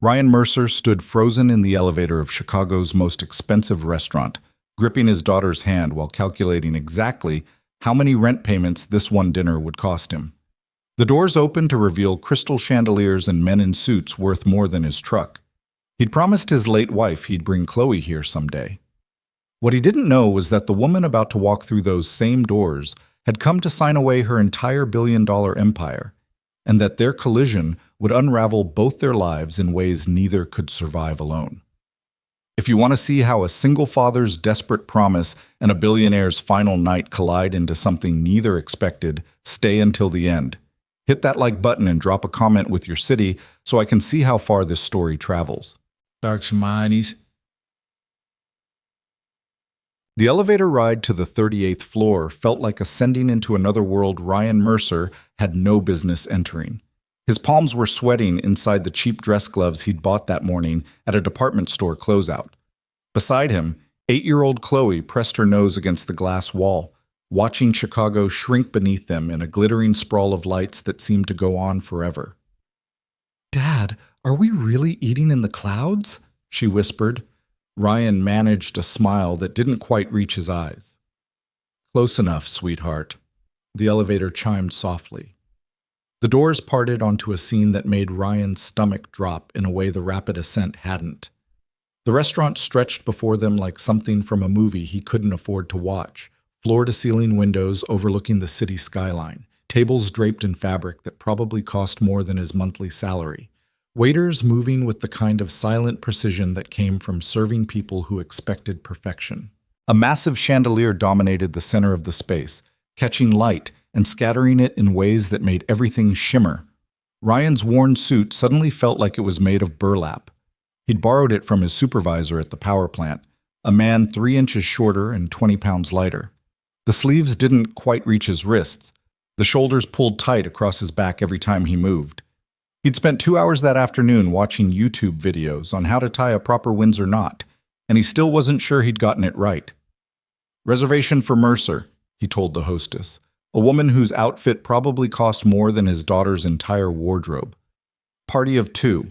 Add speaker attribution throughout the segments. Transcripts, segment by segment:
Speaker 1: Ryan Mercer stood frozen in the elevator of Chicago's most expensive restaurant, gripping his daughter's hand while calculating exactly how many rent payments this one dinner would cost him. The doors opened to reveal crystal chandeliers and men in suits worth more than his truck. He'd promised his late wife he'd bring Chloe here someday. What he didn't know was that the woman about to walk through those same doors had come to sign away her entire billion-dollar empire, and that their collision would unravel both their lives in ways neither could survive alone. If you want to see how a single father's desperate promise and a billionaire's final night collide into something neither expected, stay until the end. Hit that like button and drop a comment with your city so I can see how far this story travels.
Speaker 2: Dark Shamani's.
Speaker 1: The elevator ride to the 38th floor felt like ascending into another world Ryan Mercer had no business entering. His palms were sweating inside the cheap dress gloves he'd bought that morning at a department store closeout. Beside him, 8-year-old Chloe pressed her nose against the glass wall, watching Chicago shrink beneath them in a glittering sprawl of lights that seemed to go on forever. "Dad, are we really eating in the clouds?" she whispered. Ryan managed a smile that didn't quite reach his eyes. "Close enough, sweetheart." The elevator chimed softly. The doors parted onto a scene that made Ryan's stomach drop in a way the rapid ascent hadn't. The restaurant stretched before them like something from a movie he couldn't afford to watch, floor-to-ceiling windows overlooking the city skyline, tables draped in fabric that probably cost more than his monthly salary, waiters moving with the kind of silent precision that came from serving people who expected perfection. A massive chandelier dominated the center of the space, catching light and scattering it in ways that made everything shimmer. Ryan's worn suit suddenly felt like it was made of burlap. He'd borrowed it from his supervisor at the power plant, a man 3 inches shorter and 20 pounds lighter. The sleeves didn't quite reach his wrists. The shoulders pulled tight across his back every time he moved. He'd spent 2 hours that afternoon watching YouTube videos on how to tie a proper Windsor knot, and he still wasn't sure he'd gotten it right. "Reservation for Mercer," he told the hostess, a woman whose outfit probably cost more than his daughter's entire wardrobe. "Party of 2.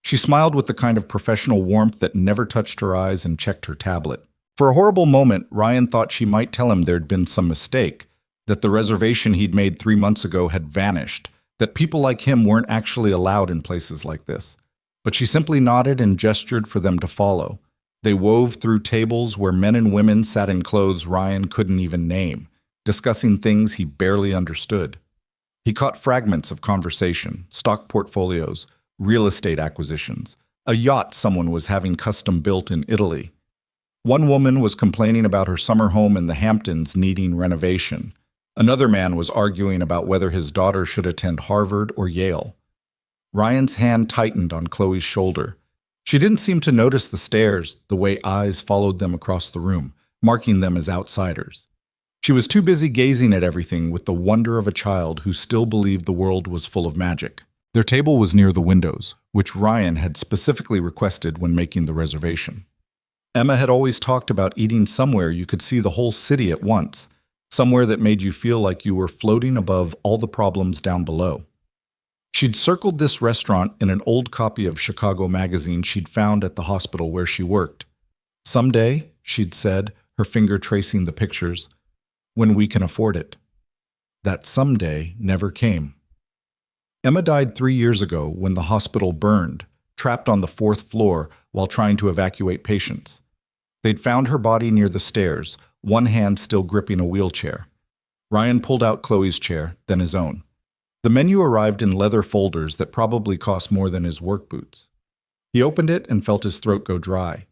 Speaker 1: She smiled with the kind of professional warmth that never touched her eyes and checked her tablet. For a horrible moment, Ryan thought she might tell him there'd been some mistake, that the reservation he'd made 3 months ago had vanished, that people like him weren't actually allowed in places like this. But she simply nodded and gestured for them to follow. They wove through tables where men and women sat in clothes Ryan couldn't even name, discussing things he barely understood. He caught fragments of conversation, stock portfolios, real estate acquisitions, a yacht someone was having custom built in Italy. One woman was complaining about her summer home in the Hamptons needing renovation. Another man was arguing about whether his daughter should attend Harvard or Yale. Ryan's hand tightened on Chloe's shoulder. She didn't seem to notice the stares, the way eyes followed them across the room, marking them as outsiders. She was too busy gazing at everything with the wonder of a child who still believed the world was full of magic. Their table was near the windows, which Ryan had specifically requested when making the reservation. Emma had always talked about eating somewhere you could see the whole city at once, somewhere that made you feel like you were floating above all the problems down below. She'd circled this restaurant in an old copy of Chicago magazine she'd found at the hospital where she worked. "Someday," she'd said, her finger tracing the pictures, "when we can afford it." That someday never came. Emma died 3 years ago when the hospital burned, trapped on the 4th floor while trying to evacuate patients. They'd found her body near the stairs, one hand still gripping a wheelchair. Ryan pulled out Chloe's chair, then his own. The menu arrived in leather folders that probably cost more than his work boots. He opened it and felt his throat go dry.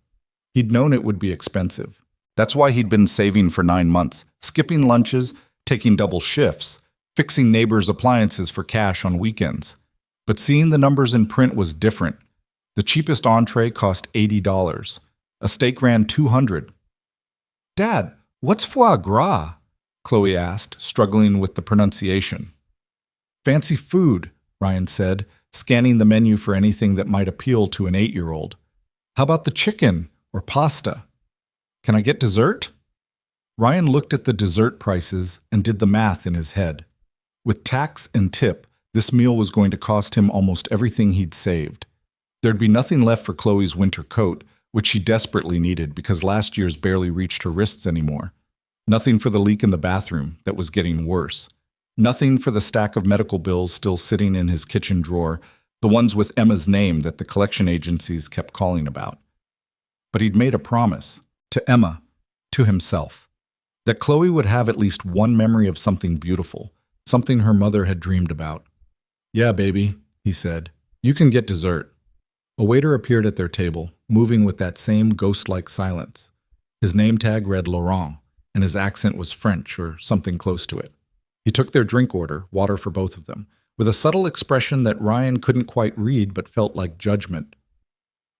Speaker 1: He'd known it would be expensive. That's why he'd been saving for 9 months, skipping lunches, taking double shifts, fixing neighbors' appliances for cash on weekends. But seeing the numbers in print was different. The cheapest entree cost $80. A steak ran $200. "Dad, what's foie gras?" Chloe asked, struggling with the pronunciation. "Fancy food," Ryan said, scanning the menu for anything that might appeal to an 8-year-old. "How about the chicken or pasta? Can I get dessert?" Ryan looked at the dessert prices and did the math in his head. With tax and tip, this meal was going to cost him almost everything he'd saved. There'd be nothing left for Chloe's winter coat, which she desperately needed because last year's barely reached her wrists anymore. Nothing for the leak in the bathroom that was getting worse. Nothing for the stack of medical bills still sitting in his kitchen drawer, the ones with Emma's name that the collection agencies kept calling about. But he'd made a promise, to Emma, to himself, that Chloe would have at least one memory of something beautiful, something her mother had dreamed about. "Yeah, baby," he said, "you can get dessert." A waiter appeared at their table, moving with that same ghost-like silence. His name tag read Laurent, and his accent was French or something close to it. He took their drink order, water for both of them, with a subtle expression that Ryan couldn't quite read but felt like judgment.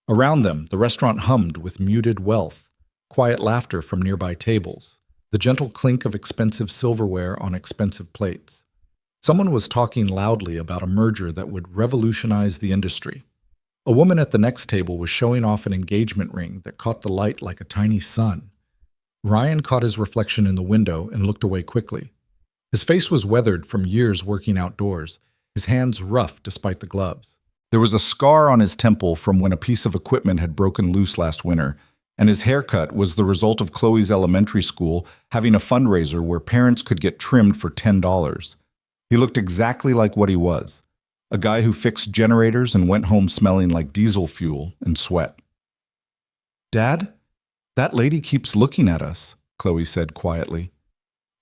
Speaker 1: Around them, the restaurant hummed with muted wealth, quiet laughter from nearby tables, the gentle clink of expensive silverware on expensive plates. Someone was talking loudly about a merger that would revolutionize the industry. A woman at the next table was showing off an engagement ring that caught the light like a tiny sun. Ryan caught his reflection in the window and looked away quickly. His face was weathered from years working outdoors, his hands rough despite the gloves. There was a scar on his temple from when a piece of equipment had broken loose last winter, and his haircut was the result of Chloe's elementary school having a fundraiser where parents could get trimmed for $10. He looked exactly like what he was, a guy who fixed generators and went home smelling like diesel fuel and sweat. "Dad, that lady keeps looking at us," Chloe said quietly.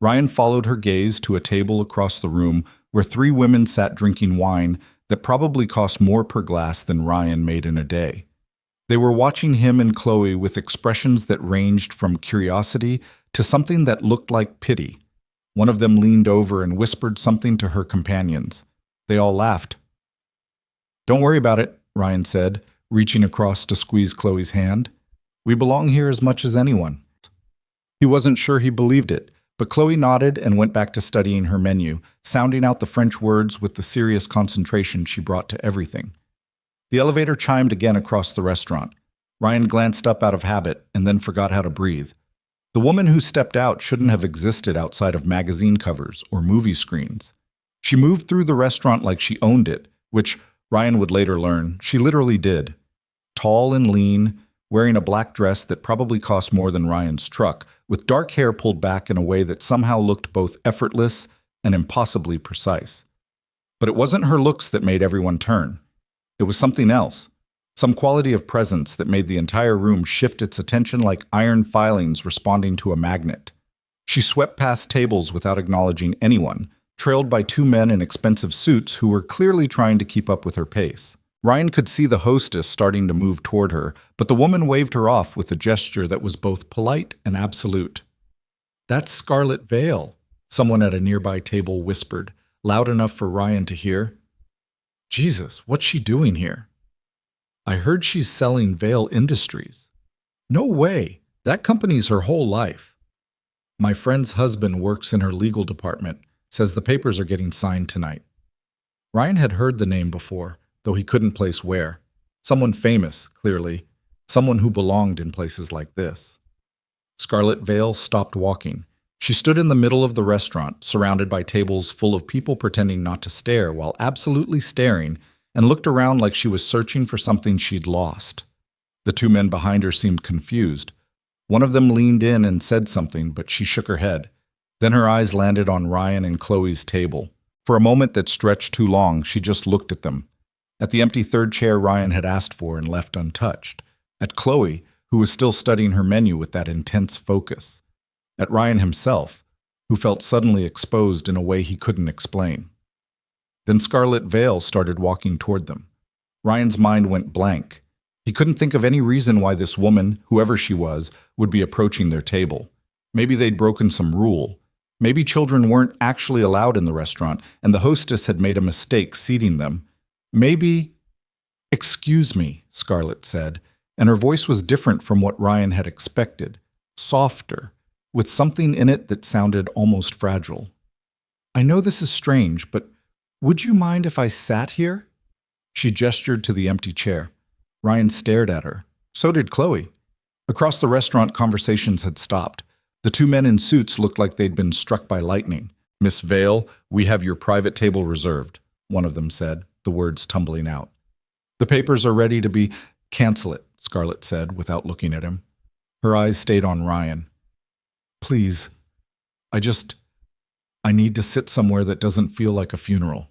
Speaker 1: Ryan followed her gaze to a table across the room where 3 women sat drinking wine that probably cost more per glass than Ryan made in a day. They were watching him and Chloe with expressions that ranged from curiosity to something that looked like pity. One of them leaned over and whispered something to her companions. They all laughed. "Don't worry about it," Ryan said, reaching across to squeeze Chloe's hand. "We belong here as much as anyone." He wasn't sure he believed it, but Chloe nodded and went back to studying her menu, sounding out the French words with the serious concentration she brought to everything. The elevator chimed again across the restaurant. Ryan glanced up out of habit and then forgot how to breathe. The woman who stepped out shouldn't have existed outside of magazine covers or movie screens. She moved through the restaurant like she owned it, which, Ryan would later learn, she literally did. Tall and lean, wearing a black dress that probably cost more than Ryan's truck, with dark hair pulled back in a way that somehow looked both effortless and impossibly precise. But it wasn't her looks that made everyone turn. It was something else, some quality of presence that made the entire room shift its attention like iron filings responding to a magnet. She swept past tables without acknowledging anyone, trailed by 2 men in expensive suits who were clearly trying to keep up with her pace. Ryan could see the hostess starting to move toward her, but the woman waved her off with a gesture that was both polite and absolute. "That's Scarlet Vale," someone at a nearby table whispered, loud enough for Ryan to hear. "Jesus, what's she doing here?" "I heard she's selling Vale Industries." "No way. That company's her whole life." "My friend's husband works in her legal department, says the papers are getting signed tonight." Ryan had heard the name before, though he couldn't place where. Someone famous, clearly. Someone who belonged in places like this. Scarlet Vale stopped walking. She stood in the middle of the restaurant, surrounded by tables full of people pretending not to stare while absolutely staring, and looked around like she was searching for something she'd lost. The 2 men behind her seemed confused. One of them leaned in and said something, but she shook her head. Then her eyes landed on Ryan and Chloe's table. For a moment that stretched too long, she just looked at them. At the empty 3rd chair Ryan had asked for and left untouched. At Chloe, who was still studying her menu with that intense focus. At Ryan himself, who felt suddenly exposed in a way he couldn't explain. Then Scarlet Vale started walking toward them. Ryan's mind went blank. He couldn't think of any reason why this woman, whoever she was, would be approaching their table. Maybe they'd broken some rule. Maybe children weren't actually allowed in the restaurant, and the hostess had made a mistake seating them. Maybe... "Excuse me," Scarlett said, and her voice was different from what Ryan had expected. Softer, with something in it that sounded almost fragile. "I know this is strange, but would you mind if I sat here?" She gestured to the empty chair. Ryan stared at her. So did Chloe. Across the restaurant, conversations had stopped. The 2 men in suits looked like they'd been struck by lightning. "Miss Vale, we have your private table reserved," one of them said, the words tumbling out. The papers are ready to be— Cancel it, Scarlett said without looking at him. Her eyes stayed on Ryan. Please, I need to sit somewhere that doesn't feel like a funeral.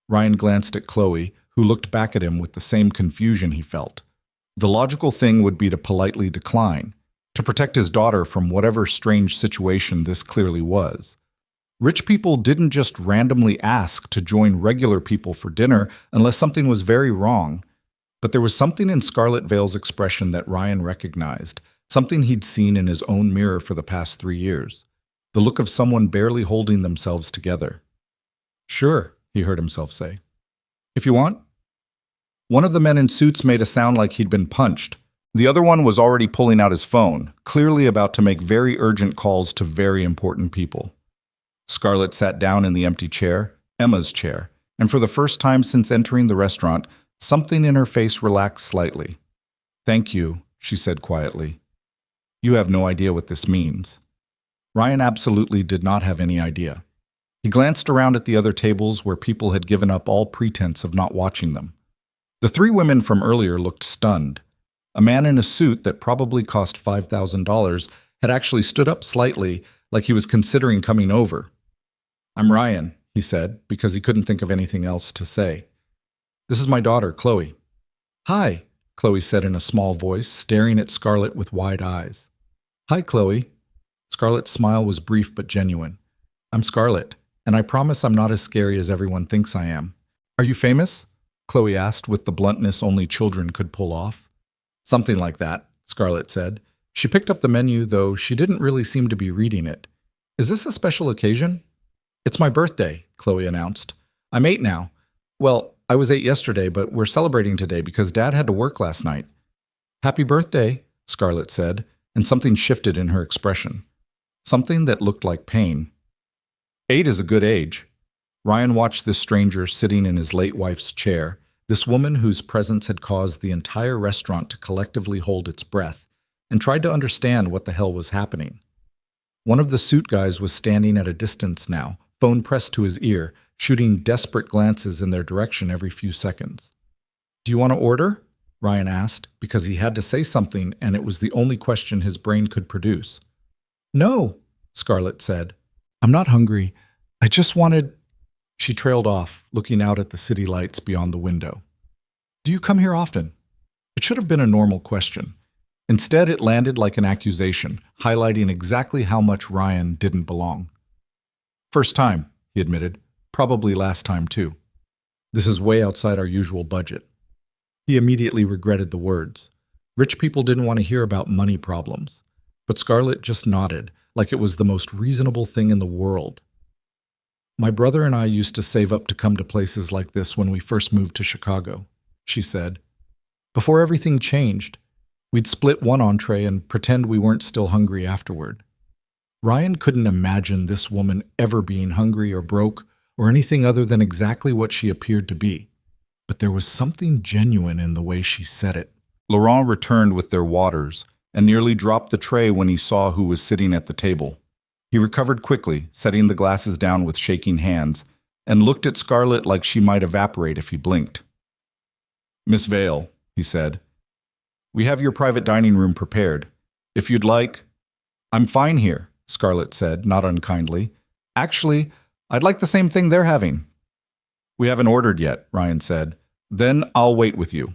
Speaker 1: Ryan glanced at Chloe, who looked back at him with the same confusion he felt. The logical thing would be to politely decline, to protect his daughter from whatever strange situation this clearly was. Rich people didn't just randomly ask to join regular people for dinner unless something was very wrong. But there was something in Scarlet Vale's expression that Ryan recognized, something he'd seen in his own mirror for the past 3 years. The look of someone barely holding themselves together. Sure, he heard himself say. If you want. One of the men in suits made a sound like he'd been punched. The other one was already pulling out his phone, clearly about to make very urgent calls to very important people. Scarlett sat down in the empty chair, Emma's chair, and for the first time since entering the restaurant, something in her face relaxed slightly. Thank you, she said quietly. You have no idea what this means. Ryan absolutely did not have any idea. He glanced around at the other tables where people had given up all pretense of not watching them. The 3 women from earlier looked stunned. A man in a suit that probably cost $5,000 had actually stood up slightly, like he was considering coming over. I'm Ryan, he said, because he couldn't think of anything else to say. This is my daughter, Chloe. Hi, Chloe said in a small voice, staring at Scarlett with wide eyes. Hi, Chloe. Scarlett's smile was brief but genuine. I'm Scarlett, and I promise I'm not as scary as everyone thinks I am. Are you famous? Chloe asked with the bluntness only children could pull off. Something like that, Scarlett said. She picked up the menu, though she didn't really seem to be reading it. Is this a special occasion? It's my birthday, Chloe announced. I'm 8 now. Well, I was 8 yesterday, but we're celebrating today because Dad had to work last night. Happy birthday, Scarlett said, and something shifted in her expression. Something that looked like pain. 8 is a good age. Ryan watched this stranger sitting in his late wife's chair, this woman whose presence had caused the entire restaurant to collectively hold its breath, and tried to understand what the hell was happening. One of the suit guys was standing at a distance now, phone pressed to his ear, shooting desperate glances in their direction every few seconds. Do you want to order? Ryan asked, because he had to say something and it was the only question his brain could produce. No, Scarlett said. I'm not hungry. I just wanted— She trailed off, looking out at the city lights beyond the window. Do you come here often? It should have been a normal question. Instead, it landed like an accusation, highlighting exactly how much Ryan didn't belong. First time, he admitted. Probably last time, too. This is way outside our usual budget. He immediately regretted the words. Rich people didn't want to hear about money problems. But Scarlett just nodded, like it was the most reasonable thing in the world. My brother and I used to save up to come to places like this when we first moved to Chicago, she said. Before everything changed, we'd split one entree and pretend we weren't still hungry afterward. Ryan couldn't imagine this woman ever being hungry or broke or anything other than exactly what she appeared to be. But there was something genuine in the way she said it. Laurent returned with their waters and nearly dropped the tray when he saw who was sitting at the table. He recovered quickly, setting the glasses down with shaking hands, and looked at Scarlett like she might evaporate if he blinked. Miss Vale, he said, we have your private dining room prepared. If you'd like— I'm fine here, Scarlett said, not unkindly. Actually, I'd like the same thing they're having. We haven't ordered yet, Ryan said. Then I'll wait with you.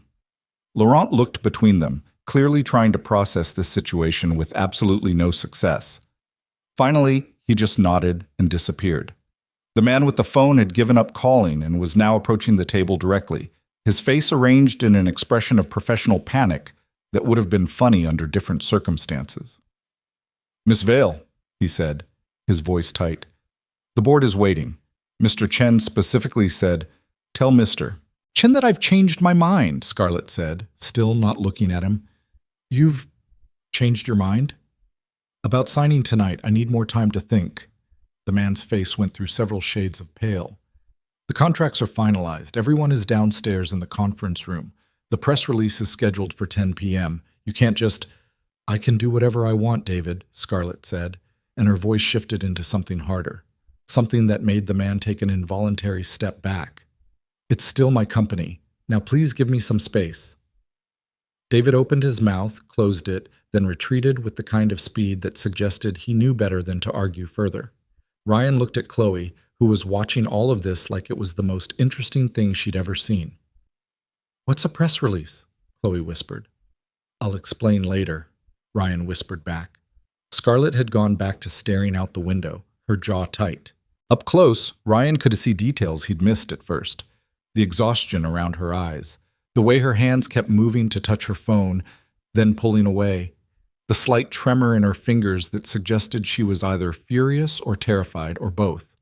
Speaker 1: Laurent looked between them, clearly trying to process this situation with absolutely no success. Finally, he just nodded and disappeared. The man with the phone had given up calling and was now approaching the table directly, his face arranged in an expression of professional panic that would have been funny under different circumstances. Miss Vale, he said, his voice tight. The board is waiting. Mr. Chen specifically said, tell Mr. Chen that I've changed my mind, Scarlett said, still not looking at him. You've changed your mind? About signing tonight, I need more time to think. The man's face went through several shades of pale. The contracts are finalized. Everyone is downstairs in the conference room. The press release is scheduled for 10 p.m. You can't just— I can do whatever I want, David, Scarlett said, and her voice shifted into something harder, something that made the man take an involuntary step back. It's still my company. Now please give me some space." David opened his mouth, closed it, then retreated with the kind of speed that suggested he knew better than to argue further. Ryan looked at Chloe, who was watching all of this like it was the most interesting thing she'd ever seen. "What's a press release?" Chloe whispered. "I'll explain later," Ryan whispered back. Scarlett had gone back to staring out the window, her jaw tight. Up close, Ryan could see details he'd missed at first. The exhaustion around her eyes, the way her hands kept moving to touch her phone, then pulling away, the slight tremor in her fingers that suggested she was either furious or terrified or both.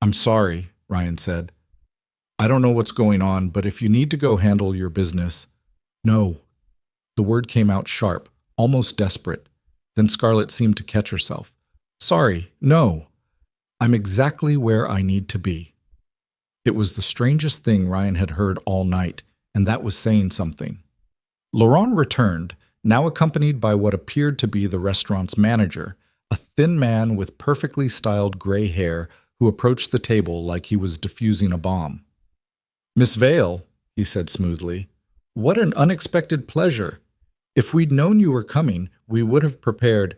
Speaker 1: "I'm sorry," Ryan said. "I don't know what's going on, but if you need to go handle your business—" "No." The word came out sharp, almost desperate. Then Scarlett seemed to catch herself. "Sorry, no. I'm exactly where I need to be." It was the strangest thing Ryan had heard all night, and that was saying something. Laurent returned, now accompanied by what appeared to be the restaurant's manager, a thin man with perfectly styled gray hair who approached the table like he was defusing a bomb. "Miss Vale," he said smoothly, "what an unexpected pleasure. If we'd known you were coming, we would have prepared—"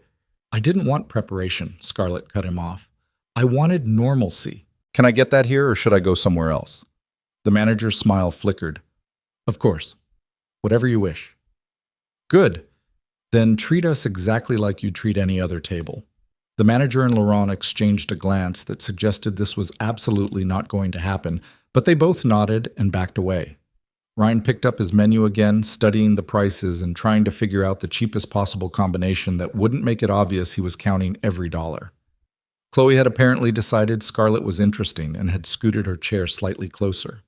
Speaker 1: "I didn't want preparation," Scarlett cut him off. "I wanted normalcy." "Can I get that here, or should I go somewhere else?" The manager's smile flickered. "Of course. Whatever you wish." "Good. Then treat us exactly like you'd treat any other table." The manager and Laurent exchanged a glance that suggested this was absolutely not going to happen, but they both nodded and backed away. Ryan picked up his menu again, studying the prices and trying to figure out the cheapest possible combination that wouldn't make it obvious he was counting every dollar. Chloe had apparently decided Scarlett was interesting and had scooted her chair slightly closer.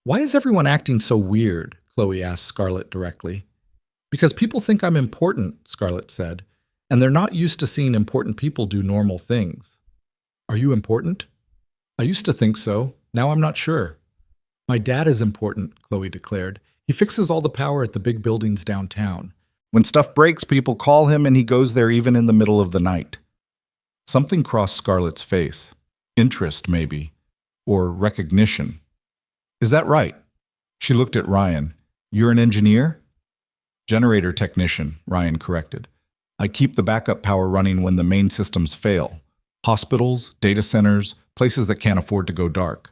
Speaker 1: "Why is everyone acting so weird?" Chloe asked Scarlett directly. "Because people think I'm important," Scarlett said, "and they're not used to seeing important people do normal things." "Are you important?" "I used to think so. Now I'm not sure." "My dad is important," Chloe declared. "He fixes all the power at the big buildings downtown. When stuff breaks, people call him and he goes there even in the middle of the night." Something crossed Scarlett's face. Interest, maybe. Or recognition. "Is that right?" She looked at Ryan. "You're an engineer?" "Generator technician," Ryan corrected. "I keep the backup power running when the main systems fail. Hospitals, data centers, places that can't afford to go dark."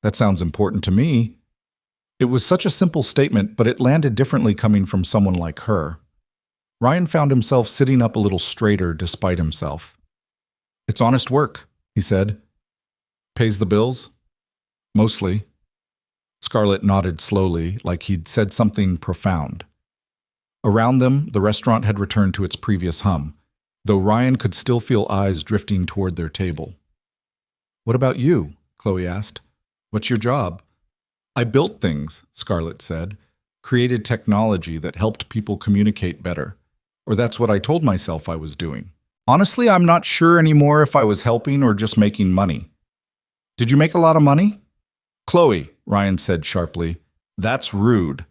Speaker 1: "That sounds important to me." It was such a simple statement, but it landed differently coming from someone like her. Ryan found himself sitting up a little straighter despite himself. "It's honest work," he said. "Pays the bills?" "Mostly." Scarlett nodded slowly, like he'd said something profound. Around them, the restaurant had returned to its previous hum, though Ryan could still feel eyes drifting toward their table. "What about you?" Chloe asked. "What's your job?" "I built things," Scarlett said. "Created technology that helped people communicate better. Or that's what I told myself I was doing. Honestly, I'm not sure anymore if I was helping or just making money." "Did you make a lot of money?" "Chloe," Ryan said sharply, "that's rude."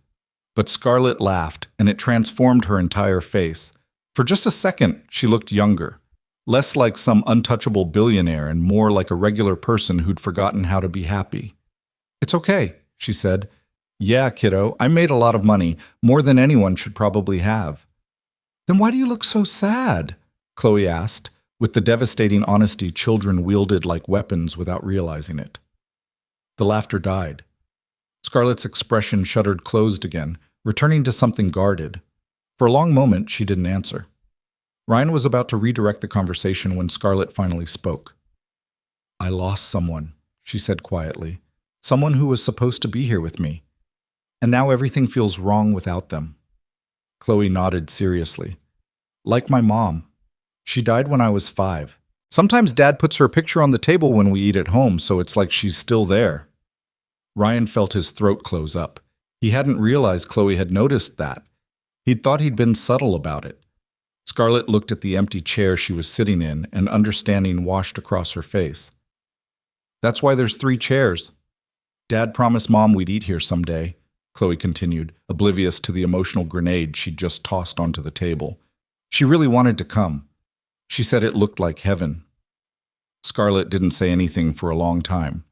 Speaker 1: But Scarlett laughed, and it transformed her entire face. For just a second, she looked younger, less like some untouchable billionaire and more like a regular person who'd forgotten how to be happy. "It's okay," she said. "Yeah, kiddo, I made a lot of money, more than anyone should probably have." "Then why do you look so sad?" Chloe asked, with the devastating honesty children wielded like weapons without realizing it. The laughter died. Scarlett's expression shuttered closed again, returning to something guarded. For a long moment, she didn't answer. Ryan was about to redirect the conversation when Scarlett finally spoke. "I lost someone," she said quietly. "Someone who was supposed to be here with me. And now everything feels wrong without them." Chloe nodded seriously. "Like my mom. She died when I was 5. Sometimes Dad puts her picture on the table when we eat at home, so it's like she's still there." Ryan felt his throat close up. He hadn't realized Chloe had noticed that. He'd thought he'd been subtle about it. Scarlett looked at the empty chair she was sitting in, and understanding washed across her face. "That's why there's 3 chairs. Dad promised Mom we'd eat here someday," Chloe continued, oblivious to the emotional grenade she'd just tossed onto the table. "She really wanted to come. She said it looked like heaven." Scarlett didn't say anything for a long time.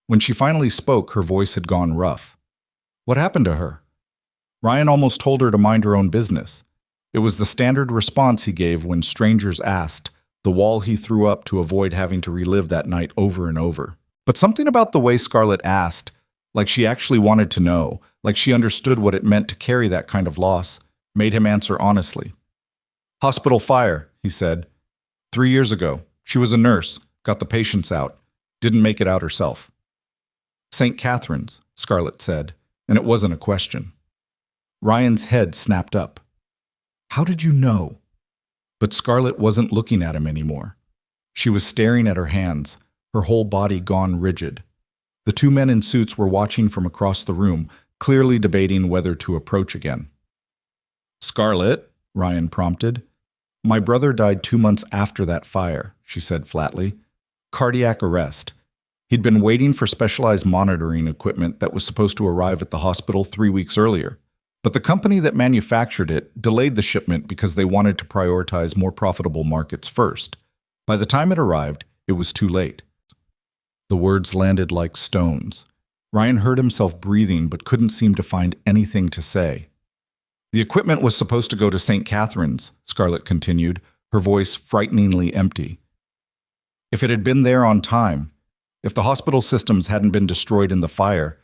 Speaker 1: When she finally spoke, her voice had gone rough. What happened to her? Ryan almost told her to mind her own business. It was the standard response he gave when strangers asked, the wall he threw up to avoid having to relive that night over and over. But something about the way Scarlett asked, like she actually wanted to know, like she understood what it meant to carry that kind of loss, made him answer honestly. Hospital fire, he said. 3 years ago. She was a nurse, got the patients out, didn't make it out herself. St. Catherine's, Scarlett said, and it wasn't a question. Ryan's head snapped up. How did you know? But Scarlett wasn't looking at him anymore. She was staring at her hands, her whole body gone rigid. The two men in suits were watching from across the room, clearly debating whether to approach again. Scarlett, Ryan prompted. My brother died 2 months after that fire, she said flatly. Cardiac arrest. He'd been waiting for specialized monitoring equipment that was supposed to arrive at the hospital 3 weeks earlier. But the company that manufactured it delayed the shipment because they wanted to prioritize more profitable markets first. By the time it arrived, it was too late. The words landed like stones. Ryan heard himself breathing but couldn't seem to find anything to say. The equipment was supposed to go to St. Catherine's, Scarlett continued, her voice frighteningly empty. If it had been there on time, if the hospital systems hadn't been destroyed in the fire,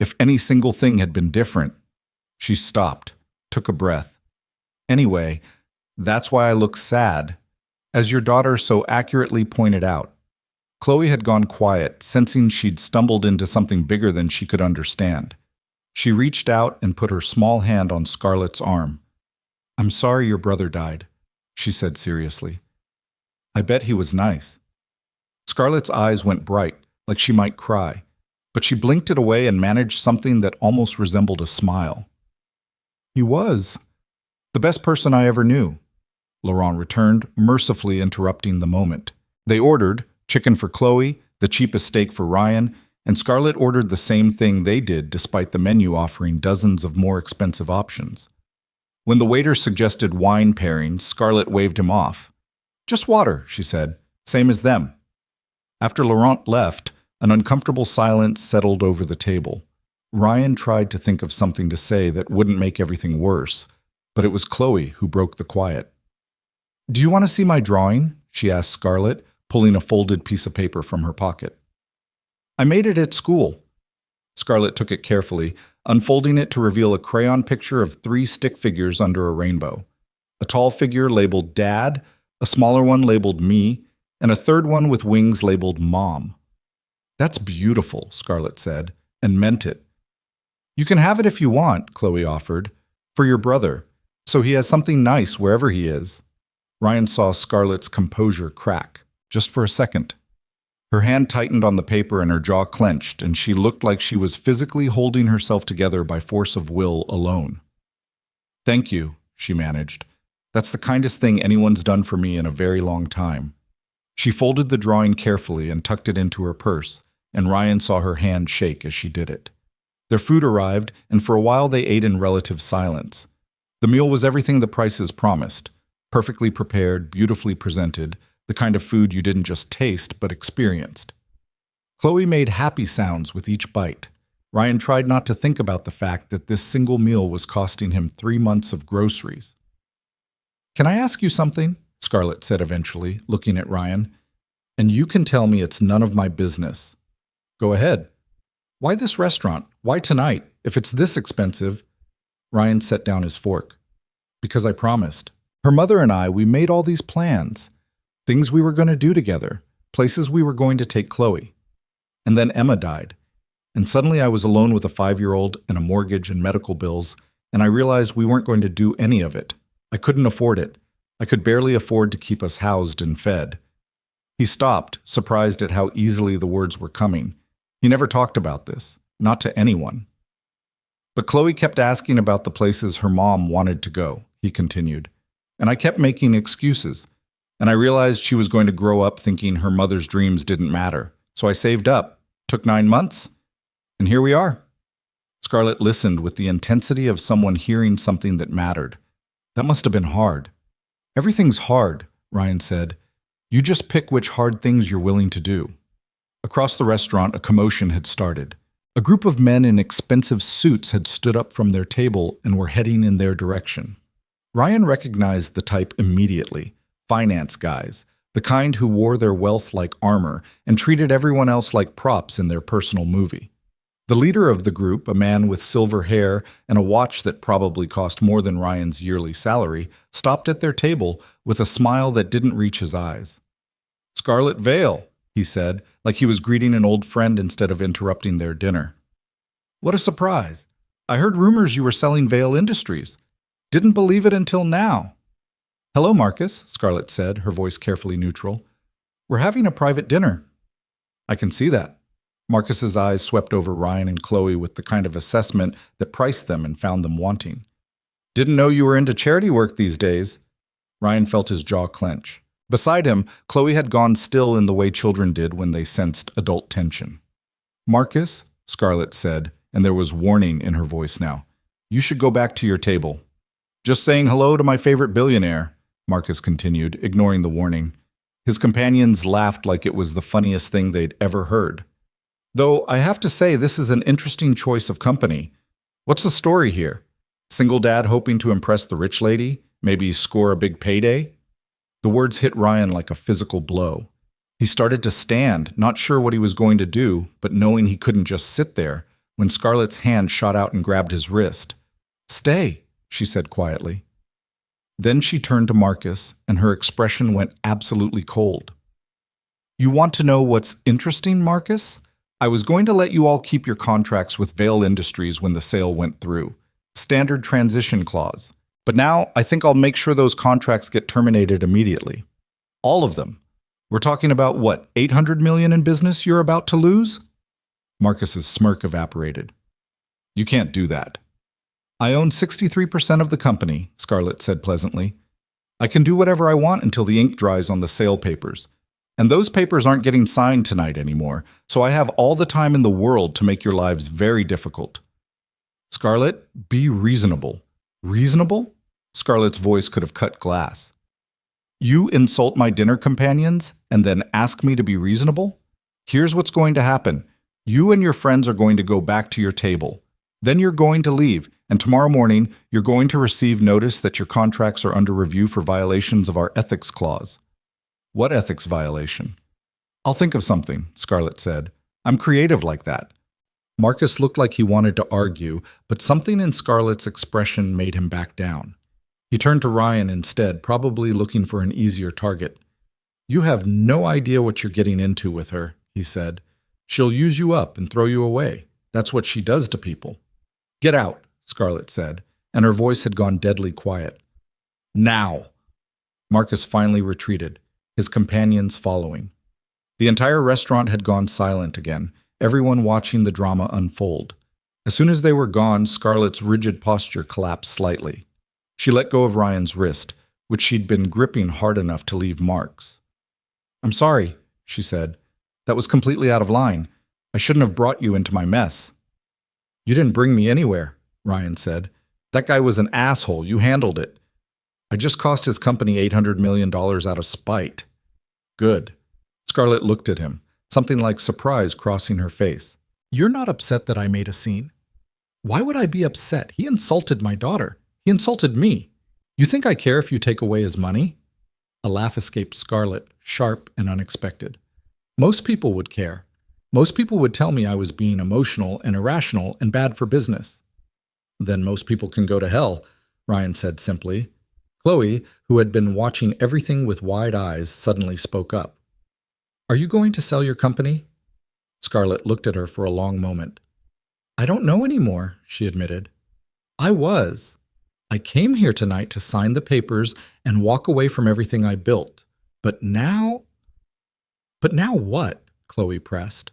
Speaker 1: if any single thing had been different. She stopped, took a breath. Anyway, that's why I look sad, as your daughter so accurately pointed out. Chloe had gone quiet, sensing she'd stumbled into something bigger than she could understand. She reached out and put her small hand on Scarlett's arm. I'm sorry your brother died, she said seriously. I bet he was nice. Scarlett's eyes went bright, like she might cry, but she blinked it away and managed something that almost resembled a smile. He was. The best person I ever knew, Laurent returned, mercifully interrupting the moment. They ordered chicken for Chloe, the cheapest steak for Ryan, and Scarlett ordered the same thing they did despite the menu offering dozens of more expensive options. When the waiter suggested wine pairings, Scarlett waved him off. Just water, she said, same as them. After Laurent left, an uncomfortable silence settled over the table. Ryan tried to think of something to say that wouldn't make everything worse, but it was Chloe who broke the quiet. Do you want to see my drawing? She asked Scarlett, pulling a folded piece of paper from her pocket. I made it at school. Scarlett took it carefully, unfolding it to reveal a crayon picture of 3 stick figures under a rainbow. A tall figure labeled Dad, a smaller one labeled Me, and a third one with wings labeled Mom. That's beautiful, Scarlett said, and meant it. You can have it if you want, Chloe offered, for your brother, so he has something nice wherever he is. Ryan saw Scarlett's composure crack, just for a second. Her hand tightened on the paper and her jaw clenched, and she looked like she was physically holding herself together by force of will alone. Thank you, she managed. That's the kindest thing anyone's done for me in a very long time. She folded the drawing carefully and tucked it into her purse, and Ryan saw her hand shake as she did it. Their food arrived, and for a while they ate in relative silence. The meal was everything the prices promised. Perfectly prepared, beautifully presented, the kind of food you didn't just taste but experienced. Chloe made happy sounds with each bite. Ryan tried not to think about the fact that this single meal was costing him 3 months of groceries. Can I ask you something? Scarlett said eventually, looking at Ryan. And you can tell me it's none of my business. Go ahead. Why this restaurant? Why tonight? If it's this expensive? Ryan set down his fork. Because I promised. Her mother and I, we made all these plans. Things we were going to do together. Places we were going to take Chloe. And then Emma died. And suddenly I was alone with a 5-year-old and a mortgage and medical bills, and I realized we weren't going to do any of it. I couldn't afford it. I could barely afford to keep us housed and fed. He stopped, surprised at how easily the words were coming. He never talked about this, not to anyone. But Chloe kept asking about the places her mom wanted to go, he continued. And I kept making excuses. And I realized she was going to grow up thinking her mother's dreams didn't matter. So I saved up. Took 9 months. And here we are. Scarlett listened with the intensity of someone hearing something that mattered. That must have been hard. Everything's hard, Ryan said. You just pick which hard things you're willing to do. Across the restaurant, a commotion had started. A group of men in expensive suits had stood up from their table and were heading in their direction. Ryan recognized the type immediately. Finance guys, the kind who wore their wealth like armor and treated everyone else like props in their personal movie. The leader of the group, a man with silver hair and a watch that probably cost more than Ryan's yearly salary, stopped at their table with a smile that didn't reach his eyes. "Scarlet Vale," he said, like he was greeting an old friend instead of interrupting their dinner. "What a surprise. I heard rumors you were selling Vale Industries. Didn't believe it until now." "Hello, Marcus," Scarlett said, her voice carefully neutral. "We're having a private dinner." "I can see that." Marcus's eyes swept over Ryan and Chloe with the kind of assessment that priced them and found them wanting. "Didn't know you were into charity work these days." Ryan felt his jaw clench. Beside him, Chloe had gone still in the way children did when they sensed adult tension. "Marcus," Scarlett said, and there was warning in her voice now, "you should go back to your table." "Just saying hello to my favorite billionaire," Marcus continued, ignoring the warning. His companions laughed like it was the funniest thing they'd ever heard. "Though I have to say this is an interesting choice of company. What's the story here? Single dad hoping to impress the rich lady? Maybe score a big payday?" The words hit Ryan like a physical blow. He started to stand, not sure what he was going to do, but knowing he couldn't just sit there, when Scarlett's hand shot out and grabbed his wrist. "Stay," she said quietly. Then she turned to Marcus, and her expression went absolutely cold. "You want to know what's interesting, Marcus? I was going to let you all keep your contracts with Vale Industries when the sale went through. Standard transition clause. But now I think I'll make sure those contracts get terminated immediately. All of them. We're talking about, what, $800 million in business you're about to lose?" Marcus's smirk evaporated. "You can't do that." "I own 63% of the company," Scarlett said pleasantly. "I can do whatever I want until the ink dries on the sale papers. And those papers aren't getting signed tonight anymore, so I have all the time in the world to make your lives very difficult." "Scarlett, be reasonable." "Reasonable?" Scarlett's voice could have cut glass. "You insult my dinner companions and then ask me to be reasonable? Here's what's going to happen. You and your friends are going to go back to your table. Then you're going to leave, and tomorrow morning you're going to receive notice that your contracts are under review for violations of our ethics clause." "What ethics violation?" "I'll think of something," Scarlett said. "I'm creative like that." Marcus looked like he wanted to argue, but something in Scarlett's expression made him back down. He turned to Ryan instead, probably looking for an easier target. "You have no idea what you're getting into with her," he said. "She'll use you up and throw you away. That's what she does to people." "Get out," Scarlett said, and her voice had gone deadly quiet. "Now!" Marcus finally retreated, his companions following. The entire restaurant had gone silent again, everyone watching the drama unfold. As soon as they were gone, Scarlett's rigid posture collapsed slightly. She let go of Ryan's wrist, which she'd been gripping hard enough to leave marks. "I'm sorry," she said. "That was completely out of line. I shouldn't have brought you into my mess." "You didn't bring me anywhere," Ryan said. "That guy was an asshole. You handled it. I just cost his company $800 million out of spite." "Good." Scarlett looked at him, something like surprise crossing her face. "You're not upset that I made a scene?" "Why would I be upset? He insulted my daughter. He insulted me. You think I care if you take away his money?" A laugh escaped Scarlett, sharp and unexpected. "Most people would care. Most people would tell me I was being emotional and irrational and bad for business." "Then most people can go to hell," Ryan said simply. Chloe, who had been watching everything with wide eyes, suddenly spoke up. "Are you going to sell your company?" Scarlett looked at her for a long moment. "I don't know anymore," she admitted. "I was. I came here tonight to sign the papers and walk away from everything I built. But now—" "But now what?" Chloe pressed.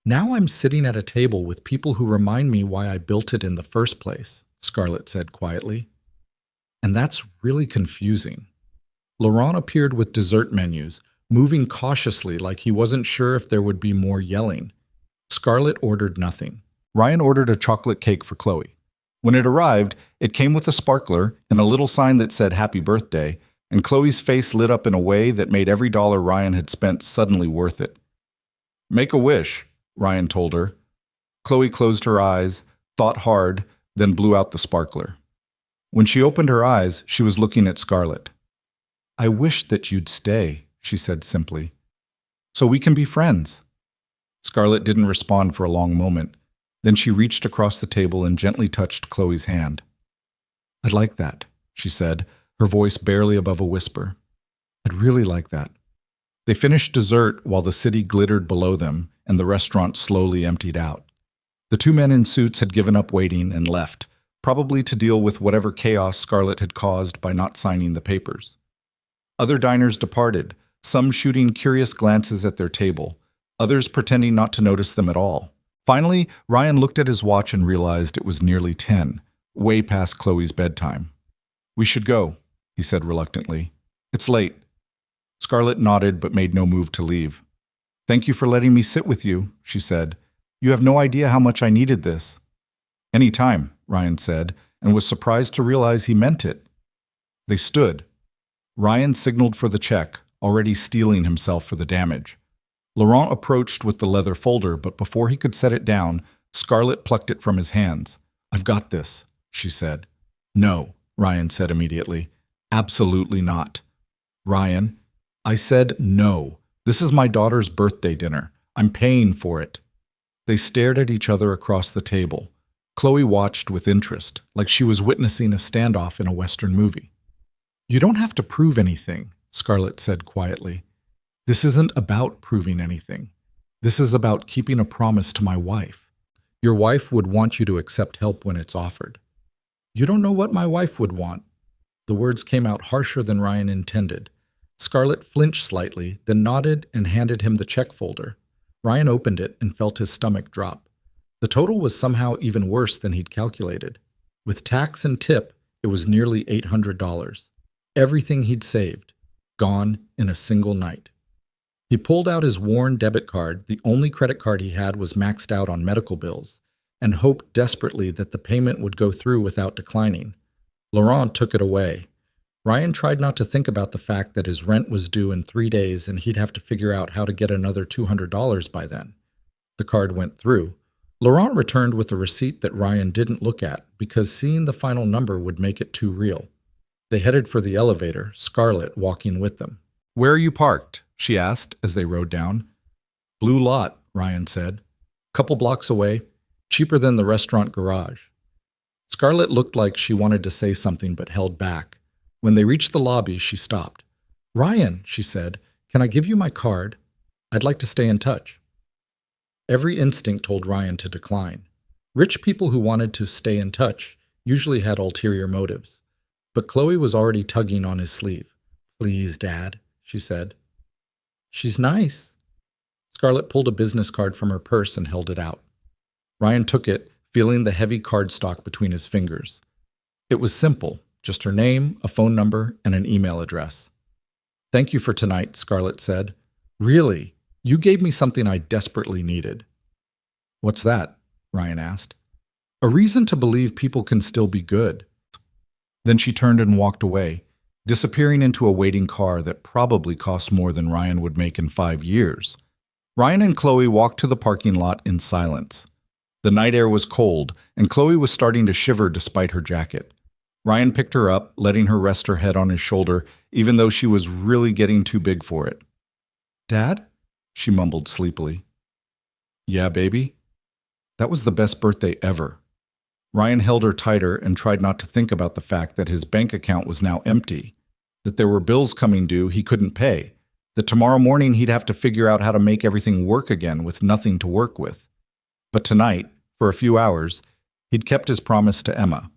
Speaker 1: "Now I'm sitting at a table with people who remind me why I built it in the first place," Scarlett said quietly. "And that's really confusing." Laurent appeared with dessert menus, moving cautiously like he wasn't sure if there would be more yelling. Scarlett ordered nothing. Ryan ordered a chocolate cake for Chloe. When it arrived, it came with a sparkler and a little sign that said "Happy Birthday," and Chloe's face lit up in a way that made every dollar Ryan had spent suddenly worth it. "Make a wish," Ryan told her. Chloe closed her eyes, thought hard, then blew out the sparkler. When she opened her eyes, she was looking at Scarlett. "I wish that you'd stay," she said simply, "so we can be friends." Scarlett didn't respond for a long moment. Then she reached across the table and gently touched Chloe's hand. "I'd like that," she said, her voice barely above a whisper. "I'd really like that." They finished dessert while the city glittered below them and the restaurant slowly emptied out. The two men in suits had given up waiting and left, probably to deal with whatever chaos Scarlett had caused by not signing the papers. Other diners departed, some shooting curious glances at their table, others pretending not to notice them at all. Finally, Ryan looked at his watch and realized it was nearly 10, way past Chloe's bedtime. "We should go," he said reluctantly. "It's late." Scarlett nodded but made no move to leave. "Thank you for letting me sit with you," she said. "You have no idea how much I needed this." "Any time," Ryan said, and was surprised to realize he meant it. They stood. Ryan signaled for the check, already steeling himself for the damage. Laurent approached with the leather folder, but before he could set it down, Scarlett plucked it from his hands. "I've got this," she said. "No," Ryan said immediately. "Absolutely not." "Ryan, I said no. This is my daughter's birthday dinner. I'm paying for it." They stared at each other across the table. Chloe watched with interest, like she was witnessing a standoff in a Western movie. "You don't have to prove anything," Scarlett said quietly. "This isn't about proving anything. This is about keeping a promise to my wife. Your wife would want you to accept help when it's offered." "You don't know what my wife would want." The words came out harsher than Ryan intended. Scarlett flinched slightly, then nodded and handed him the check folder. Ryan opened it and felt his stomach drop. The total was somehow even worse than he'd calculated. With tax and tip, it was nearly $800. Everything he'd saved, gone in a single night. He pulled out his worn debit card, the only credit card he had was maxed out on medical bills, and hoped desperately that the payment would go through without declining. Laurent took it away. Ryan tried not to think about the fact that his rent was due in 3 days and he'd have to figure out how to get another $200 by then. The card went through. Laurent returned with a receipt that Ryan didn't look at because seeing the final number would make it too real. They headed for the elevator, Scarlett walking with them. "Where are you parked?" she asked as they rode down. "Blue lot," Ryan said. "Couple blocks away. Cheaper than the restaurant garage." Scarlett looked like she wanted to say something but held back. When they reached the lobby, she stopped. "Ryan," she said, "can I give you my card? I'd like to stay in touch." Every instinct told Ryan to decline. Rich people who wanted to stay in touch usually had ulterior motives. But Chloe was already tugging on his sleeve. "Please, Dad," she said. "She's nice." Scarlett pulled a business card from her purse and held it out. Ryan took it, feeling the heavy cardstock between his fingers. It was simple, just her name, a phone number, and an email address. "Thank you for tonight," Scarlett said. "Really, you gave me something I desperately needed." "What's that?" Ryan asked. "A reason to believe people can still be good." Then she turned and walked away, disappearing into a waiting car that probably cost more than Ryan would make in 5 years. Ryan and Chloe walked to the parking lot in silence. The night air was cold, and Chloe was starting to shiver despite her jacket. Ryan picked her up, letting her rest her head on his shoulder, even though she was really getting too big for it. "Dad?" she mumbled sleepily. "Yeah, baby?" That was the best birthday ever. Ryan held her tighter and tried not to think about the fact that his bank account was now empty, that there were bills coming due he couldn't pay, that tomorrow morning he'd have to figure out how to make everything work again with nothing to work with. But tonight, for a few hours, he'd kept his promise to Emma.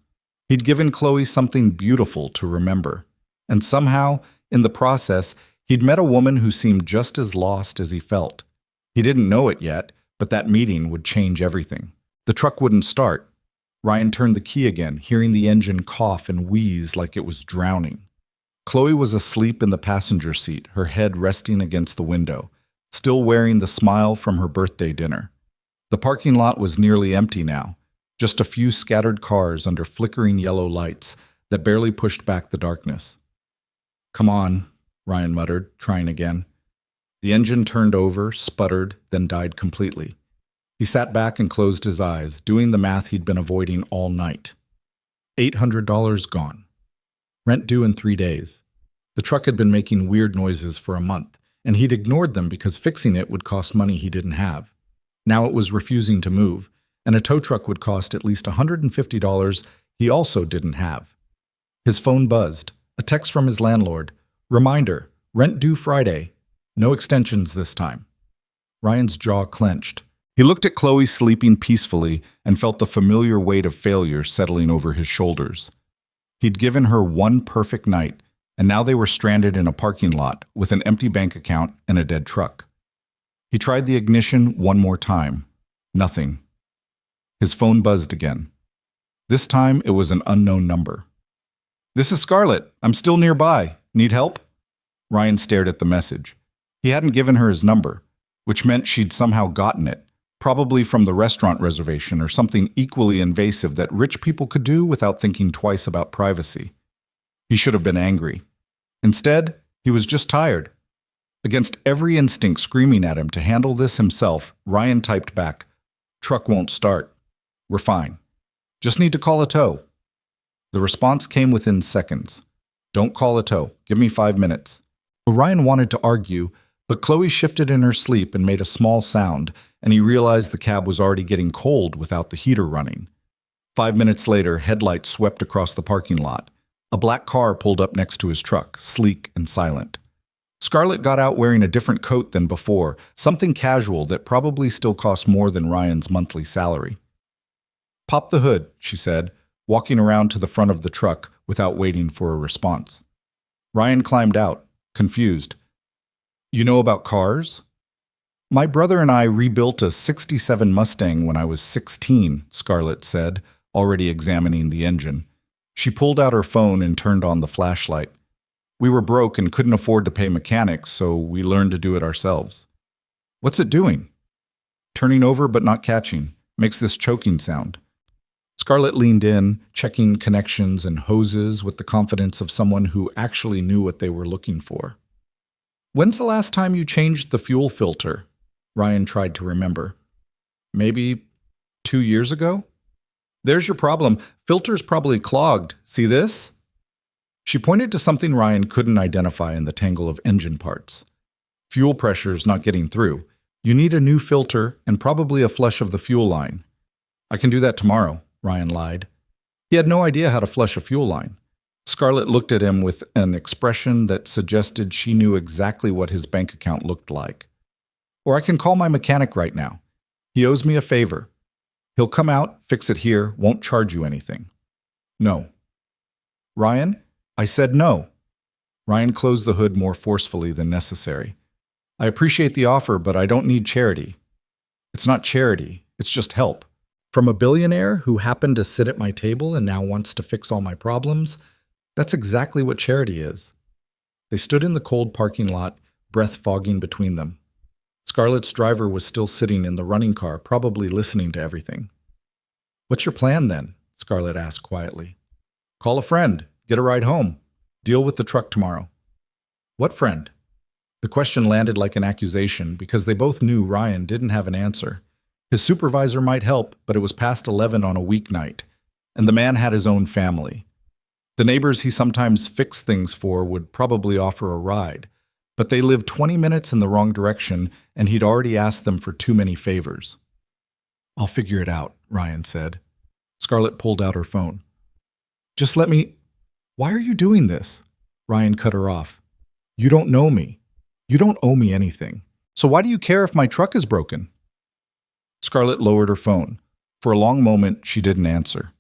Speaker 1: He'd given Chloe something beautiful to remember. And somehow, in the process, he'd met a woman who seemed just as lost as he felt. He didn't know it yet, but that meeting would change everything. The truck wouldn't start. Ryan turned the key again, hearing the engine cough and wheeze like it was drowning. Chloe was asleep in the passenger seat, her head resting against the window, still wearing the smile from her birthday dinner. The parking lot was nearly empty now, just a few scattered cars under flickering yellow lights that barely pushed back the darkness. "Come on," Ryan muttered, trying again. The engine turned over, sputtered, then died completely. He sat back and closed his eyes, doing the math he'd been avoiding all night. $800 gone. Rent due in 3 days. The truck had been making weird noises for a month, and he'd ignored them because fixing it would cost money he didn't have. Now it was refusing to move, and a tow truck would cost at least $150 he also didn't have. His phone buzzed. A text from his landlord. Reminder, rent due Friday. No extensions this time. Ryan's jaw clenched. He looked at Chloe sleeping peacefully and felt the familiar weight of failure settling over his shoulders. He'd given her one perfect night, and now they were stranded in a parking lot with an empty bank account and a dead truck. He tried the ignition one more time. Nothing. His phone buzzed again. This time it was an unknown number. This is Scarlett. I'm still nearby. Need help? Ryan stared at the message. He hadn't given her his number, which meant she'd somehow gotten it, probably from the restaurant reservation or something equally invasive that rich people could do without thinking twice about privacy. He should have been angry. Instead, he was just tired. Against every instinct screaming at him to handle this himself, Ryan typed back, "Truck won't start. We're fine. Just need to call a tow." The response came within seconds. "Don't call a tow. Give me 5 minutes." Ryan wanted to argue, but Chloe shifted in her sleep and made a small sound, and he realized the cab was already getting cold without the heater running. 5 minutes later, headlights swept across the parking lot. A black car pulled up next to his truck, sleek and silent. Scarlett got out wearing a different coat than before, something casual that probably still cost more than Ryan's monthly salary. "Pop the hood," she said, walking around to the front of the truck without waiting for a response. Ryan climbed out, confused. "You know about cars?" "My brother and I rebuilt a '67 Mustang when I was 16, Scarlett said, already examining the engine. She pulled out her phone and turned on the flashlight. "We were broke and couldn't afford to pay mechanics, so we learned to do it ourselves." "What's it doing?" "Turning over but not catching. Makes this choking sound." Scarlett leaned in, checking connections and hoses with the confidence of someone who actually knew what they were looking for. "When's the last time you changed the fuel filter?" Ryan tried to remember. "Maybe 2 years ago?" "There's your problem. Filter's probably clogged. See this?" She pointed to something Ryan couldn't identify in the tangle of engine parts. "Fuel pressure's not getting through. You need a new filter and probably a flush of the fuel line." "I can do that tomorrow," Ryan lied. He had no idea how to flush a fuel line. Scarlett looked at him with an expression that suggested she knew exactly what his bank account looked like. "Or I can call my mechanic right now. He owes me a favor. He'll come out, fix it here, won't charge you anything." "No." "Ryan, I said no." Ryan closed the hood more forcefully than necessary. "I appreciate the offer, but I don't need charity." "It's not charity, it's just help. From a billionaire who happened to sit at my table and now wants to fix all my problems, that's exactly what charity is." They stood in the cold parking lot, breath fogging between them. Scarlett's driver was still sitting in the running car, probably listening to everything. "What's your plan then?" Scarlett asked quietly. "Call a friend, get a ride home. Deal with the truck tomorrow." "What friend?" The question landed like an accusation because they both knew Ryan didn't have an answer. His supervisor might help, but it was past 11 on a weeknight, and the man had his own family. The neighbors he sometimes fixed things for would probably offer a ride, but they lived 20 minutes in the wrong direction, and he'd already asked them for too many favors. "I'll figure it out," Ryan said. Scarlett pulled out her phone. "Just let me—" "Why are you doing this?" Ryan cut her off. "You don't know me. You don't owe me anything. So why do you care if my truck is broken?" Scarlett lowered her phone. For a long moment, she didn't answer.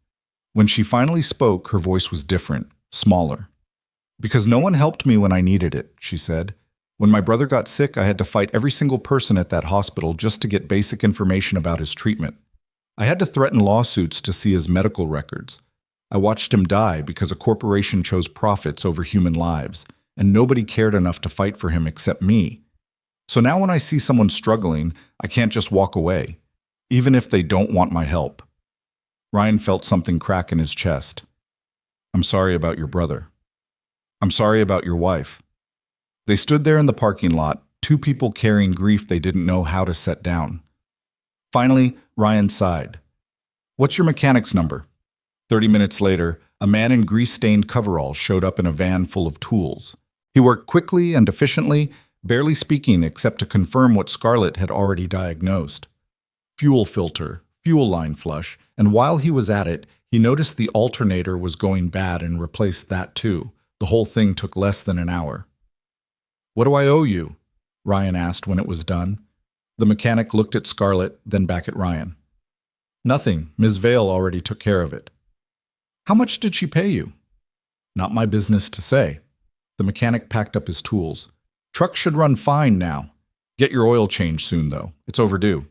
Speaker 1: When she finally spoke, her voice was different, smaller. "Because no one helped me when I needed it," she said. "When my brother got sick, I had to fight every single person at that hospital just to get basic information about his treatment. I had to threaten lawsuits to see his medical records. I watched him die because a corporation chose profits over human lives, and nobody cared enough to fight for him except me. So now when I see someone struggling, I can't just walk away, even if they don't want my help." Ryan felt something crack in his chest. "I'm sorry about your brother. I'm sorry about your wife." They stood there in the parking lot, two people carrying grief they didn't know how to set down. Finally, Ryan sighed. What's your mechanic's number? 30 minutes later, a man in grease-stained coveralls showed up in a van full of tools. He worked quickly and efficiently, barely speaking except to confirm what Scarlett had already diagnosed. Fuel filter, fuel line flush, and while he was at it, he noticed the alternator was going bad and replaced that too. The whole thing took less than an hour. What do I owe you? Ryan asked when it was done. The mechanic looked at Scarlett, then back at Ryan. Nothing. Ms. Vale already took care of it. How much did she pay you? Not my business to say. The mechanic packed up his tools. Truck should run fine now. Get your oil changed soon, though. It's overdue.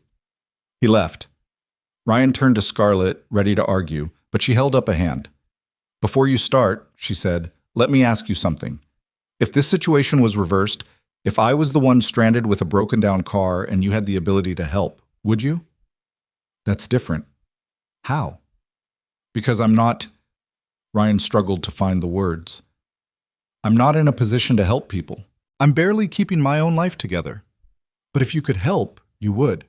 Speaker 1: He left. Ryan turned to Scarlett, ready to argue, but she held up a hand. Before you start, she said, let me ask you something. If this situation was reversed, if I was the one stranded with a broken-down car and you had the ability to help, would you? That's different. How? Because I'm not... Ryan struggled to find the words. I'm not in a position to help people. I'm barely keeping my own life together. But if you could help, you would.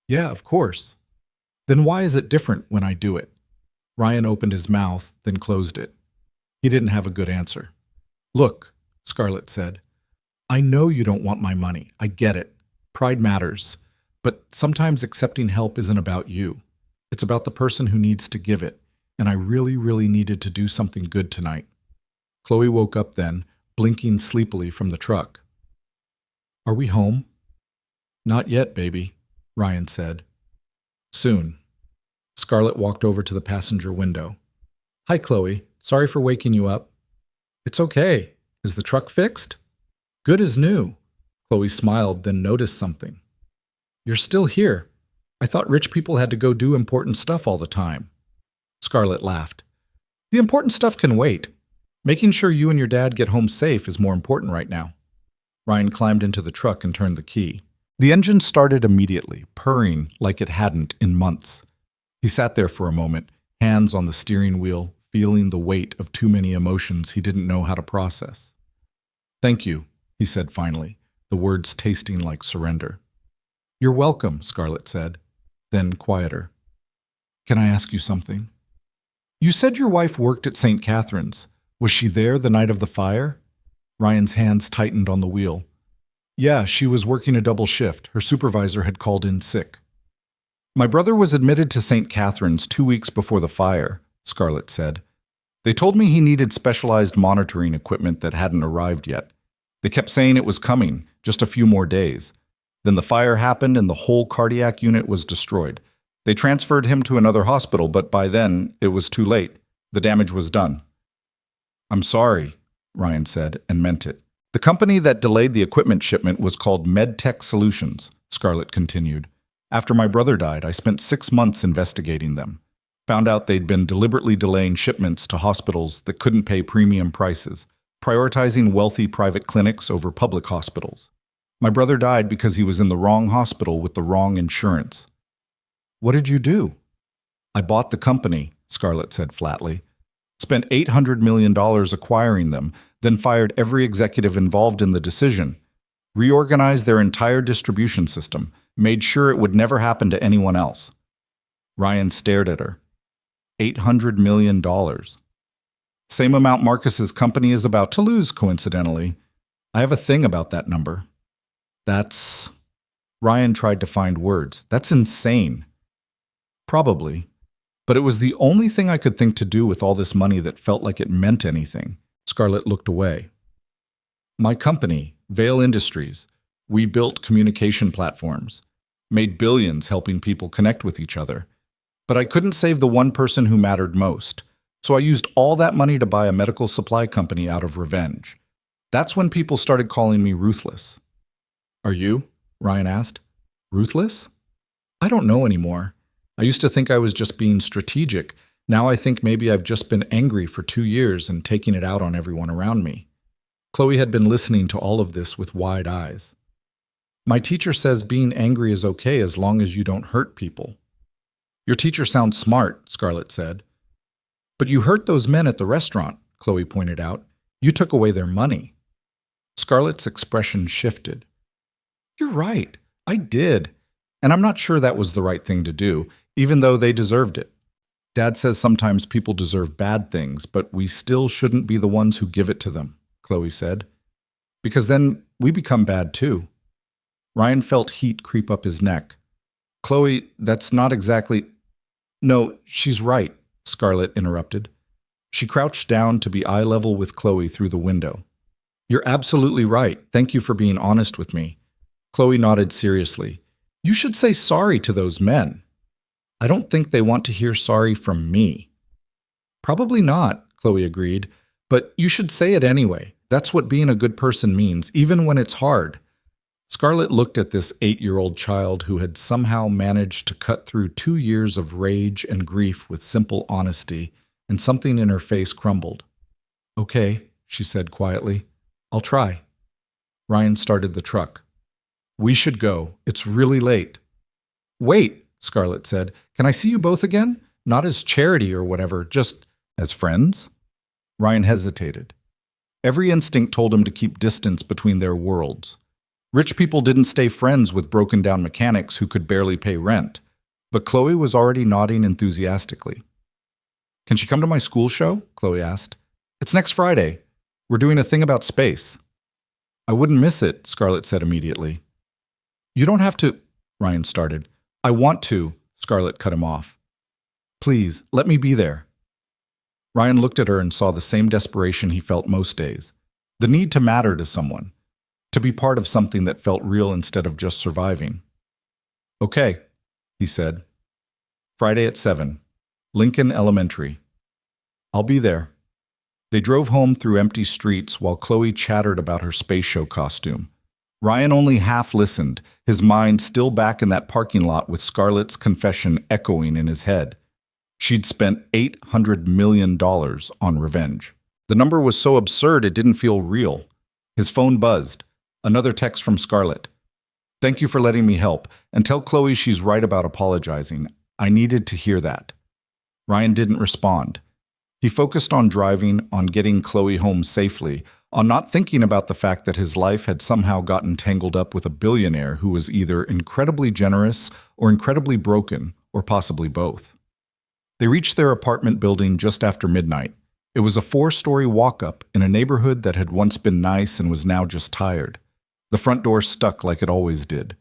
Speaker 1: Yeah, of course. Then why is it different when I do it? Ryan opened his mouth, then closed it. He didn't have a good answer. Look, Scarlett said, I know you don't want my money. I get it. Pride matters. But sometimes accepting help isn't about you. It's about the person who needs to give it. And I really, really needed to do something good tonight. Chloe woke up then, blinking sleepily from the truck. Are we home? Not yet, baby, Ryan said. Soon. Scarlett walked over to the passenger window. Hi, Chloe. Sorry for waking you up. It's okay. Is the truck fixed? Good as new. Chloe smiled, then noticed something. You're still here. I thought rich people had to go do important stuff all the time. Scarlett laughed. The important stuff can wait. Making sure you and your dad get home safe is more important right now. Ryan climbed into the truck and turned the key. The engine started immediately, purring like it hadn't in months. He sat there for a moment, hands on the steering wheel, feeling the weight of too many emotions he didn't know how to process. Thank you, he said finally, the words tasting like surrender. You're welcome, Scarlett said, then quieter. Can I ask you something? You said your wife worked at St. Catherine's. Was she there the night of the fire? Ryan's hands tightened on the wheel. Yeah, she was working a double shift. Her supervisor had called in sick. My brother was admitted to St. Catherine's 2 weeks before the fire, Scarlett said. They told me he needed specialized monitoring equipment that hadn't arrived yet. They kept saying it was coming, just a few more days. Then the fire happened and the whole cardiac unit was destroyed. They transferred him to another hospital, but by then it was too late. The damage was done. I'm sorry, Ryan said, and meant it. The company that delayed the equipment shipment was called MedTech Solutions, Scarlett continued. After my brother died, I spent 6 months investigating them. Found out they'd been deliberately delaying shipments to hospitals that couldn't pay premium prices, prioritizing wealthy private clinics over public hospitals. My brother died because he was in the wrong hospital with the wrong insurance. What did you do? I bought the company, Scarlett said flatly. Spent $800 million acquiring them, then fired every executive involved in the decision, reorganized their entire distribution system, made sure it would never happen to anyone else. Ryan stared at her. $800 million. Same amount Marcus's company is about to lose, coincidentally. I have a thing about that number. That's... Ryan tried to find words. That's insane. Probably. But it was the only thing I could think to do with all this money that felt like it meant anything. Scarlett looked away. My company, Vale Industries, we built communication platforms, made billions helping people connect with each other. But I couldn't save the one person who mattered most, so I used all that money to buy a medical supply company out of revenge. That's when people started calling me ruthless. Are you? Ryan asked. Ruthless? I don't know anymore. I used to think I was just being strategic. Now I think maybe I've just been angry for 2 years and taking it out on everyone around me. Chloe had been listening to all of this with wide eyes. My teacher says being angry is okay as long as you don't hurt people. Your teacher sounds smart, Scarlett said. But you hurt those men at the restaurant, Chloe pointed out. You took away their money. Scarlett's expression shifted. You're right. I did. And I'm not sure that was the right thing to do, even though they deserved it. Dad says sometimes people deserve bad things, but we still shouldn't be the ones who give it to them, Chloe said. Because then we become bad too. Ryan felt heat creep up his neck. Chloe, that's not exactly... No, she's right, Scarlett interrupted. She crouched down to be eye level with Chloe through the window. You're absolutely right. Thank you for being honest with me. Chloe nodded seriously. You should say sorry to those men. I don't think they want to hear sorry from me. Probably not, Chloe agreed, but you should say it anyway. That's what being a good person means, even when it's hard. Scarlett looked at this 8-year-old child who had somehow managed to cut through 2 years of rage and grief with simple honesty, and something in her face crumbled. Okay, she said quietly. I'll try. Ryan started the truck. We should go. It's really late. Wait, Scarlett said. Can I see you both again? Not as charity or whatever, just as friends? Ryan hesitated. Every instinct told him to keep distance between their worlds. Rich people didn't stay friends with broken-down mechanics who could barely pay rent, but Chloe was already nodding enthusiastically. Can she come to my school show? Chloe asked. It's next Friday. We're doing a thing about space. I wouldn't miss it, Scarlett said immediately. You don't have to, Ryan started. I want to, Scarlett cut him off. Please, let me be there. Ryan looked at her and saw the same desperation he felt most days. The need to matter to someone. To be part of something that felt real instead of just surviving. Okay, he said. Friday at 7. Lincoln Elementary. I'll be there. They drove home through empty streets while Chloe chattered about her space show costume. Ryan only half listened, his mind still back in that parking lot with Scarlett's confession echoing in his head. She'd spent $800 million on revenge. The number was so absurd it didn't feel real. His phone buzzed. Another text from Scarlett. Thank you for letting me help, and tell Chloe she's right about apologizing. I needed to hear that. Ryan didn't respond. He focused on driving, on getting Chloe home safely, on not thinking about the fact that his life had somehow gotten tangled up with a billionaire who was either incredibly generous or incredibly broken, or possibly both. They reached their apartment building just after midnight. It was a 4-story walk-up in a neighborhood that had once been nice and was now just tired. The front door stuck like it always did.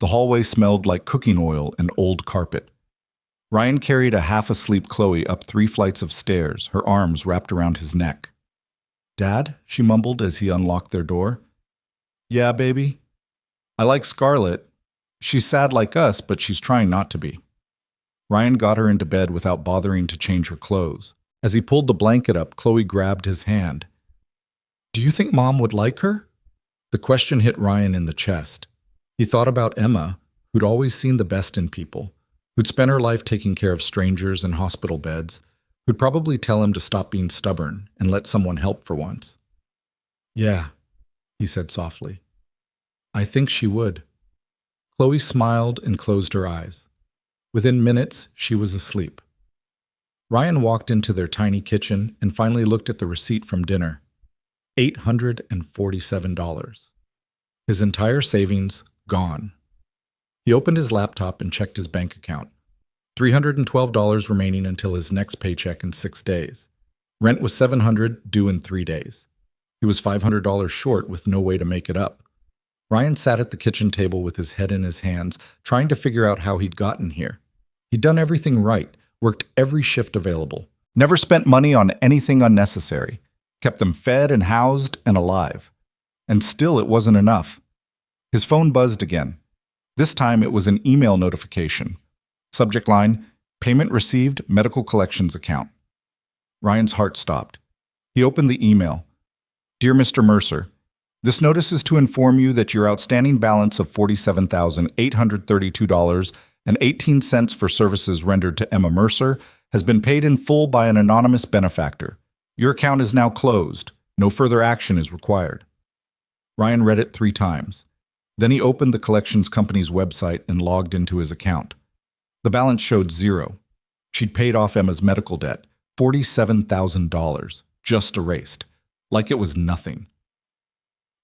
Speaker 1: The hallway smelled like cooking oil and old carpet. Ryan carried a half-asleep Chloe up 3 flights of stairs, her arms wrapped around his neck. Dad? She mumbled as he unlocked their door. Yeah, baby. I like Scarlett. She's sad like us, but she's trying not to be. Ryan got her into bed without bothering to change her clothes. As he pulled the blanket up, Chloe grabbed his hand. Do you think Mom would like her? The question hit Ryan in the chest. He thought about Emma, who'd always seen the best in people, who'd spent her life taking care of strangers in hospital beds, who'd probably tell him to stop being stubborn and let someone help for once. Yeah, he said softly. I think she would. Chloe smiled and closed her eyes. Within minutes, she was asleep. Ryan walked into their tiny kitchen and finally looked at the receipt from dinner. $847. His entire savings gone. He opened his laptop and checked his bank account. $312 remaining until his next paycheck in 6 days. Rent was $700, due in 3 days. He was $500 short with no way to make it up. Ryan sat at the kitchen table with his head in his hands, trying to figure out how he'd gotten here. He'd done everything right, worked every shift available, never spent money on anything unnecessary, kept them fed and housed and alive. And still it wasn't enough. His phone buzzed again. This time it was an email notification. Subject line, Payment Received, Medical Collections Account. Ryan's heart stopped. He opened the email. Dear Mr. Mercer, this notice is to inform you that your outstanding balance of $47,832.18 for services rendered to Emma Mercer has been paid in full by an anonymous benefactor. Your account is now closed. No further action is required. Ryan read it 3 times. Then he opened the collections company's website and logged into his account. The balance showed 0. She'd paid off Emma's medical debt, $47,000, just erased, like it was nothing.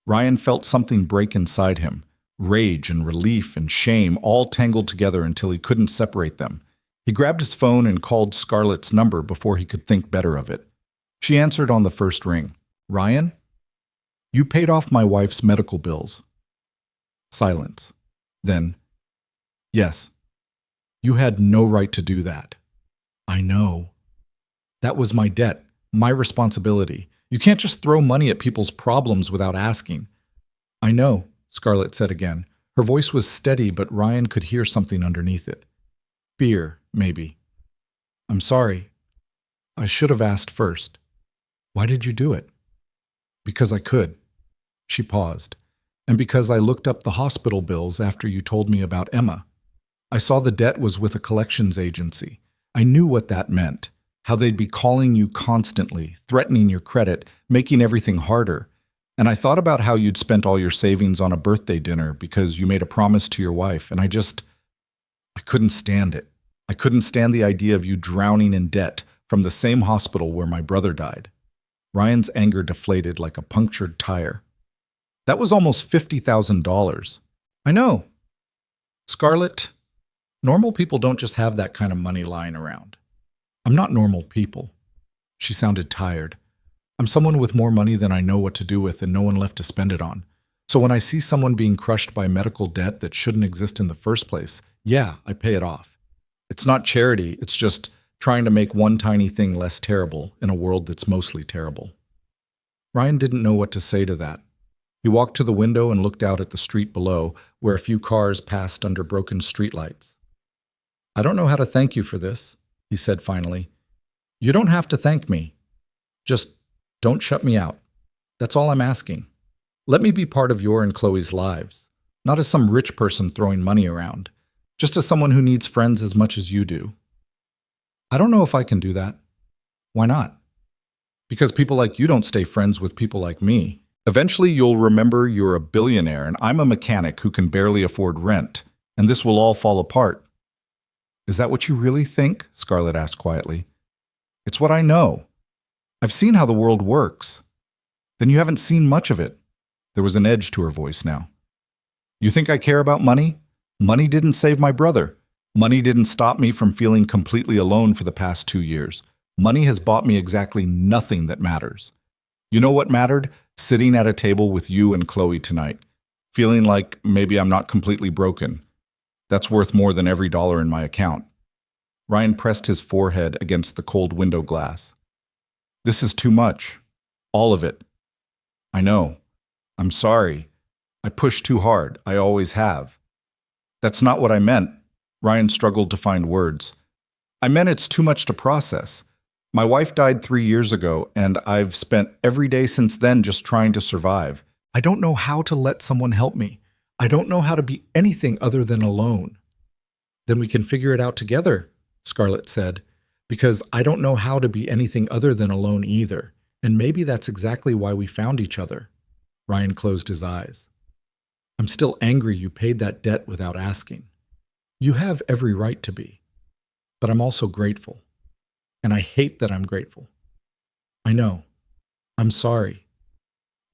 Speaker 1: Ryan felt something break inside him, Rage and relief and shame all tangled together until he couldn't separate them. He grabbed his phone and called Scarlett's number before he could think better of it. She answered on the first ring. "Ryan? You paid off my wife's medical bills." Silence. Then, "Yes. You had no right to do that." "I know. That was my debt, my responsibility. You can't just throw money at people's problems without asking." "I know," Scarlett said again. Her voice was steady, but Ryan could hear something underneath it. Fear, maybe. "I'm sorry. I should have asked first." "Why did you do it?" "Because I could." She paused. "And because I looked up the hospital bills after you told me about Emma. I saw the debt was with a collections agency. I knew what that meant, how they'd be calling you constantly, threatening your credit, making everything harder. And I thought about how you'd spent all your savings on a birthday dinner because you made a promise to your wife, and I couldn't stand it. I couldn't stand the idea of you drowning in debt from the same hospital where my brother died." Ryan's anger deflated like a punctured tire. "That was almost $50,000. "I know. Scarlett, normal people don't just have that kind of money lying around. I'm not normal people." She sounded tired. "I'm someone with more money than I know what to do with and no one left to spend it on. So when I see someone being crushed by medical debt that shouldn't exist in the first place, yeah, I pay it off. It's not charity, it's just trying to make one tiny thing less terrible in a world that's mostly terrible." Ryan didn't know what to say to that. He walked to the window and looked out at the street below, where a few cars passed under broken streetlights. "I don't know how to thank you for this," he said finally. "You don't have to thank me. Just don't shut me out. That's all I'm asking. Let me be part of your and Chloe's lives, not as some rich person throwing money around, just as someone who needs friends as much as you do." "I don't know if I can do that." "Why not?" "Because people like you don't stay friends with people like me. Eventually you'll remember you're a billionaire and I'm a mechanic who can barely afford rent, and this will all fall apart." "Is that what you really think?" Scarlett asked quietly. "It's what I know. I've seen how the world works." "Then you haven't seen much of it." There was an edge to her voice now. "You think I care about money? Money didn't save my brother. Money didn't stop me from feeling completely alone for the past 2 years. Money has bought me exactly nothing that matters. You know what mattered? Sitting at a table with you and Chloe tonight, feeling like maybe I'm not completely broken. That's worth more than every dollar in my account." Ryan pressed his forehead against the cold window glass. "This is too much. All of it. I know. I'm sorry. I pushed too hard. I always have." "That's not what I meant." Ryan struggled to find words. "I meant it's too much to process. My wife died 3 years ago, and I've spent every day since then just trying to survive. I don't know how to let someone help me. I don't know how to be anything other than alone." "Then we can figure it out together," Scarlett said, "because I don't know how to be anything other than alone either, and maybe that's exactly why we found each other." Ryan closed his eyes. "I'm still angry you paid that debt without asking. You have every right to be. But I'm also grateful. And I hate that I'm grateful. I know. I'm sorry."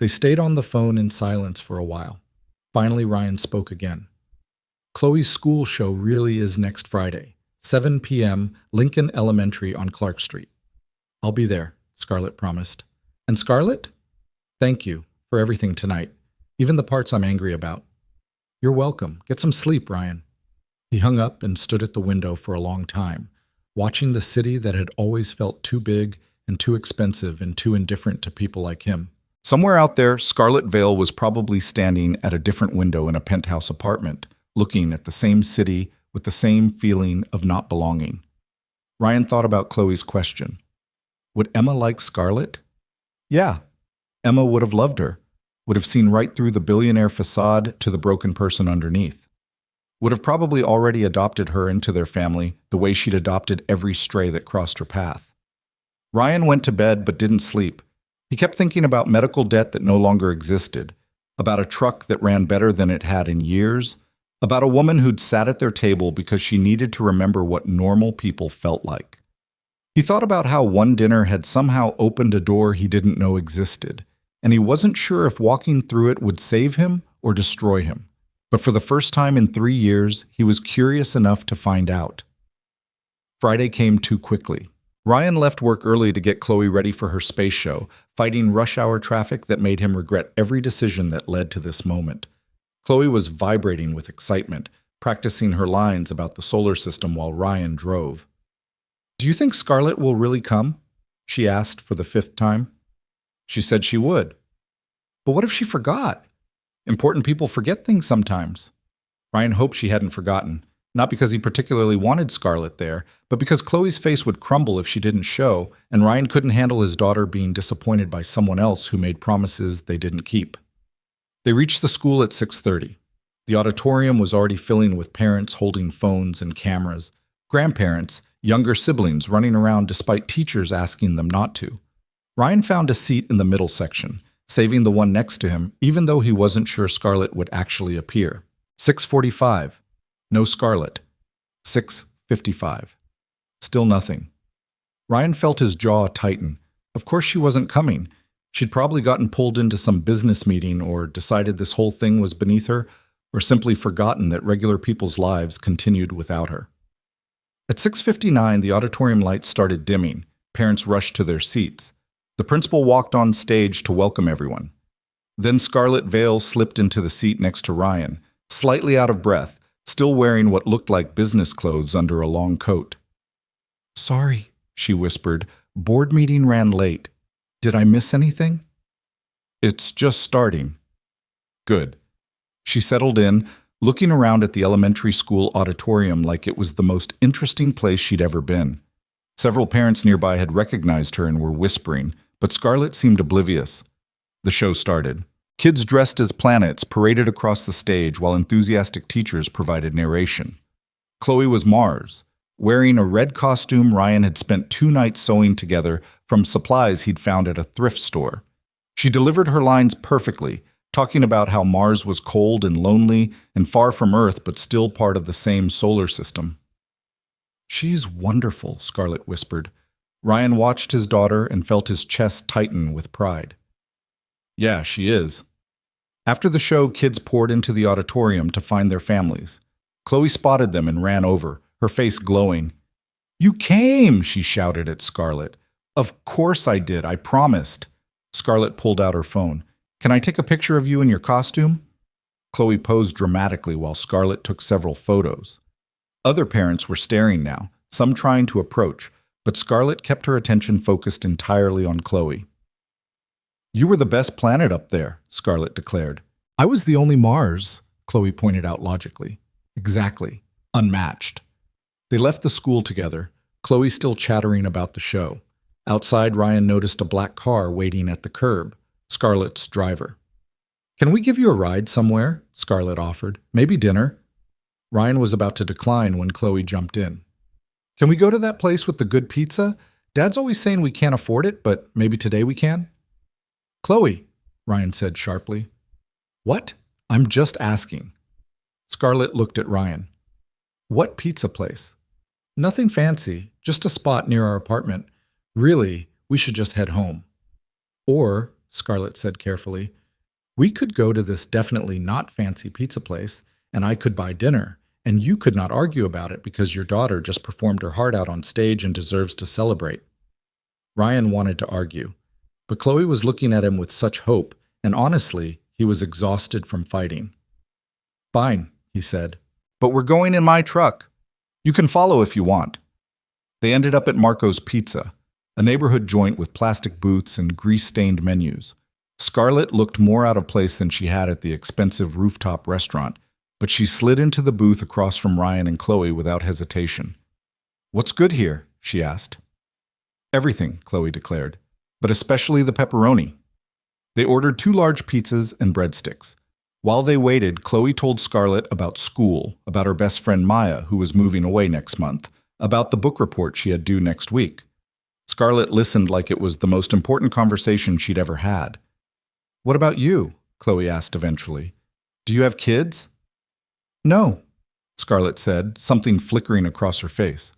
Speaker 1: They stayed on the phone in silence for a while. Finally, Ryan spoke again. "Chloe's school show really is next Friday, 7 p.m., Lincoln Elementary on Clark Street." "I'll be there," Scarlett promised. "And Scarlett? Thank you for everything tonight, even the parts I'm angry about." "You're welcome. Get some sleep, Ryan." He hung up and stood at the window for a long time, watching the city that had always felt too big and too expensive and too indifferent to people like him. Somewhere out there, Scarlett Vale was probably standing at a different window in a penthouse apartment, looking at the same city with the same feeling of not belonging. Ryan thought about Chloe's question. Would Emma like Scarlett? Yeah. Emma would have loved her, would have seen right through the billionaire facade to the broken person underneath. Would have probably already adopted her into their family the way she'd adopted every stray that crossed her path. Ryan went to bed but didn't sleep. He kept thinking about medical debt that no longer existed, about a truck that ran better than it had in years, about a woman who'd sat at their table because she needed to remember what normal people felt like. He thought about how one dinner had somehow opened a door he didn't know existed, and he wasn't sure if walking through it would save him or destroy him. But for the first time in 3 years, he was curious enough to find out. Friday came too quickly. Ryan left work early to get Chloe ready for her space show, fighting rush hour traffic that made him regret every decision that led to this moment. Chloe was vibrating with excitement, practicing her lines about the solar system while Ryan drove. "Do you think Scarlett will really come?" she asked for the 5th time. She said she would. But what if she forgot? Important people forget things sometimes. Ryan hoped she hadn't forgotten, not because he particularly wanted Scarlett there, but because Chloe's face would crumble if she didn't show, and Ryan couldn't handle his daughter being disappointed by someone else who made promises they didn't keep. They reached the school at 6:30. The auditorium was already filling with parents holding phones and cameras, grandparents, younger siblings running around despite teachers asking them not to. Ryan found a seat in the middle section, saving the one next to him, even though he wasn't sure Scarlett would actually appear. 6:45. No Scarlett. 6:55. Still nothing. Ryan felt his jaw tighten. Of course she wasn't coming. She'd probably gotten pulled into some business meeting or decided this whole thing was beneath her, or simply forgotten that regular people's lives continued without her. At 6:59, the auditorium lights started dimming. Parents rushed to their seats. The principal walked on stage to welcome everyone. Then Scarlett Vale slipped into the seat next to Ryan, slightly out of breath, still wearing what looked like business clothes under a long coat. "Sorry," she whispered. "Board meeting ran late. Did I miss anything?" "It's just starting." "Good." She settled in, looking around at the elementary school auditorium like it was the most interesting place she'd ever been. Several parents nearby had recognized her and were whispering, but Scarlett seemed oblivious. The show started. Kids dressed as planets paraded across the stage while enthusiastic teachers provided narration. Chloe was Mars, wearing a red costume Ryan had spent 2 nights sewing together from supplies he'd found at a thrift store. She delivered her lines perfectly, talking about how Mars was cold and lonely and far from Earth but still part of the same solar system. "She's wonderful," Scarlett whispered. Ryan watched his daughter and felt his chest tighten with pride. "Yeah, she is." After the show, kids poured into the auditorium to find their families. Chloe spotted them and ran over, her face glowing. "You came!" she shouted at Scarlett. "Of course I did, I promised." Scarlett pulled out her phone. "Can I take a picture of you in your costume?" Chloe posed dramatically while Scarlett took several photos. Other parents were staring now, some trying to approach, but Scarlett kept her attention focused entirely on Chloe. "You were the best planet up there," Scarlett declared. "I was the only Mars," Chloe pointed out logically. "Exactly. Unmatched." They left the school together, Chloe still chattering about the show. Outside, Ryan noticed a black car waiting at the curb, Scarlett's driver. "Can we give you a ride somewhere?" Scarlett offered. "Maybe dinner?" Ryan was about to decline when Chloe jumped in. "Can we go to that place with the good pizza? Dad's always saying we can't afford it, but maybe today we can." "Chloe," Ryan said sharply. "What? I'm just asking." Scarlett looked at Ryan. "What pizza place?" "Nothing fancy, just a spot near our apartment. Really, we should just head home." "Or," Scarlett said carefully, "we could go to this definitely not fancy pizza place, and I could buy dinner, and you could not argue about it because your daughter just performed her heart out on stage and deserves to celebrate." Ryan wanted to argue, but Chloe was looking at him with such hope, and honestly, he was exhausted from fighting. "Fine," he said, "but we're going in my truck. You can follow if you want." They ended up at Marco's Pizza, a neighborhood joint with plastic booths and grease-stained menus. Scarlett looked more out of place than she had at the expensive rooftop restaurant, but she slid into the booth across from Ryan and Chloe without hesitation. "What's good here?" she asked. "Everything," Chloe declared, "but especially the pepperoni." They ordered 2 large pizzas and breadsticks. While they waited, Chloe told Scarlett about school, about her best friend Maya, who was moving away next month, about the book report she had due next week. Scarlett listened like it was the most important conversation she'd ever had. "What about you?" Chloe asked eventually. "Do you have kids?" "No," Scarlett said, something flickering across her face.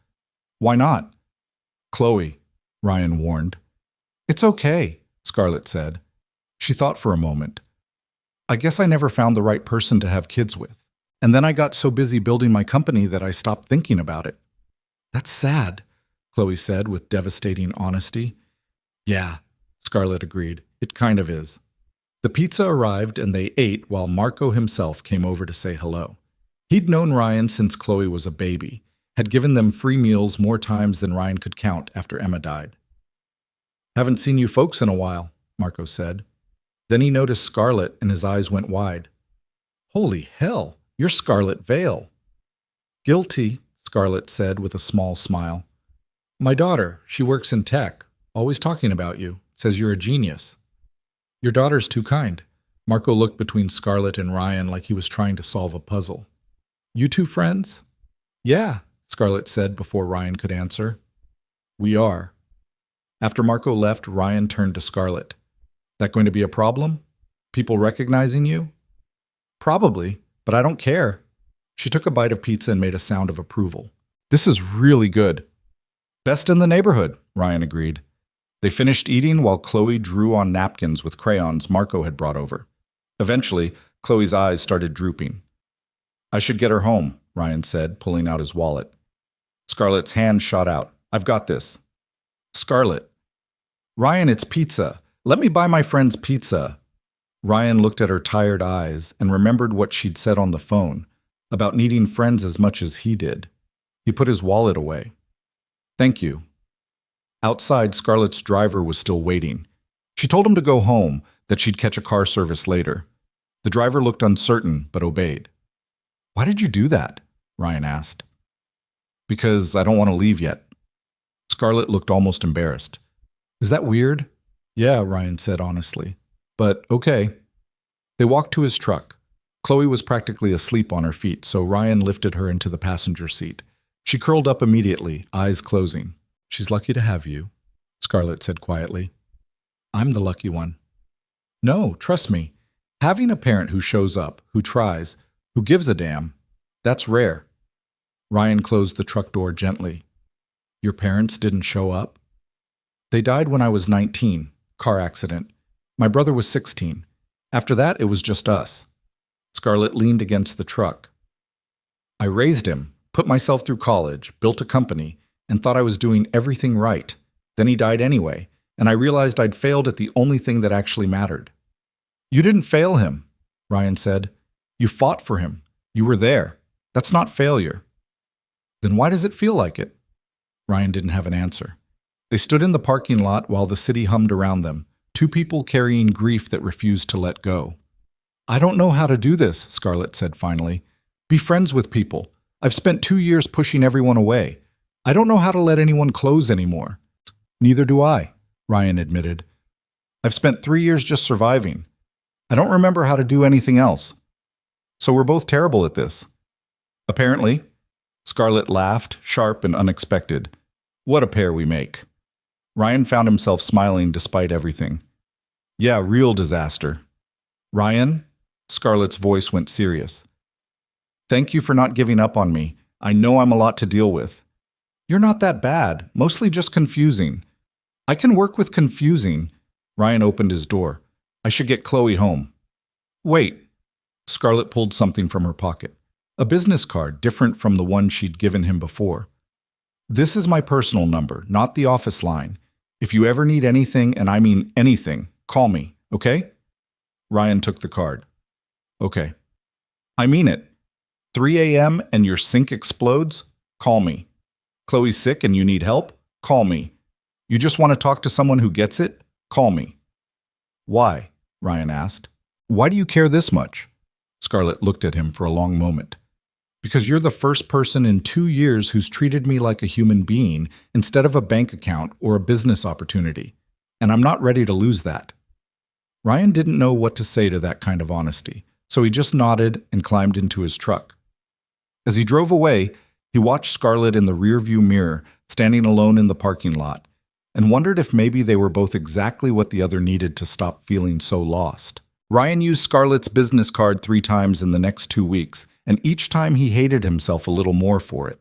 Speaker 1: "Why not?" "Chloe," Ryan warned. "It's okay," Scarlett said. She thought for a moment. I guess I never found the right person to have kids with. And then I got so busy building my company that I stopped thinking about it. That's sad, Chloe said with devastating honesty. Yeah, Scarlett agreed. It kind of is. The pizza arrived and they ate while Marco himself came over to say hello. He'd known Ryan since Chloe was a baby, had given them free meals more times than Ryan could count after Emma died. Haven't seen you folks in a while, Marco said. Then he noticed Scarlett and his eyes went wide. Holy hell, you're Scarlett Vale. Guilty, Scarlett said with a small smile. My daughter, she works in tech, always talking about you, says you're a genius. Your daughter's too kind. Marco looked between Scarlett and Ryan like he was trying to solve a puzzle. You two friends? Yeah, Scarlett said before Ryan could answer. We are. After Marco left, Ryan turned to Scarlett. That going to be a problem? People recognizing you? Probably, but I don't care. She took a bite of pizza and made a sound of approval. This is really good. Best in the neighborhood, Ryan agreed. They finished eating while Chloe drew on napkins with crayons Marco had brought over. Eventually, Chloe's eyes started drooping. I should get her home, Ryan said, pulling out his wallet. Scarlett's hand shot out. I've got this. Scarlett. Ryan, it's pizza. Let me buy my friend's pizza. Ryan looked at her tired eyes and remembered what she'd said on the phone about needing friends as much as he did. He put his wallet away. Thank you. Outside, Scarlett's driver was still waiting. She told him to go home, that she'd catch a car service later. The driver looked uncertain, but obeyed. Why did you do that? Ryan asked. Because I don't want to leave yet. Scarlett looked almost embarrassed. Is that weird? Yeah, Ryan said honestly. But okay. They walked to his truck. Chloe was practically asleep on her feet, so Ryan lifted her into the passenger seat. She curled up immediately, eyes closing. She's lucky to have you, Scarlett said quietly. I'm the lucky one. No, trust me. Having a parent who shows up, who tries, who gives a damn, that's rare. Ryan closed the truck door gently. Your parents didn't show up? They died when I was 19, car accident. My brother was 16. After that, it was just us. Scarlett leaned against the truck. I raised him, put myself through college, built a company, and thought I was doing everything right. Then he died anyway, and I realized I'd failed at the only thing that actually mattered. You didn't fail him, Ryan said. You fought for him. You were there. That's not failure. Then why does it feel like it? Ryan didn't have an answer. They stood in the parking lot while the city hummed around them, two people carrying grief that refused to let go. I don't know how to do this, Scarlett said finally. Be friends with people. I've spent 2 years pushing everyone away. I don't know how to let anyone close anymore. Neither do I, Ryan admitted. I've spent 3 years just surviving. I don't remember how to do anything else. So we're both terrible at this. Apparently. Scarlett laughed, sharp and unexpected. What a pair we make. Ryan found himself smiling despite everything. Yeah, real disaster. Ryan? Scarlett's voice went serious. Thank you for not giving up on me. I know I'm a lot to deal with. You're not that bad, mostly just confusing. I can work with confusing. Ryan opened his door. I should get Chloe home. Wait. Scarlett pulled something from her pocket. A business card, different from the one she'd given him before. This is my personal number, not the office line. If you ever need anything, and I mean anything, call me, okay? Ryan took the card. Okay. I mean it. 3 a.m. and your sink explodes? Call me. Chloe's sick and you need help? Call me. You just want to talk to someone who gets it? Call me. Why? Ryan asked. Why do you care this much? Scarlett looked at him for a long moment. Because you're the first person in 2 years who's treated me like a human being instead of a bank account or a business opportunity. And I'm not ready to lose that. Ryan didn't know what to say to that kind of honesty, so he just nodded and climbed into his truck. As he drove away, he watched Scarlett in the rearview mirror, standing alone in the parking lot, and wondered if maybe they were both exactly what the other needed to stop feeling so lost. Ryan used Scarlett's business card 3 times in the next 2 weeks, and each time he hated himself a little more for it.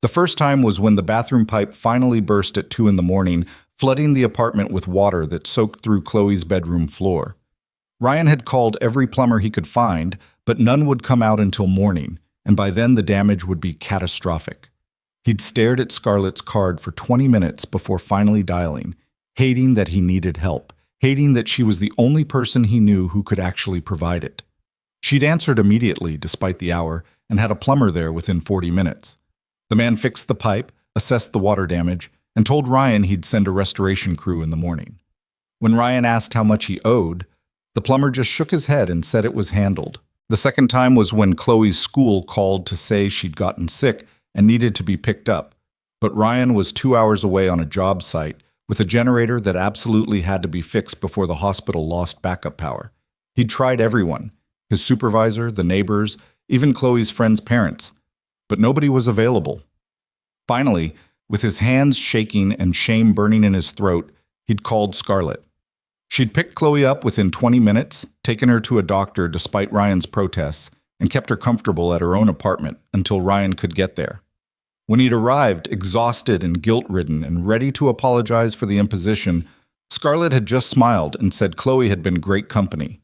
Speaker 1: The first time was when the bathroom pipe finally burst at 2 in the morning, flooding the apartment with water that soaked through Chloe's bedroom floor. Ryan had called every plumber he could find, but none would come out until morning, and by then the damage would be catastrophic. He'd stared at Scarlett's card for 20 minutes before finally dialing, hating that he needed help, hating that she was the only person he knew who could actually provide it. She'd answered immediately, despite the hour, and had a plumber there within 40 minutes. The man fixed the pipe, assessed the water damage, and told Ryan he'd send a restoration crew in the morning. When Ryan asked how much he owed, the plumber just shook his head and said it was handled. The second time was when Chloe's school called to say she'd gotten sick and needed to be picked up, but Ryan was 2 hours away on a job site with a generator that absolutely had to be fixed before the hospital lost backup power. He'd tried everyone, his supervisor, the neighbors, even Chloe's friends' parents, but nobody was available. Finally, with his hands shaking and shame burning in his throat, he'd called Scarlett. She'd picked Chloe up within 20 minutes, taken her to a doctor despite Ryan's protests, and kept her comfortable at her own apartment until Ryan could get there. When he'd arrived, exhausted and guilt-ridden and ready to apologize for the imposition, Scarlett had just smiled and said Chloe had been great company.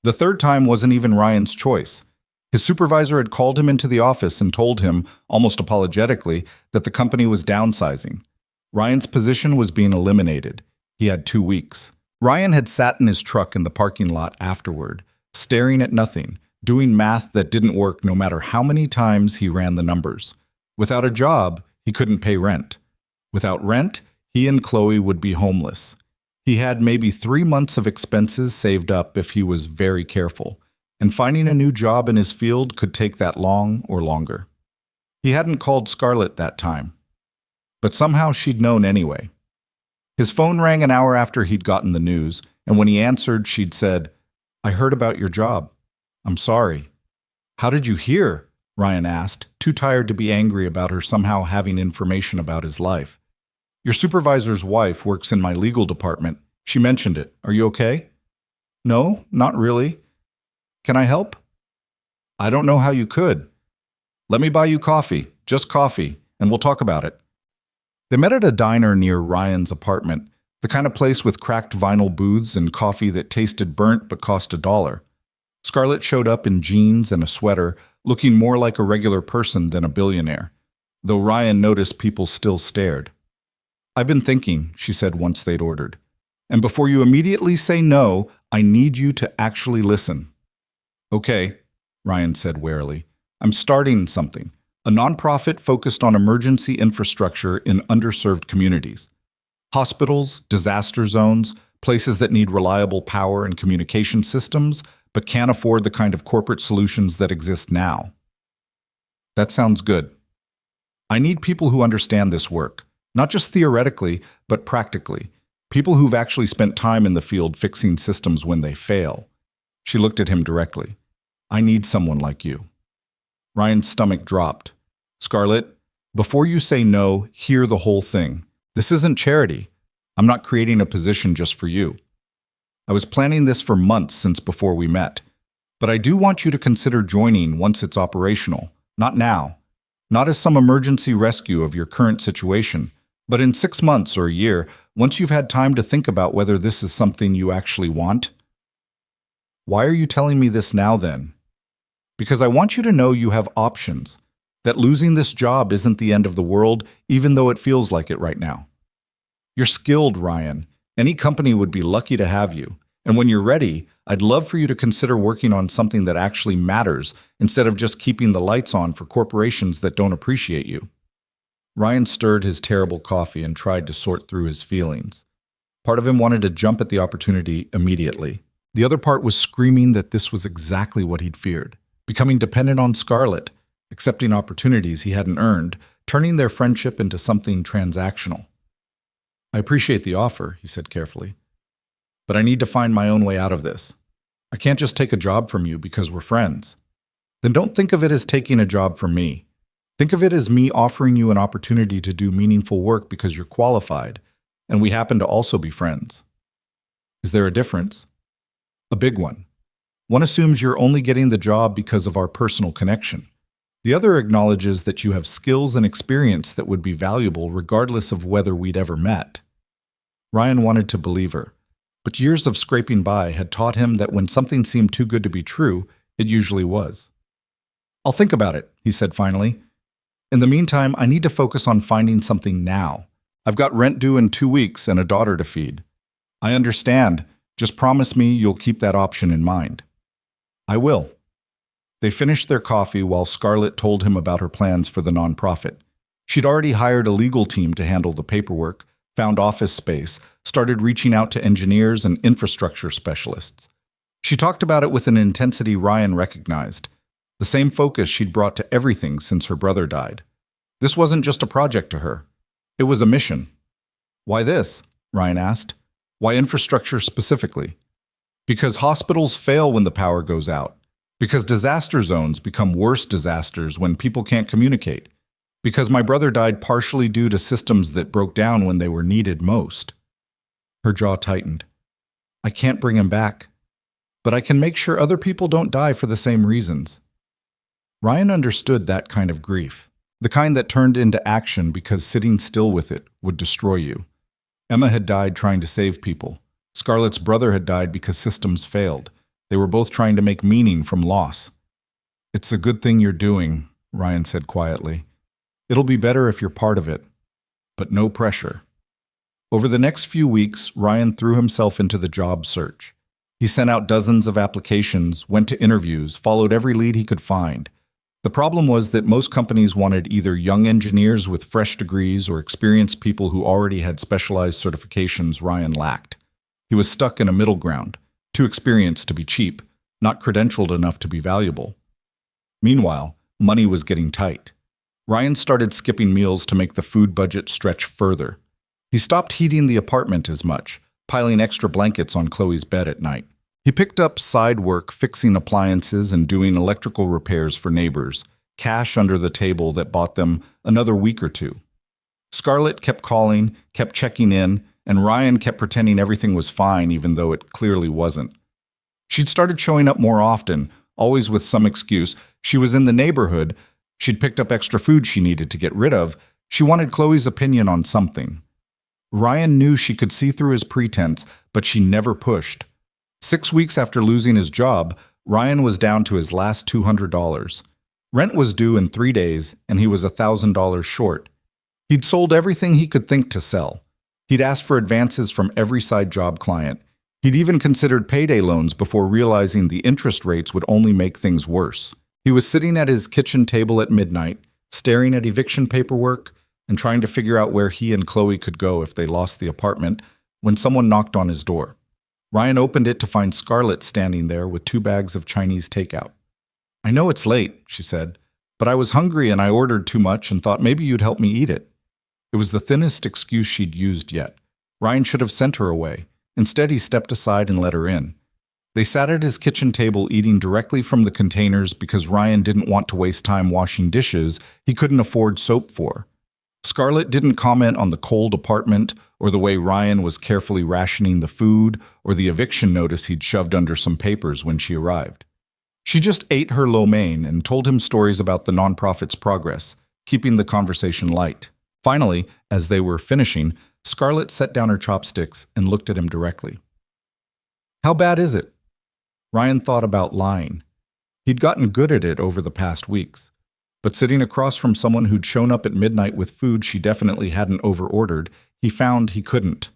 Speaker 1: The third time wasn't even Ryan's choice. His supervisor had called him into the office and told him, almost apologetically, that the company was downsizing. Ryan's position was being eliminated. He had 2 weeks. Ryan had sat in his truck in the parking lot afterward, staring at nothing, doing math that didn't work no matter how many times he ran the numbers. Without a job, he couldn't pay rent. Without rent, he and Chloe would be homeless. He had maybe 3 months of expenses saved up if he was very careful, and finding a new job in his field could take that long or longer. He hadn't called Scarlett that time, but somehow she'd known anyway. His phone rang an hour after he'd gotten the news, and when he answered, she'd said, "I heard about your job. I'm sorry." "How did you hear?" Ryan asked, too tired to be angry about her somehow having information about his life. "Your supervisor's wife works in my legal department. She mentioned it. Are you okay?" "No, not really. Can I help?" "I don't know how you could." "Let me buy you coffee, just coffee, and we'll talk about it." They met at a diner near Ryan's apartment, the kind of place with cracked vinyl booths and coffee that tasted burnt but cost $1. Scarlett showed up in jeans and a sweater, looking more like a regular person than a billionaire, though Ryan noticed people still stared. "I've been thinking," she said once they'd ordered, "and before you immediately say no, I need you to actually listen." "Okay," Ryan said warily. "I'm starting something. A nonprofit focused on emergency infrastructure in underserved communities. Hospitals, disaster zones, places that need reliable power and communication systems, but can't afford the kind of corporate solutions that exist now." "That sounds good. I need people who understand this work, not just theoretically, but practically. People who've actually spent time in the field fixing systems when they fail." She looked at him directly. "I need someone like you." Ryan's stomach dropped. "Scarlett, before you say no, hear the whole thing. This isn't charity. I'm not creating a position just for you. I was planning this for months since before we met. But I do want you to consider joining once it's operational. Not now. Not as some emergency rescue of your current situation, but in 6 months or a year, once you've had time to think about whether this is something you actually want." "Why are you telling me this now then?" "Because I want you to know you have options. That losing this job isn't the end of the world, even though it feels like it right now. You're skilled, Ryan. Any company would be lucky to have you. And when you're ready, I'd love for you to consider working on something that actually matters instead of just keeping the lights on for corporations that don't appreciate you." Ryan stirred his terrible coffee and tried to sort through his feelings. Part of him wanted to jump at the opportunity immediately. The other part was screaming that this was exactly what he'd feared. Becoming dependent on Scarlett, accepting opportunities he hadn't earned, turning their friendship into something transactional. "I appreciate the offer," he said carefully, "but I need to find my own way out of this. I can't just take a job from you because we're friends." "Then don't think of it as taking a job from me. Think of it as me offering you an opportunity to do meaningful work because you're qualified, and we happen to also be friends." "Is there a difference?" "A big one. One assumes you're only getting the job because of our personal connection. The other acknowledges that you have skills and experience that would be valuable regardless of whether we'd ever met." Ryan wanted to believe her, but years of scraping by had taught him that when something seemed too good to be true, it usually was. "I'll think about it," he said finally. "In the meantime, I need to focus on finding something now. I've got rent due in 2 weeks and a daughter to feed." "I understand. Just promise me you'll keep that option in mind." "I will." They finished their coffee while Scarlett told him about her plans for the nonprofit. She'd already hired a legal team to handle the paperwork, found office space, started reaching out to engineers and infrastructure specialists. She talked about it with an intensity Ryan recognized, the same focus she'd brought to everything since her brother died. This wasn't just a project to her. It was a mission. "Why this?" Ryan asked. "Why infrastructure specifically?" "Because hospitals fail when the power goes out. Because disaster zones become worse disasters when people can't communicate. Because my brother died partially due to systems that broke down when they were needed most." Her jaw tightened. "I can't bring him back, but I can make sure other people don't die for the same reasons." Ryan understood that kind of grief, the kind that turned into action because sitting still with it would destroy you. Emma had died trying to save people. Scarlett's brother had died because systems failed. They were both trying to make meaning from loss. "It's a good thing you're doing," Ryan said quietly. "It'll be better if you're part of it, but no pressure." Over the next few weeks, Ryan threw himself into the job search. He sent out dozens of applications, went to interviews, followed every lead he could find. The problem was that most companies wanted either young engineers with fresh degrees or experienced people who already had specialized certifications Ryan lacked. He was stuck in a middle ground, too experienced to be cheap, not credentialed enough to be valuable. Meanwhile, money was getting tight. Ryan started skipping meals to make the food budget stretch further. He stopped heating the apartment as much, piling extra blankets on Chloe's bed at night. He picked up side work fixing appliances and doing electrical repairs for neighbors, cash under the table that bought them another week or two. Scarlett kept calling, kept checking in, and Ryan kept pretending everything was fine even though it clearly wasn't. She'd started showing up more often, always with some excuse. She was in the neighborhood. She'd picked up extra food she needed to get rid of. She wanted Chloe's opinion on something. Ryan knew she could see through his pretense, but she never pushed. 6 weeks after losing his job, Ryan was down to his last $200. Rent was due in 3 days, and he was $1,000 short. He'd sold everything he could think to sell. He'd asked for advances from every side job client. He'd even considered payday loans before realizing the interest rates would only make things worse. He was sitting at his kitchen table at midnight, staring at eviction paperwork and trying to figure out where he and Chloe could go if they lost the apartment, when someone knocked on his door. Ryan opened it to find Scarlett standing there with 2 bags of Chinese takeout. "I know it's late," she said, "but I was hungry and I ordered too much and thought maybe you'd help me eat it." It was the thinnest excuse she'd used yet. Ryan should have sent her away. Instead, he stepped aside and let her in. They sat at his kitchen table eating directly from the containers because Ryan didn't want to waste time washing dishes he couldn't afford soap for. Scarlett didn't comment on the cold apartment or the way Ryan was carefully rationing the food or the eviction notice he'd shoved under some papers when she arrived. She just ate her lo mein and told him stories about the nonprofit's progress, keeping the conversation light. Finally, as they were finishing, Scarlett set down her chopsticks and looked at him directly. "How bad is it?" Ryan thought about lying. He'd gotten good at it over the past weeks. But sitting across from someone who'd shown up at midnight with food she definitely hadn't overordered, he found he couldn't.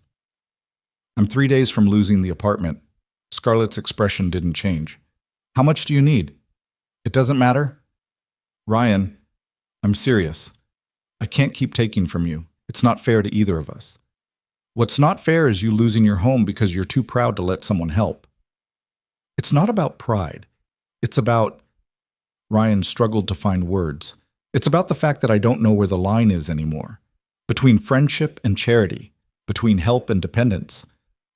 Speaker 1: "I'm 3 days from losing the apartment." Scarlett's expression didn't change. "How much do you need?" "It doesn't matter." "Ryan, I'm serious. I can't keep taking from you. It's not fair to either of us." "What's not fair is you losing your home because you're too proud to let someone help." "It's not about pride. It's about..." Ryan struggled to find words. "It's about the fact that I don't know where the line is anymore. Between friendship and charity. Between help and dependence.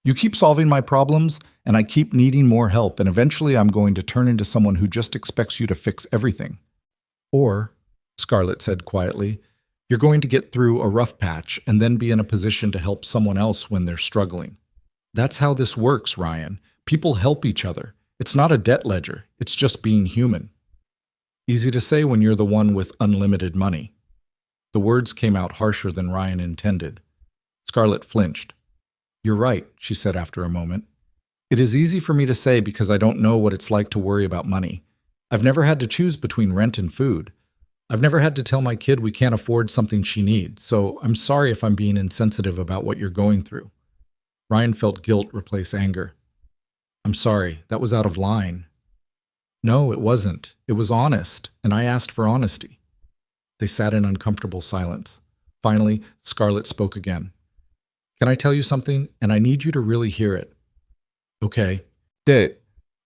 Speaker 1: You keep solving my problems, and I keep needing more help, and eventually I'm going to turn into someone who just expects you to fix everything. Or," Scarlett said quietly, "you're going to get through a rough patch and then be in a position to help someone else when they're struggling. That's how this works, Ryan. People help each other. It's not a debt ledger. It's just being human." Easy to say when you're the one with unlimited money. The words came out harsher than Ryan intended. Scarlett flinched. You're right, she said after a moment. It is easy for me to say because I don't know what it's like to worry about money. I've never had to choose between rent and food. I've never had to tell my kid we can't afford something she needs, so I'm sorry if I'm being insensitive about what you're going through. Ryan felt guilt replace anger. I'm sorry, that was out of line. No, it wasn't. It was honest, and I asked for honesty. They sat in uncomfortable silence. Finally, Scarlett spoke again. Can I tell you something? And I need you to really hear it. Okay.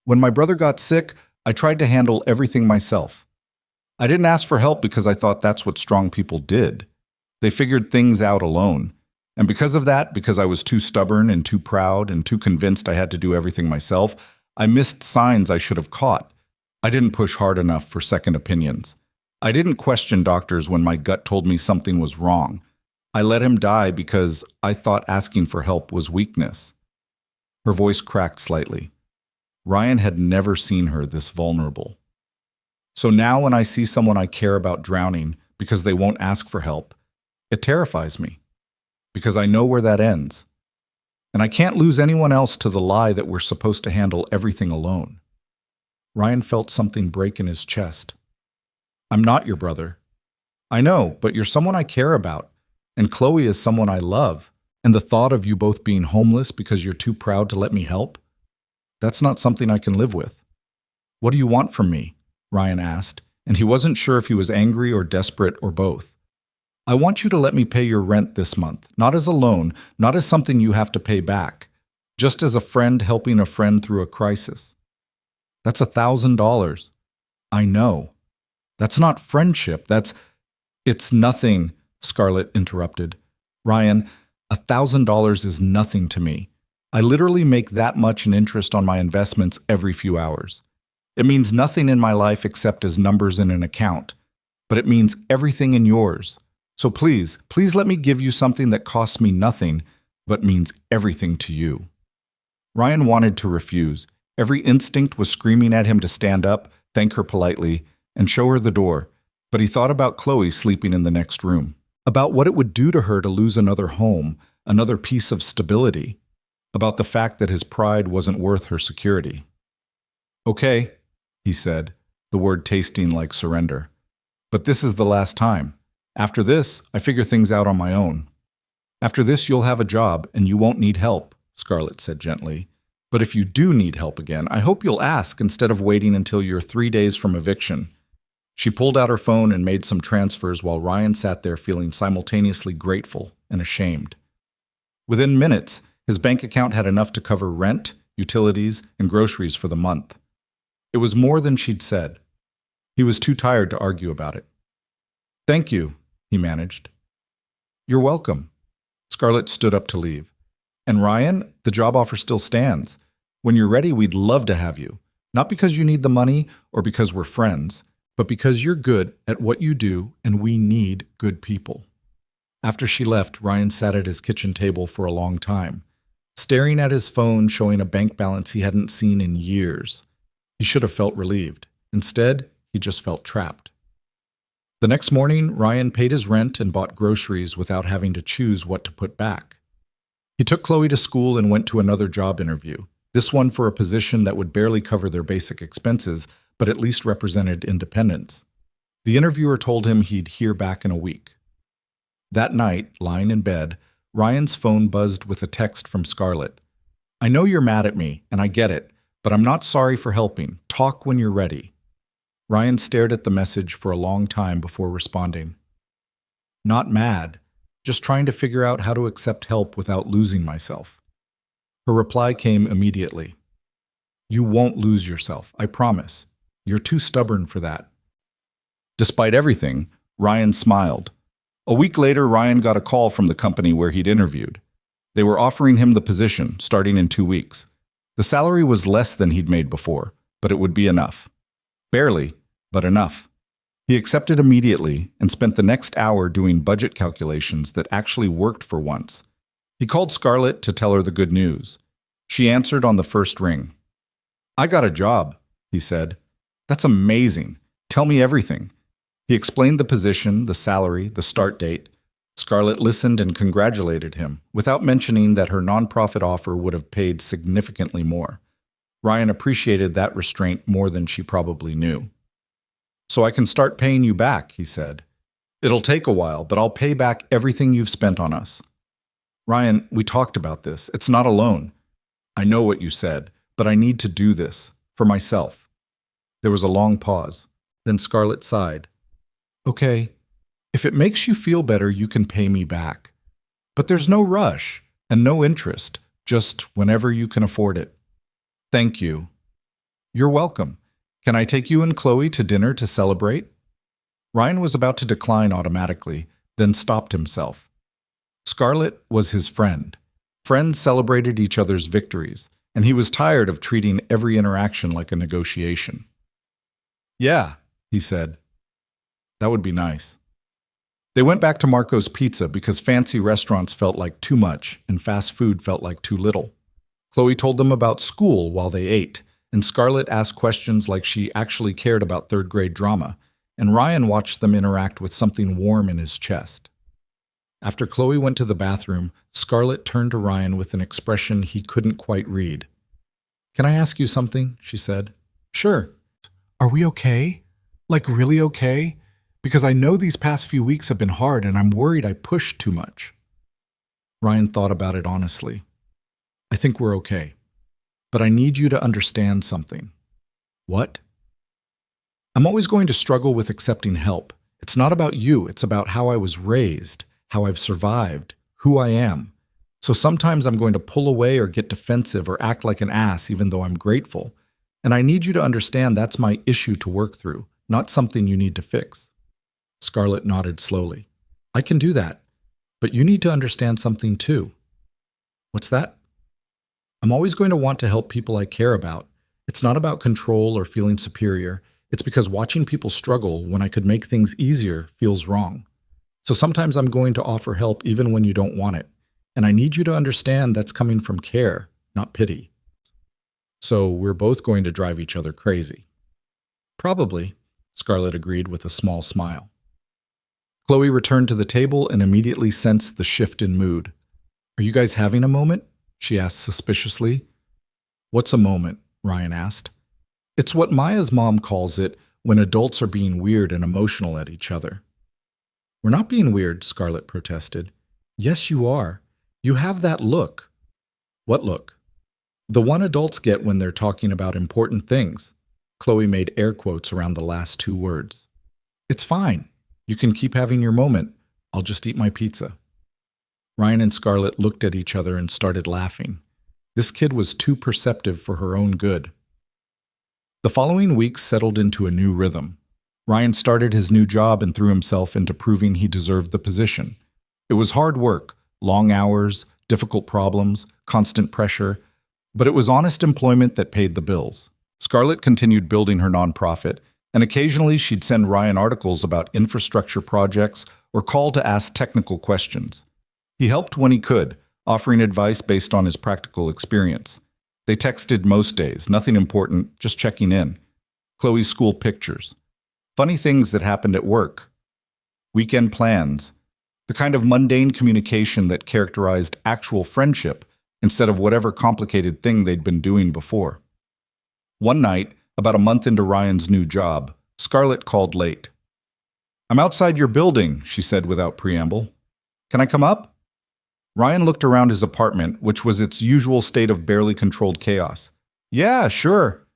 Speaker 1: When my brother got sick, I tried to handle everything myself. I didn't ask for help because I thought that's what strong people did. They figured things out alone. And because of that, because I was too stubborn and too proud and too convinced I had to do everything myself, I missed signs I should have caught. I didn't push hard enough for second opinions. I didn't question doctors when my gut told me something was wrong. I let him die because I thought asking for help was weakness. Her voice cracked slightly. Ryan had never seen her this vulnerable. So now when I see someone I care about drowning because they won't ask for help, it terrifies me. Because I know where that ends. And I can't lose anyone else to the lie that we're supposed to handle everything alone. Ryan felt something break in his chest. I'm not your brother. I know, but you're someone I care about. And Chloe is someone I love. And the thought of you both being homeless because you're too proud to let me help? That's not something I can live with. What do you want from me? Ryan asked, and he wasn't sure if he was angry or desperate or both. I want you to let me pay your rent this month, not as a loan, not as something you have to pay back, just as a friend helping a friend through a crisis. That's $1,000. I know. That's not friendship. It's nothing, Scarlett interrupted. Ryan, $1,000 is nothing to me. I literally make that much in interest on my investments every few hours. It means nothing in my life except as numbers in an account, but it means everything in yours. So please let me give you something that costs me nothing, but means everything to you. Ryan wanted to refuse. Every instinct was screaming at him to stand up, thank her politely, and show her the door, but he thought about Chloe sleeping in the next room, about what it would do to her to lose another home, another piece of stability, about the fact that his pride wasn't worth her security. Okay, he said, the word tasting like surrender. But this is the last time. After this, I figure things out on my own. After this, you'll have a job and you won't need help, Scarlett said gently. But if you do need help again, I hope you'll ask instead of waiting until you're 3 days from eviction. She pulled out her phone and made some transfers while Ryan sat there feeling simultaneously grateful and ashamed. Within minutes, his bank account had enough to cover rent, utilities, and groceries for the month. It was more than she'd said. He was too tired to argue about it. Thank you, he managed. You're welcome. Scarlett stood up to leave. And Ryan, the job offer still stands. When you're ready, we'd love to have you. Not because you need the money or because we're friends, but because you're good at what you do and we need good people. After she left, Ryan sat at his kitchen table for a long time, staring at his phone showing a bank balance he hadn't seen in years. He should have felt relieved. Instead, he just felt trapped. The next morning, Ryan paid his rent and bought groceries without having to choose what to put back. He took Chloe to school and went to another job interview, this one for a position that would barely cover their basic expenses, but at least represented independence. The interviewer told him he'd hear back in a week. That night, lying in bed, Ryan's phone buzzed with a text from Scarlett. I know you're mad at me, and I get it, but I'm not sorry for helping. Talk when you're ready. Ryan stared at the message for a long time before responding. Not mad, just trying to figure out how to accept help without losing myself. Her reply came immediately. You won't lose yourself, I promise. You're too stubborn for that. Despite everything, Ryan smiled. A week later, Ryan got a call from the company where he'd interviewed. They were offering him the position, starting in 2 weeks. The salary was less than he'd made before, but it would be enough. Barely, but enough. He accepted immediately and spent the next hour doing budget calculations that actually worked for once. He called Scarlett to tell her the good news. She answered on the first ring. I got a job, he said. That's amazing. Tell me everything. He explained the position, the salary, the start date. Scarlett listened and congratulated him, without mentioning that her nonprofit offer would have paid significantly more. Ryan appreciated that restraint more than she probably knew. "So I can start paying you back," he said. "It'll take a while, but I'll pay back everything you've spent on us." "Ryan, we talked about this. It's not a loan." "I know what you said, but I need to do this. For myself." There was a long pause. Then Scarlett sighed. "Okay, if it makes you feel better, you can pay me back. But there's no rush and no interest, just whenever you can afford it." "Thank you." "You're welcome. Can I take you and Chloe to dinner to celebrate?" Ryan was about to decline automatically, then stopped himself. Scarlett was his friend. Friends celebrated each other's victories, and he was tired of treating every interaction like a negotiation. "Yeah," he said. "That would be nice." They went back to Marco's Pizza because fancy restaurants felt like too much and fast food felt like too little. Chloe told them about school while they ate, and Scarlett asked questions like she actually cared about third-grade drama, and Ryan watched them interact with something warm in his chest. After Chloe went to the bathroom, Scarlett turned to Ryan with an expression he couldn't quite read. "Can I ask you something?" she said. "Sure." "Are we okay? Like really okay? Because I know these past few weeks have been hard and I'm worried I pushed too much." Ryan thought about it honestly. "I think we're okay. But I need you to understand something." "What?" "I'm always going to struggle with accepting help. It's not about you, it's about how I was raised, how I've survived, who I am. So sometimes I'm going to pull away or get defensive or act like an ass even though I'm grateful. And I need you to understand that's my issue to work through, not something you need to fix." Scarlett nodded slowly. "I can do that. But you need to understand something too." "What's that?" "I'm always going to want to help people I care about. It's not about control or feeling superior. It's because watching people struggle when I could make things easier feels wrong. So sometimes I'm going to offer help even when you don't want it. And I need you to understand that's coming from care, not pity." "So we're both going to drive each other crazy." "Probably," Scarlett agreed with a small smile. Chloe returned to the table and immediately sensed the shift in mood. "Are you guys having a moment?" she asked suspiciously. "What's a moment?" Ryan asked. "It's what Maya's mom calls it when adults are being weird and emotional at each other." "We're not being weird," Scarlett protested. "Yes, you are. You have that look." "What look?" "The one adults get when they're talking about important things." Chloe made air quotes around the last two words. "It's fine. You can keep having your moment. I'll just eat my pizza." Ryan and Scarlett looked at each other and started laughing. This kid was too perceptive for her own good. The following weeks settled into a new rhythm. Ryan started his new job and threw himself into proving he deserved the position. It was hard work, long hours, difficult problems, constant pressure, but it was honest employment that paid the bills. Scarlett continued building her nonprofit, and occasionally she'd send Ryan articles about infrastructure projects or call to ask technical questions. He helped when he could, offering advice based on his practical experience. They texted most days, nothing important, just checking in. Chloe's school pictures. Funny things that happened at work. Weekend plans. The kind of mundane communication that characterized actual friendship instead of whatever complicated thing they'd been doing before. One night, about a month into Ryan's new job, Scarlett called late. "I'm outside your building," she said without preamble. "Can I come up?" Ryan looked around his apartment, which was its usual state of barely controlled chaos. "Yeah, sure."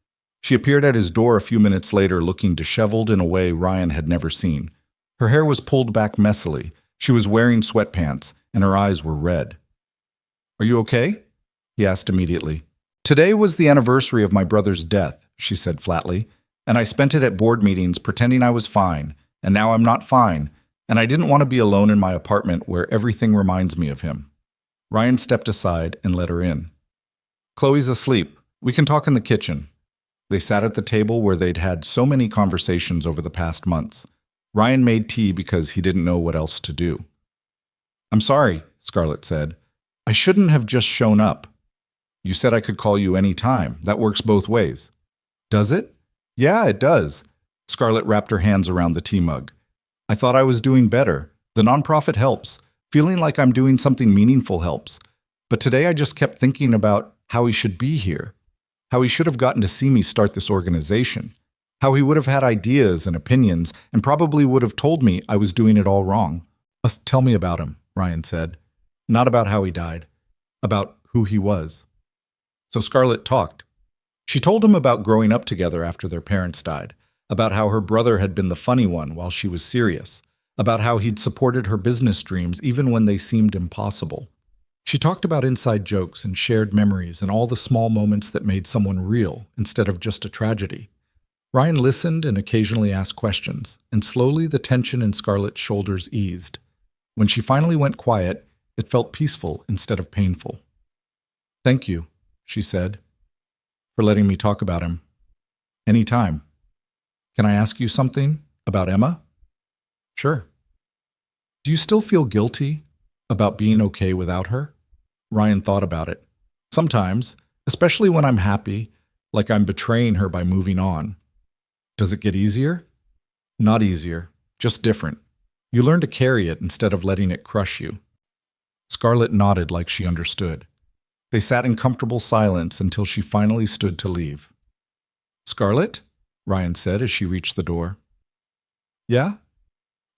Speaker 1: She appeared at his door a few minutes later, looking disheveled in a way Ryan had never seen. Her hair was pulled back messily. She was wearing sweatpants, and her eyes were red. "Are you okay?" he asked immediately. "Today was the anniversary of my brother's death," she said flatly, "and I spent it at board meetings pretending I was fine, and now I'm not fine, and I didn't want to be alone in my apartment where everything reminds me of him." Ryan stepped aside and let her in. "Chloe's asleep. We can talk in the kitchen." They sat at the table where they'd had so many conversations over the past months. Ryan made tea because he didn't know what else to do. "I'm sorry," Scarlett said. "I shouldn't have just shown up." "You said I could call you any time. That works both ways." "Does it?" "Yeah, it does." Scarlett wrapped her hands around the tea mug. "I thought I was doing better. The nonprofit helps, Feeling like I'm doing something meaningful helps. But today I just kept thinking about how he should be here, how he should have gotten to see me start this organization, how he would have had ideas and opinions and probably would have told me I was doing it all wrong. Tell me about him, Ryan said. Not about how he died, about who he was. So Scarlett talked. She told him about growing up together after their parents died, about how her brother had been the funny one while she was serious, about how he'd supported her business dreams even when they seemed impossible. She talked about inside jokes and shared memories and all the small moments that made someone real instead of just a tragedy. Ryan listened and occasionally asked questions, and slowly the tension in Scarlett's shoulders eased. When she finally went quiet, it felt peaceful instead of painful. "Thank you," she said, "for letting me talk about him. Anytime. Can I ask you something about Emma?" "Sure." "Do you still feel guilty about being okay without her?" Ryan thought about it. "Sometimes, especially when I'm happy, like I'm betraying her by moving on." "Does it get easier?" "Not easier, just different. You learn to carry it instead of letting it crush you." Scarlett nodded like she understood. They sat in comfortable silence until she finally stood to leave. "Scarlett?" Ryan said as she reached the door. "Yeah?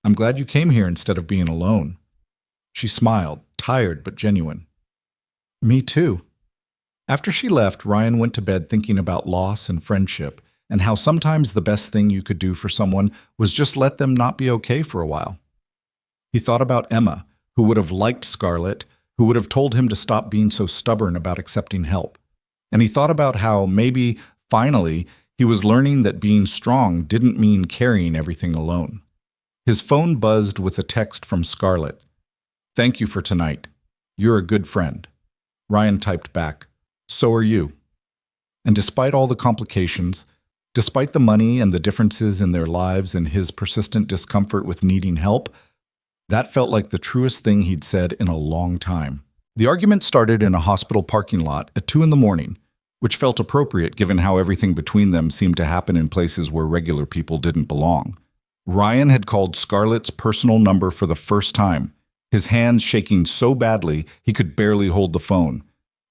Speaker 1: I'm glad you came here instead of being alone." She smiled, tired but genuine. "Me too." After she left, Ryan went to bed thinking about loss and friendship, and how sometimes the best thing you could do for someone was just let them not be okay for a while. He thought about Emma, who would have liked Scarlett, who would have told him to stop being so stubborn about accepting help. And he thought about how maybe, finally, he was learning that being strong didn't mean carrying everything alone. His phone buzzed with a text from Scarlett. "Thank you for tonight. You're a good friend." Ryan typed back, "So are you." And despite all the complications, despite the money and the differences in their lives and his persistent discomfort with needing help, that felt like the truest thing he'd said in a long time. The argument started in a hospital parking lot at 2 a.m, which felt appropriate given how everything between them seemed to happen in places where regular people didn't belong. Ryan had called Scarlett's personal number for the first time, his hands shaking so badly he could barely hold the phone.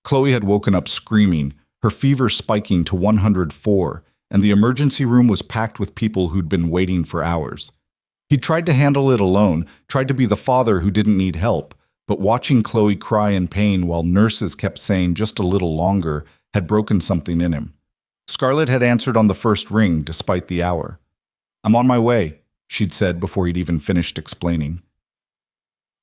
Speaker 1: Chloe had woken up screaming, her fever spiking to 104, and the emergency room was packed with people who'd been waiting for hours. He tried to handle it alone, tried to be the father who didn't need help, but watching Chloe cry in pain while nurses kept saying just a little longer had broken something in him. Scarlett had answered on the first ring despite the hour. "I'm on my way," she'd said before he'd even finished explaining.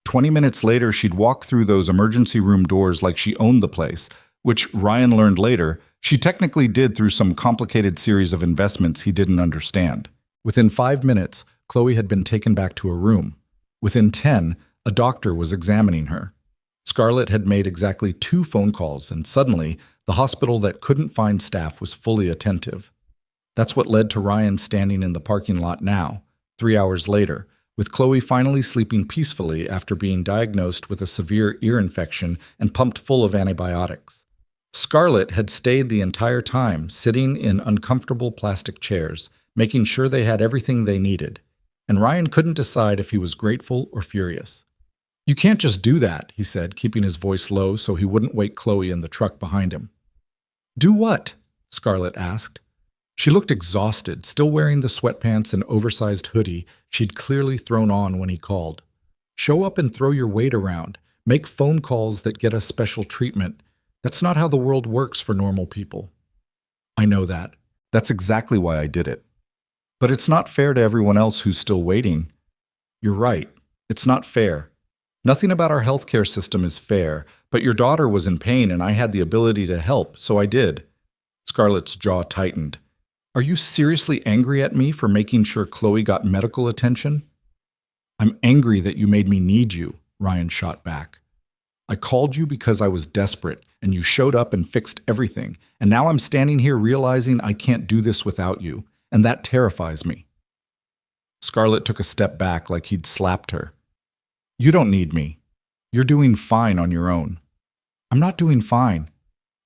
Speaker 1: 20 minutes later, she'd walked through those emergency room doors like she owned the place, which Ryan learned later she technically did through some complicated series of investments he didn't understand. Within 5 minutes, Chloe had been taken back to a room. Within 10, a doctor was examining her. Scarlett had made exactly 2 phone calls, and suddenly, the hospital that couldn't find staff was fully attentive. That's what led to Ryan standing in the parking lot now, 3 hours later, with Chloe finally sleeping peacefully after being diagnosed with a severe ear infection and pumped full of antibiotics. Scarlett had stayed the entire time, sitting in uncomfortable plastic chairs, making sure they had everything they needed. And Ryan couldn't decide if he was grateful or furious. "You can't just do that," he said, keeping his voice low so he wouldn't wake Chloe in the truck behind him. "Do what?" Scarlett asked. She looked exhausted, still wearing the sweatpants and oversized hoodie she'd clearly thrown on when he called. "Show up and throw your weight around. Make phone calls that get us special treatment. That's not how the world works for normal people." "I know that. That's exactly why I did it. But it's not fair to everyone else who's still waiting." "You're right. It's not fair. Nothing about our healthcare system is fair, but your daughter was in pain and I had the ability to help, so I did." Scarlett's jaw tightened. "Are you seriously angry at me for making sure Chloe got medical attention?" "I'm angry that you made me need you," Ryan shot back. "I called you because I was desperate, and you showed up and fixed everything, and now I'm standing here realizing I can't do this without you, and that terrifies me." Scarlett took a step back like he'd slapped her. "You don't need me. You're doing fine on your own." "I'm not doing fine.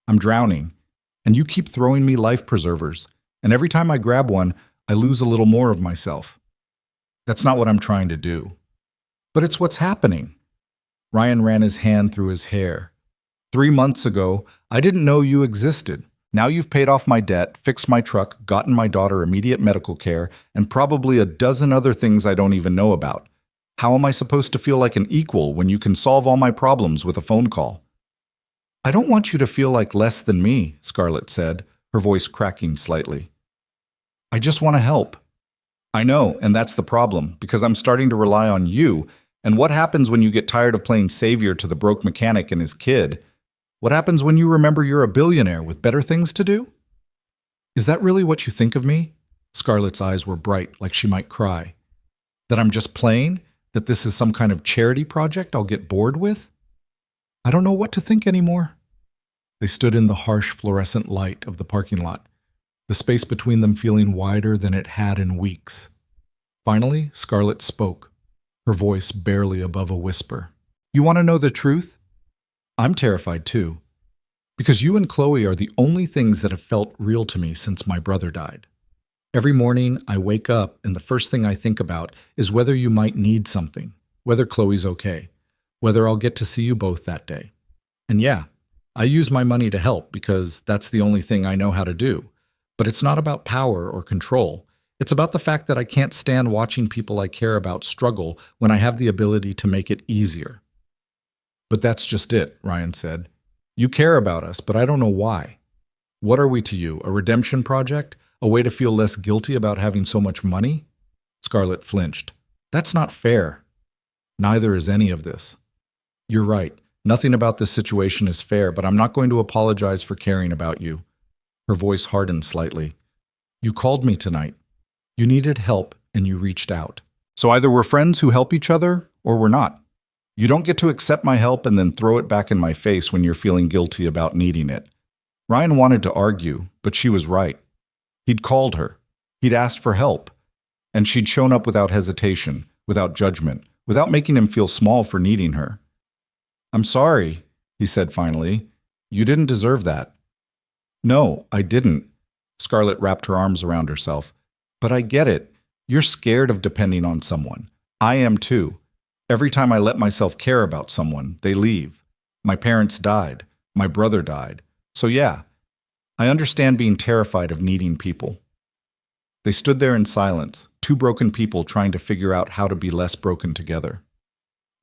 Speaker 1: I'm drowning, and you keep throwing me life preservers, and every time I grab one, I lose a little more of myself." "That's not what I'm trying to do." "But it's what's happening." Ryan ran his hand through his hair. 3 months ago, I didn't know you existed. Now you've paid off my debt, fixed my truck, gotten my daughter immediate medical care, and probably a dozen other things I don't even know about. How am I supposed to feel like an equal when you can solve all my problems with a phone call? I don't want you to feel like less than me, Scarlett said, her voice cracking slightly. I just want to help. I know, and that's the problem, because I'm starting to rely on you. And what happens when you get tired of playing savior to the broke mechanic and his kid? What happens when you remember you're a billionaire with better things to do? Is that really what you think of me? Scarlett's eyes were bright, like she might cry. That I'm just playing? That this is some kind of charity project I'll get bored with? I don't know what to think anymore. They stood in the harsh fluorescent light of the parking lot, the space between them feeling wider than it had in weeks. Finally, Scarlett spoke, her voice barely above a whisper. You want to know the truth? I'm terrified too, because you and Chloe are the only things that have felt real to me since my brother died. Every morning I wake up and the first thing I think about is whether you might need something, whether Chloe's okay, whether I'll get to see you both that day. And yeah, I use my money to help because that's the only thing I know how to do. But it's not about power or control. It's about the fact that I can't stand watching people I care about struggle when I have the ability to make it easier. But that's just it, Ryan said. You care about us, but I don't know why. What are we to you, a redemption project? A way to feel less guilty about having so much money? Scarlett flinched. That's not fair. Neither is any of this. You're right. Nothing about this situation is fair, but I'm not going to apologize for caring about you. Her voice hardened slightly. You called me tonight. You needed help, and you reached out. So either we're friends who help each other, or we're not. You don't get to accept my help and then throw it back in my face when you're feeling guilty about needing it. Ryan wanted to argue, but she was right. He'd called her. He'd asked for help. And she'd shown up without hesitation, without judgment, without making him feel small for needing her. I'm sorry, he said finally. You didn't deserve that. No, I didn't. Scarlett wrapped her arms around herself. But I get it. You're scared of depending on someone. I am too. Every time I let myself care about someone, they leave. My parents died. My brother died. So yeah, I understand being terrified of needing people. They stood there in silence, two broken people trying to figure out how to be less broken together.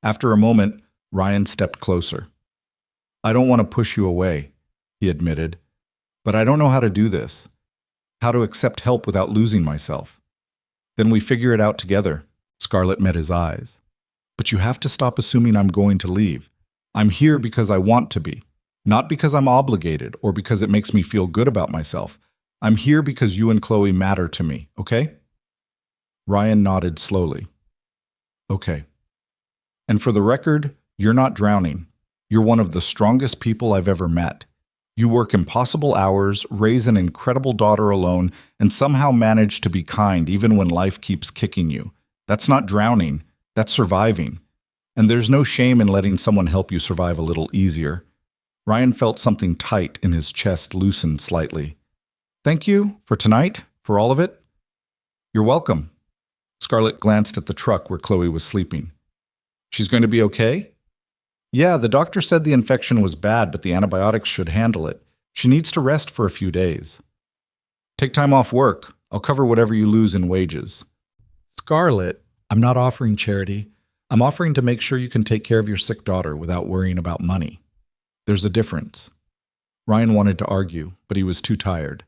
Speaker 1: After a moment, Ryan stepped closer. I don't want to push you away, he admitted, but I don't know how to do this. How to accept help without losing myself. Then we figure it out together. Scarlett met his eyes. But you have to stop assuming I'm going to leave. I'm here because I want to be, not because I'm obligated or because it makes me feel good about myself. I'm here because you and Chloe matter to me, okay? Ryan nodded slowly. Okay. And for the record, you're not drowning. You're one of the strongest people I've ever met. You work impossible hours, raise an incredible daughter alone, and somehow manage to be kind even when life keeps kicking you. That's not drowning. That's surviving. And there's no shame in letting someone help you survive a little easier. Ryan felt something tight in his chest loosen slightly. Thank you for tonight, for all of it. You're welcome. Scarlett glanced at the truck where Chloe was sleeping. She's going to be okay? Yeah, the doctor said the infection was bad, but the antibiotics should handle it. She needs to rest for a few days. Take time off work. I'll cover whatever you lose in wages. Scarlett, I'm not offering charity. I'm offering to make sure you can take care of your sick daughter without worrying about money. There's a difference. Ryan wanted to argue, but he was too tired.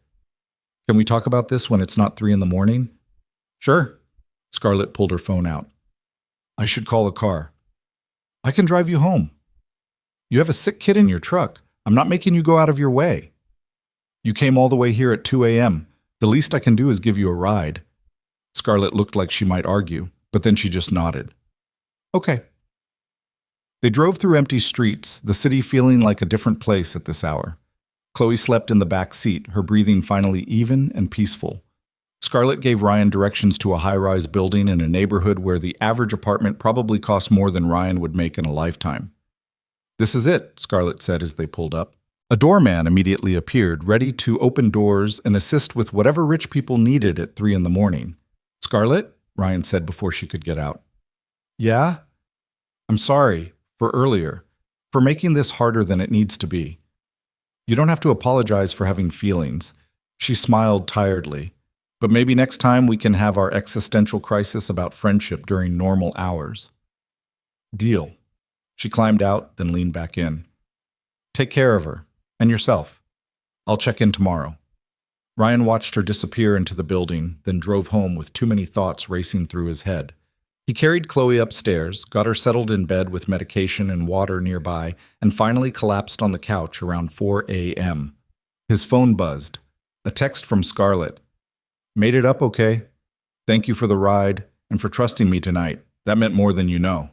Speaker 1: Can we talk about this when it's not 3 a.m? Sure. Scarlett pulled her phone out. I should call a car. I can drive you home. You have a sick kid in your truck. I'm not making you go out of your way. You came all the way here at 2 a.m. The least I can do is give you a ride. Scarlett looked like she might argue, but then she just nodded. Okay. They drove through empty streets, the city feeling like a different place at this hour. Chloe slept in the back seat, her breathing finally even and peaceful. Scarlett gave Ryan directions to a high-rise building in a neighborhood where the average apartment probably cost more than Ryan would make in a lifetime. This is it, Scarlett said as they pulled up. A doorman immediately appeared, ready to open doors and assist with whatever rich people needed at 3 a.m. Scarlett? Ryan said before she could get out. Yeah? I'm sorry. for earlier, for making this harder than it needs to be. You don't have to apologize for having feelings. She smiled tiredly. But maybe next time we can have our existential crisis about friendship during normal hours. Deal. She climbed out, then leaned back in. Take care of her, and yourself. I'll check in tomorrow. Ryan watched her disappear into the building, then drove home with too many thoughts racing through his head. He carried Chloe upstairs, got her settled in bed with medication and water nearby, and finally collapsed on the couch around 4 a.m. His phone buzzed. A text from Scarlett. Made it up okay. Thank you for the ride and for trusting me tonight. That meant more than you know.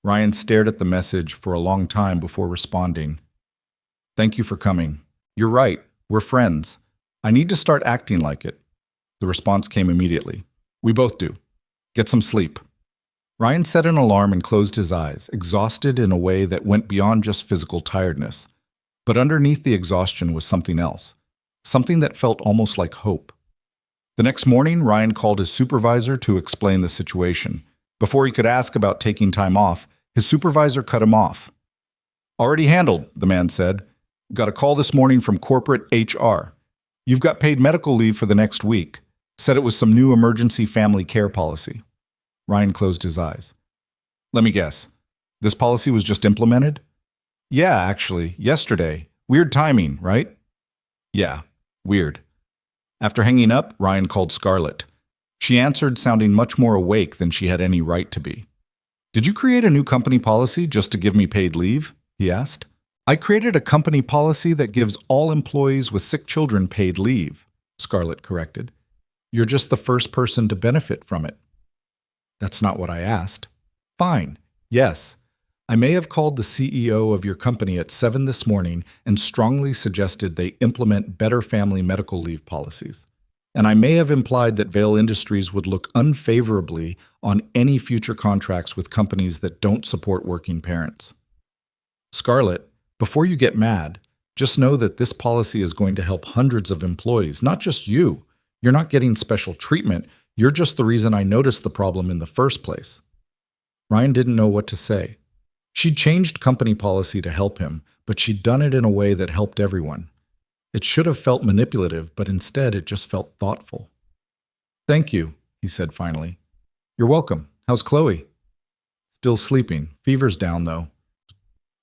Speaker 1: Ryan stared at the message for a long time before responding. Thank you for coming. You're right. We're friends. I need to start acting like it. The response came immediately. We both do. Get some sleep. Ryan set an alarm and closed his eyes, exhausted in a way that went beyond just physical tiredness. But underneath the exhaustion was something else. Something that felt almost like hope. The next morning, Ryan called his supervisor to explain the situation. Before he could ask about taking time off, his supervisor cut him off. Already handled, the man said. Got a call this morning from corporate HR. You've got paid medical leave for the next week. Said it was some new emergency family care policy. Ryan closed his eyes. Let me guess. This policy was just implemented? Yeah, actually, yesterday. Weird timing, right? Yeah, weird. After hanging up, Ryan called Scarlett. She answered, sounding much more awake than she had any right to be. Did you create a new company policy just to give me paid leave? He asked. I created a company policy that gives all employees with sick children paid leave, Scarlett corrected. You're just the first person to benefit from it. That's not what I asked. Fine. Yes. I may have called the CEO of your company at 7 this morning and strongly suggested they implement better family medical leave policies. And I may have implied that Vail Industries would look unfavorably on any future contracts with companies that don't support working parents. Scarlett, before you get mad, just know that this policy is going to help hundreds of employees, not just you. You're not getting special treatment. You're just the reason I noticed the problem in the first place. Ryan didn't know what to say. She'd changed company policy to help him, but she'd done it in a way that helped everyone. It should have felt manipulative, but instead it just felt thoughtful. Thank you, he said finally. You're welcome. How's Chloe? Still sleeping. Fever's down, though.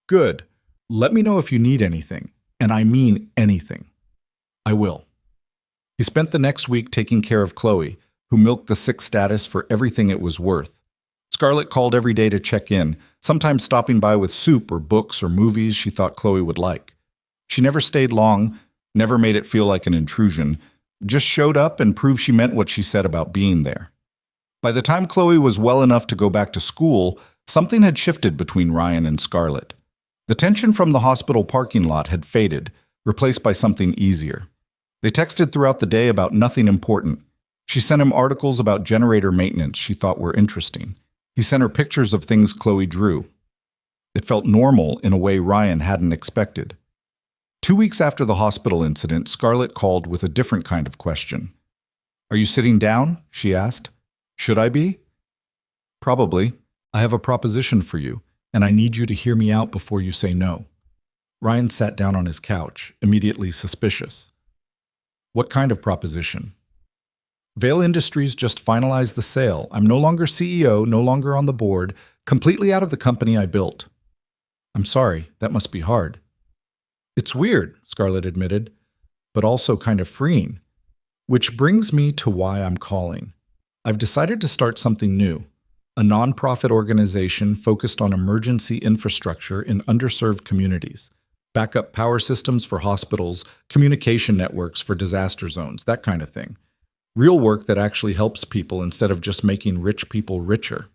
Speaker 1: Good. Let me know if you need anything, and I mean anything. I will. He spent the next week taking care of Chloe, who milked the sick status for everything it was worth. Scarlett called every day to check in, sometimes stopping by with soup or books or movies she thought Chloe would like. She never stayed long, never made it feel like an intrusion, just showed up and proved she meant what she said about being there. By the time Chloe was well enough to go back to school, something had shifted between Ryan and Scarlett. The tension from the hospital parking lot had faded, replaced by something easier. They texted throughout the day about nothing important. She sent him articles about generator maintenance she thought were interesting. He sent her pictures of things Chloe drew. It felt normal in a way Ryan hadn't expected. 2 weeks after the hospital incident, Scarlett called with a different kind of question. Are you sitting down? She asked. Should I be? Probably. I have a proposition for you, and I need you to hear me out before you say no. Ryan sat down on his couch, immediately suspicious. What kind of proposition? Vail Industries just finalized the sale. I'm no longer CEO, no longer on the board, completely out of the company I built. I'm sorry, that must be hard. It's weird, Scarlett admitted, but also kind of freeing. Which brings me to why I'm calling. I've decided to start something new, a nonprofit organization focused on emergency infrastructure in underserved communities, backup power systems for hospitals, communication networks for disaster zones, that kind of thing. Real work that actually helps people instead of just making rich people richer.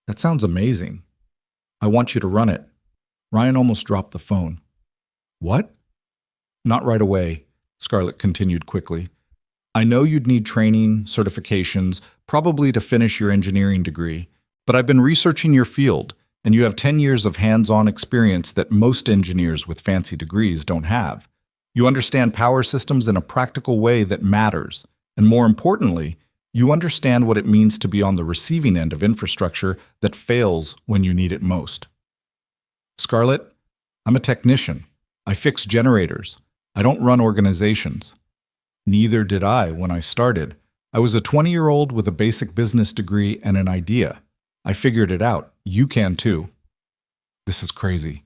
Speaker 1: That sounds amazing. I want you to run it. Ryan almost dropped the phone. What? Not right away, Scarlett continued quickly. I know you'd need training, certifications, probably to finish your engineering degree, but I've been researching your field, and you have 10 years of hands-on experience that most engineers with fancy degrees don't have. You understand power systems in a practical way that matters, and more importantly, you understand what it means to be on the receiving end of infrastructure that fails when you need it most. Scarlett, I'm a technician. I fix generators. I don't run organizations. Neither did I when I started. I was a 20-year-old with a basic business degree and an idea. I figured it out. You can too. This is crazy.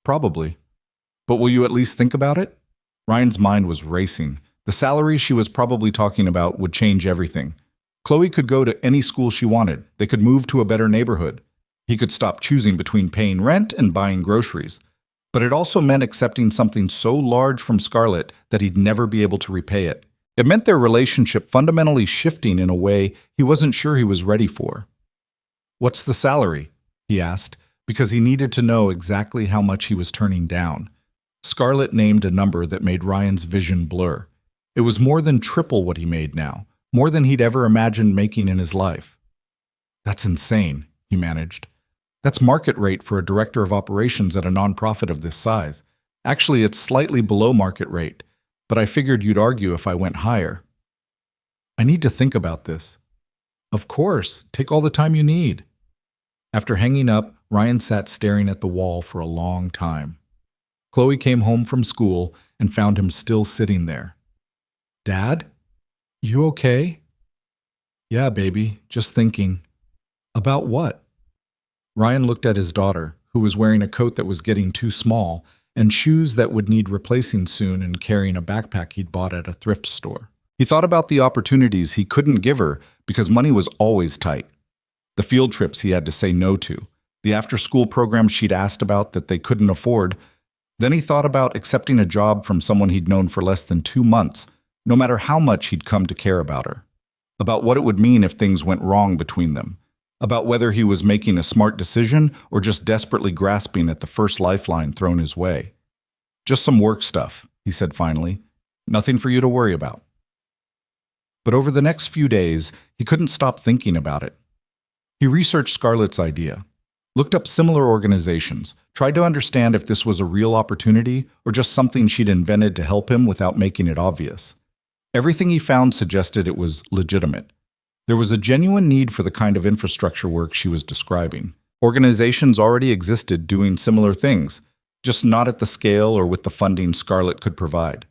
Speaker 1: Probably. But will you at least think about it? Ryan's mind was racing. The salary she was probably talking about would change everything. Chloe could go to any school she wanted. They could move to a better neighborhood. He could stop choosing between paying rent and buying groceries. But it also meant accepting something so large from Scarlett that he'd never be able to repay it. It meant their relationship fundamentally shifting in a way he wasn't sure he was ready for. "What's the salary?" he asked, because he needed to know exactly how much he was turning down. Scarlett named a number that made Ryan's vision blur. It was more than triple what he made now, more than he'd ever imagined making in his life. "That's insane," he managed. "That's market rate for a director of operations at a nonprofit of this size. Actually, it's slightly below market rate, but I figured you'd argue if I went higher." "I need to think about this." "Of course, take all the time you need." After hanging up, Ryan sat staring at the wall for a long time. Chloe came home from school and found him still sitting there. "Dad? You okay?" "Yeah, baby, just thinking." "About what?" Ryan looked at his daughter, who was wearing a coat that was getting too small and shoes that would need replacing soon and carrying a backpack he'd bought at a thrift store. He thought about the opportunities he couldn't give her because money was always tight. The field trips he had to say no to, the after-school programs she'd asked about that they couldn't afford. Then he thought about accepting a job from someone he'd known for less than 2 months, no matter how much he'd come to care about her. About what it would mean if things went wrong between them. About whether he was making a smart decision or just desperately grasping at the first lifeline thrown his way. "Just some work stuff," he said finally. "Nothing for you to worry about." But over the next few days, he couldn't stop thinking about it. He researched Scarlett's idea, looked up similar organizations, tried to understand if this was a real opportunity or just something she'd invented to help him without making it obvious. Everything he found suggested it was legitimate. There was a genuine need for the kind of infrastructure work she was describing. Organizations already existed doing similar things, just not at the scale or with the funding Scarlett could provide.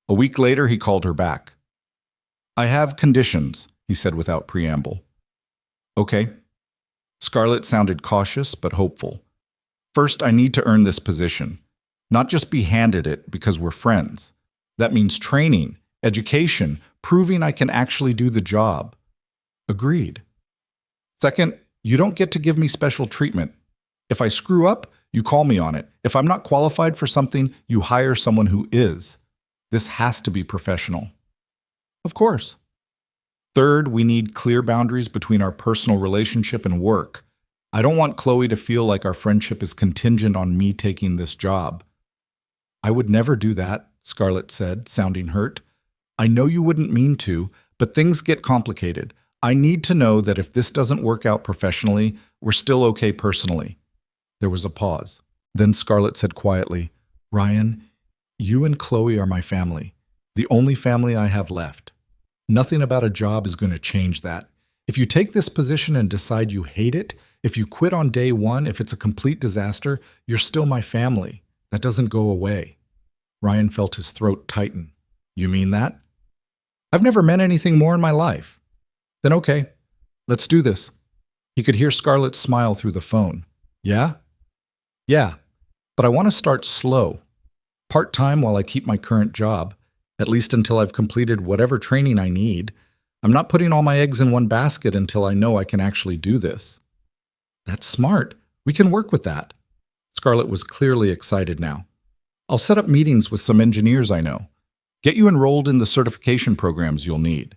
Speaker 1: A week later, he called her back. "I have conditions," he said without preamble. "Okay." Scarlett sounded cautious but hopeful. "First, I need to earn this position. Not just be handed it because we're friends. That means training, education, proving I can actually do the job." "Agreed." "Second, you don't get to give me special treatment. If I screw up, you call me on it. If I'm not qualified for something, you hire someone who is. This has to be professional." "Of course." "Third, we need clear boundaries between our personal relationship and work. I don't want Chloe to feel like our friendship is contingent on me taking this job." "I would never do that," Scarlett said, sounding hurt. "I know you wouldn't mean to, but things get complicated. I need to know that if this doesn't work out professionally, we're still okay personally." There was a pause. Then Scarlett said quietly, "Ryan, you and Chloe are my family, the only family I have left. Nothing about a job is going to change that. If you take this position and decide you hate it, if you quit on day one, if it's a complete disaster, you're still my family. That doesn't go away." Ryan felt his throat tighten. "You mean that?" "I've never meant anything more in my life." "Then okay, let's do this." He could hear Scarlett smile through the phone. "Yeah?" "Yeah, but I want to start slow. Part-time while I keep my current job, at least until I've completed whatever training I need. I'm not putting all my eggs in one basket until I know I can actually do this." "That's smart. We can work with that." Scarlett was clearly excited now. "I'll set up meetings with some engineers I know. Get you enrolled in the certification programs you'll need.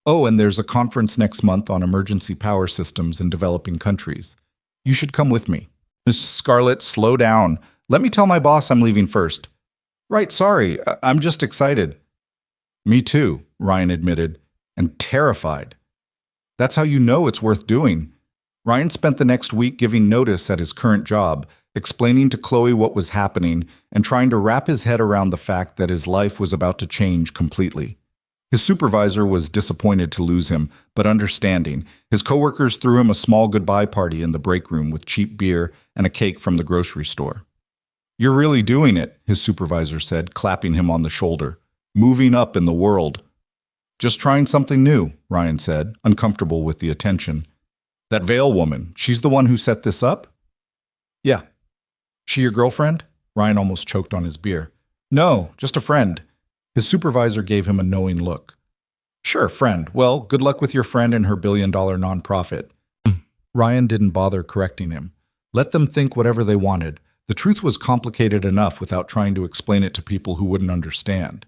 Speaker 1: Oh, and there's a conference next month on emergency power systems in developing countries. You should come with me." "Miss Scarlett, slow down. Let me tell my boss I'm leaving first." "Right, sorry. I'm just excited." "Me too," Ryan admitted, "and terrified." "That's how you know it's worth doing." Ryan spent the next week giving notice at his current job, explaining to Chloe what was happening and trying to wrap his head around the fact that his life was about to change completely. His supervisor was disappointed to lose him, but understanding. His coworkers threw him a small goodbye party in the break room with cheap beer and a cake from the grocery store. "You're really doing it," his supervisor said, clapping him on the shoulder. "Moving up in the world." "Just trying something new," Ryan said, uncomfortable with the attention. "That Vale woman, she's the one who set this up?" "Yeah." "She your girlfriend?" Ryan almost choked on his beer. "No, just a friend." His supervisor gave him a knowing look. "Sure, friend. Well, good luck with your friend and her billion-dollar nonprofit." Ryan didn't bother correcting him. Let them think whatever they wanted. The truth was complicated enough without trying to explain it to people who wouldn't understand.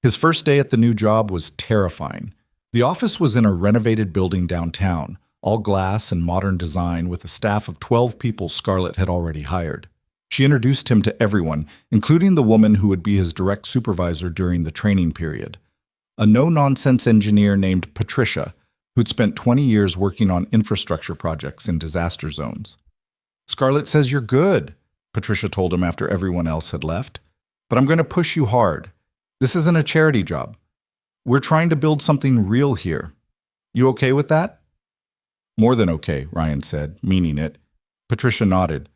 Speaker 1: His first day at the new job was terrifying. The office was in a renovated building downtown, all glass and modern design, with a staff of 12 people Scarlett had already hired. She introduced him to everyone, including the woman who would be his direct supervisor during the training period. A no-nonsense engineer named Patricia, who'd spent 20 years working on infrastructure projects in disaster zones. "Scarlett says you're good," Patricia told him after everyone else had left. "But I'm going to push you hard. This isn't a charity job. We're trying to build something real here. You okay with that?" "More than okay," Ryan said, meaning it. Patricia nodded.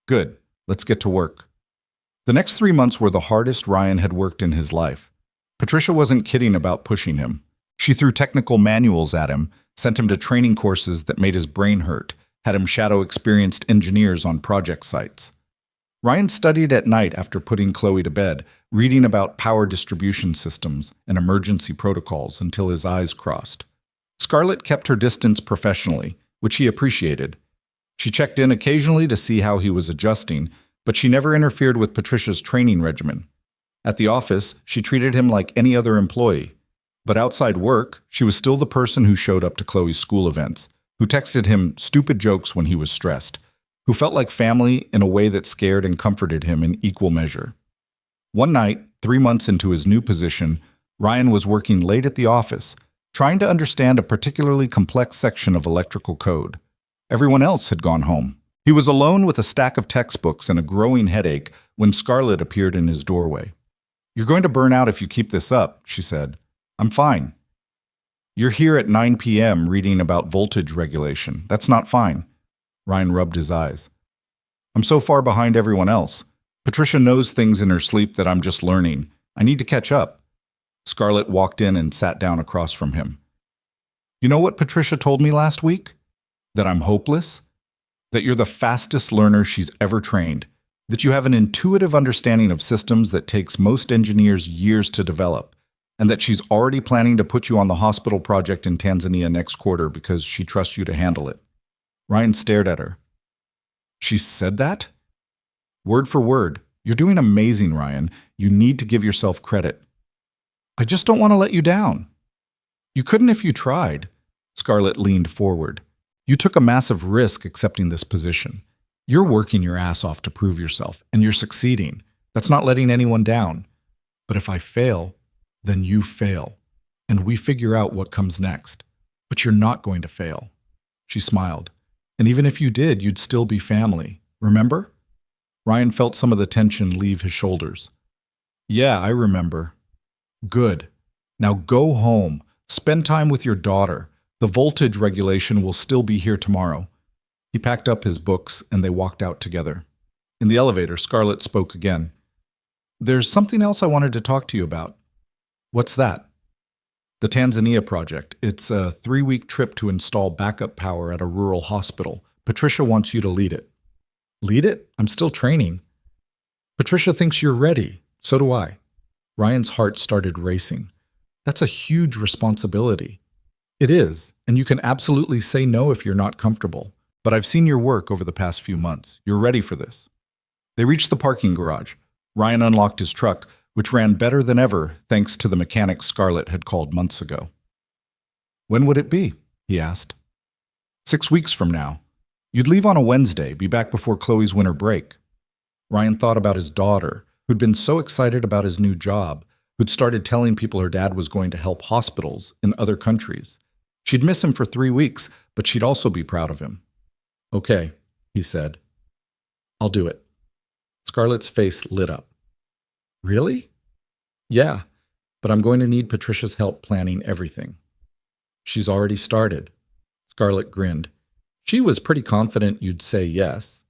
Speaker 1: "Good. Let's get to work." The next 3 months were the hardest Ryan had worked in his life. Patricia wasn't kidding about pushing him. She threw technical manuals at him, sent him to training courses that made his brain hurt, had him shadow experienced engineers on project sites. Ryan studied at night after putting Chloe to bed, reading about power distribution systems and emergency protocols until his eyes crossed. Scarlett kept her distance professionally, which he appreciated. She checked in occasionally to see how he was adjusting, but she never interfered with Patricia's training regimen. At the office, she treated him like any other employee. But outside work, she was still the person who showed up to Chloe's school events, who texted him stupid jokes when he was stressed, who felt like family in a way that scared and comforted him in equal measure. One night, 3 months into his new position, Ryan was working late at the office, trying to understand a particularly complex section of electrical code. Everyone else had gone home. He was alone with a stack of textbooks and a growing headache when Scarlett appeared in his doorway. "You're going to burn out if you keep this up," she said. "I'm fine." "You're here at 9 p.m. reading about voltage regulation. That's not fine." Ryan rubbed his eyes. "I'm so far behind everyone else. Patricia knows things in her sleep that I'm just learning. I need to catch up." Scarlett walked in and sat down across from him. "You know what Patricia told me last week? That I'm hopeless? That you're the fastest learner she's ever trained. That you have an intuitive understanding of systems that takes most engineers years to develop. And that she's already planning to put you on the hospital project in Tanzania next quarter because she trusts you to handle it." Ryan stared at her. "She said that?" "Word for word. You're doing amazing, Ryan. You need to give yourself credit." "I just don't want to let you down." "You couldn't if you tried." Scarlett leaned forward. "You took a massive risk accepting this position. You're working your ass off to prove yourself, and you're succeeding. That's not letting anyone down. But if I fail, then you fail, and we figure out what comes next. But you're not going to fail." She smiled. "And even if you did, you'd still be family. Remember?" Ryan felt some of the tension leave his shoulders. "Yeah, I remember." "Good. Now go home. Spend time with your daughter. The voltage regulation will still be here tomorrow." He packed up his books, and they walked out together. In the elevator, Scarlett spoke again. "There's something else I wanted to talk to you about." "What's that?" "The Tanzania project. It's a 3-week trip to install backup power at a rural hospital. Patricia wants you to lead it." "Lead it? I'm still training." "Patricia thinks you're ready. So do I." Ryan's heart started racing. "That's a huge responsibility." "It is, and you can absolutely say no if you're not comfortable. But I've seen your work over the past few months. You're ready for this." They reached the parking garage. Ryan unlocked his truck, which ran better than ever thanks to the mechanic Scarlett had called months ago. "When would it be?" he asked. 6 weeks from now. You'd leave on a Wednesday, be back before Chloe's winter break." Ryan thought about his daughter, who'd been so excited about his new job, who'd started telling people her dad was going to help hospitals in other countries. She'd miss him for 3 weeks, but she'd also be proud of him. "Okay," he said. "I'll do it." Scarlett's face lit up. "Really?" "Yeah. but I'm going to need Patricia's help planning everything. She's already started. Scarlett grinned. She was pretty confident you'd say yes.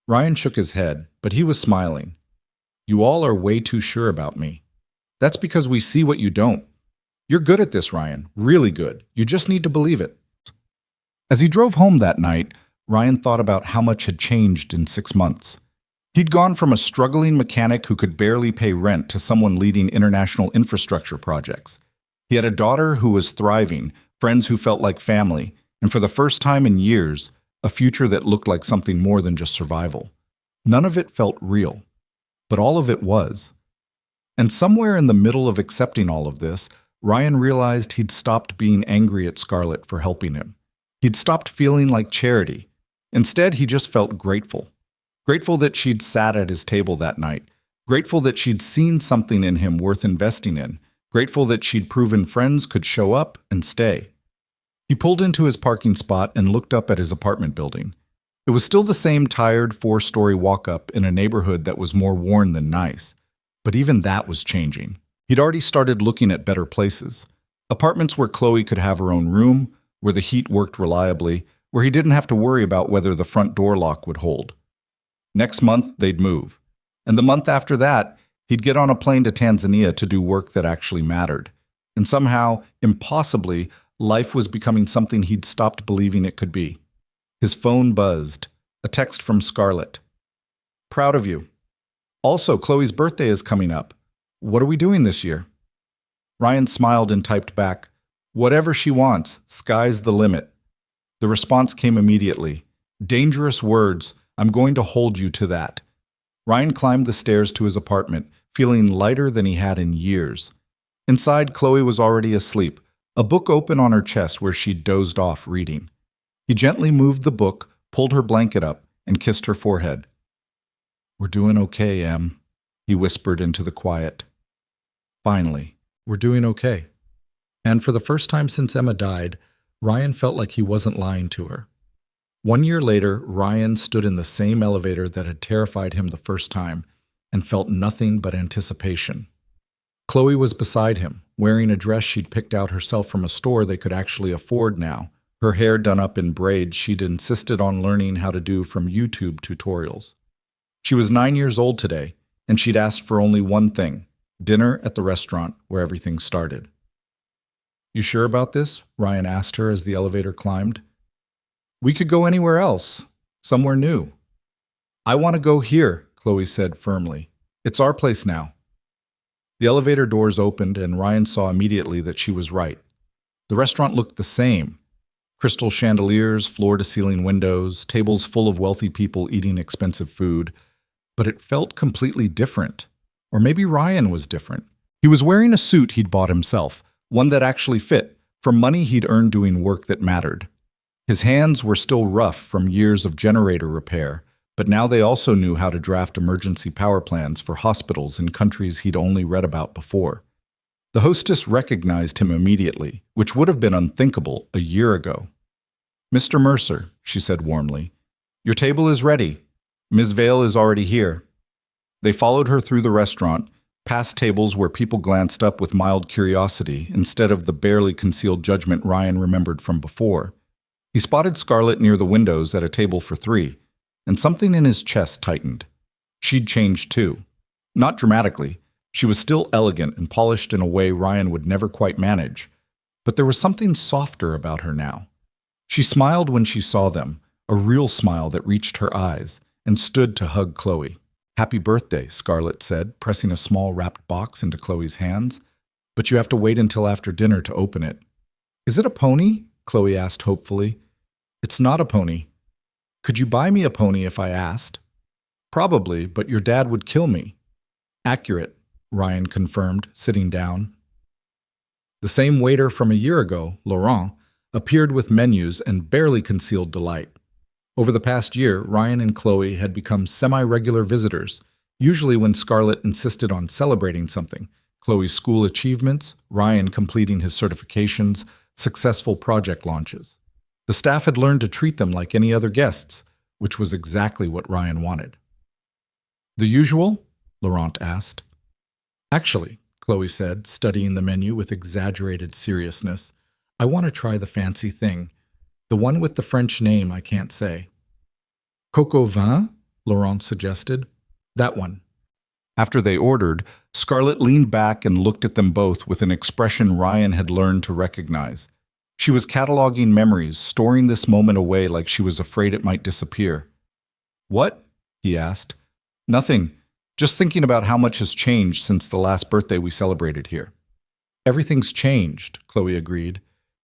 Speaker 1: Ryan shook his head, but he was smiling. You all are way too sure about me. That's because we see what you don't. You're good at this, Ryan. Really good. You just need to believe it. As he drove home that night, Ryan thought about how much had changed in 6 months. He'd gone from a struggling mechanic who could barely pay rent to someone leading international infrastructure projects. He had a daughter who was thriving, friends who felt like family, and for the first time in years, a future that looked like something more than just survival. None of it felt real, but all of it was. And somewhere in the middle of accepting all of this, Ryan realized he'd stopped being angry at Scarlett for helping him. He'd stopped feeling like charity. Instead, he just felt grateful. Grateful that she'd sat at his table that night. Grateful that she'd seen something in him worth investing in. Grateful that she'd proven friends could show up and stay. He pulled into his parking spot and looked up at his apartment building. It was still the same tired 4-story walk-up in a neighborhood that was more worn than nice. But even that was changing. He'd already started looking at better places. Apartments where Chloe could have her own room, where the heat worked reliably, where he didn't have to worry about whether the front door lock would hold. Next month, they'd move. And the month after that, he'd get on a plane to Tanzania to do work that actually mattered. And somehow, impossibly, life was becoming something he'd stopped believing it could be. His phone buzzed. A text from Scarlett. Proud of you. Also, Chloe's birthday is coming up. What are we doing this year? Ryan smiled and typed back, whatever she wants, sky's the limit. The response came immediately. Dangerous words, I'm going to hold you to that. Ryan climbed the stairs to his apartment, feeling lighter than he had in years. Inside, Chloe was already asleep, a book open on her chest where she'd dozed off reading. He gently moved the book, pulled her blanket up, and kissed her forehead. We're doing okay, Em, he whispered into the quiet. Finally, we're doing okay. And for the first time since Emma died, Ryan felt like he wasn't lying to her. 1 year later, Ryan stood in the same elevator that had terrified him the first time and felt nothing but anticipation. Chloe was beside him, wearing a dress she'd picked out herself from a store they could actually afford now, her hair done up in braids she'd insisted on learning how to do from YouTube tutorials. She was 9 years old today, and she'd asked for only one thing, dinner at the restaurant where everything started. You sure about this? Ryan asked her as the elevator climbed. We could go anywhere else, somewhere new. I want to go here, Chloe said firmly. It's our place now. The elevator doors opened and Ryan saw immediately that she was right. The restaurant looked the same. Crystal chandeliers, floor-to-ceiling windows, tables full of wealthy people eating expensive food. But it felt completely different. Or maybe Ryan was different. He was wearing a suit he'd bought himself, one that actually fit, from money he'd earned doing work that mattered. His hands were still rough from years of generator repair, but now they also knew how to draft emergency power plans for hospitals in countries he'd only read about before. The hostess recognized him immediately, which would have been unthinkable a year ago. Mr. Mercer, she said warmly, your table is ready. Ms. Vale is already here. They followed her through the restaurant, past tables where people glanced up with mild curiosity instead of the barely concealed judgment Ryan remembered from before. He spotted Scarlett near the windows at a table for 3, and something in his chest tightened. She'd changed too. Not dramatically. She was still elegant and polished in a way Ryan would never quite manage, but there was something softer about her now. She smiled when she saw them, a real smile that reached her eyes, and stood to hug Chloe. Happy birthday, Scarlett said, pressing a small wrapped box into Chloe's hands. But you have to wait until after dinner to open it. Is it a pony? Chloe asked hopefully. It's not a pony. Could you buy me a pony if I asked? Probably, but your dad would kill me. Accurate, Ryan confirmed, sitting down. The same waiter from a year ago, Laurent, appeared with menus and barely concealed delight. Over the past year, Ryan and Chloe had become semi-regular visitors, usually when Scarlett insisted on celebrating something. Chloe's school achievements, Ryan completing his certifications, successful project launches. The staff had learned to treat them like any other guests, which was exactly what Ryan wanted. The usual? Laurent asked. Actually, Chloe said, studying the menu with exaggerated seriousness. I want to try the fancy thing. The one with the French name I can't say. Coq au vin? Laurent suggested. That one. After they ordered, Scarlett leaned back and looked at them both with an expression Ryan had learned to recognize. She was cataloging memories, storing this moment away like she was afraid it might disappear. What? He asked. Nothing. Just thinking about how much has changed since the last birthday we celebrated here. Everything's changed, Chloe agreed.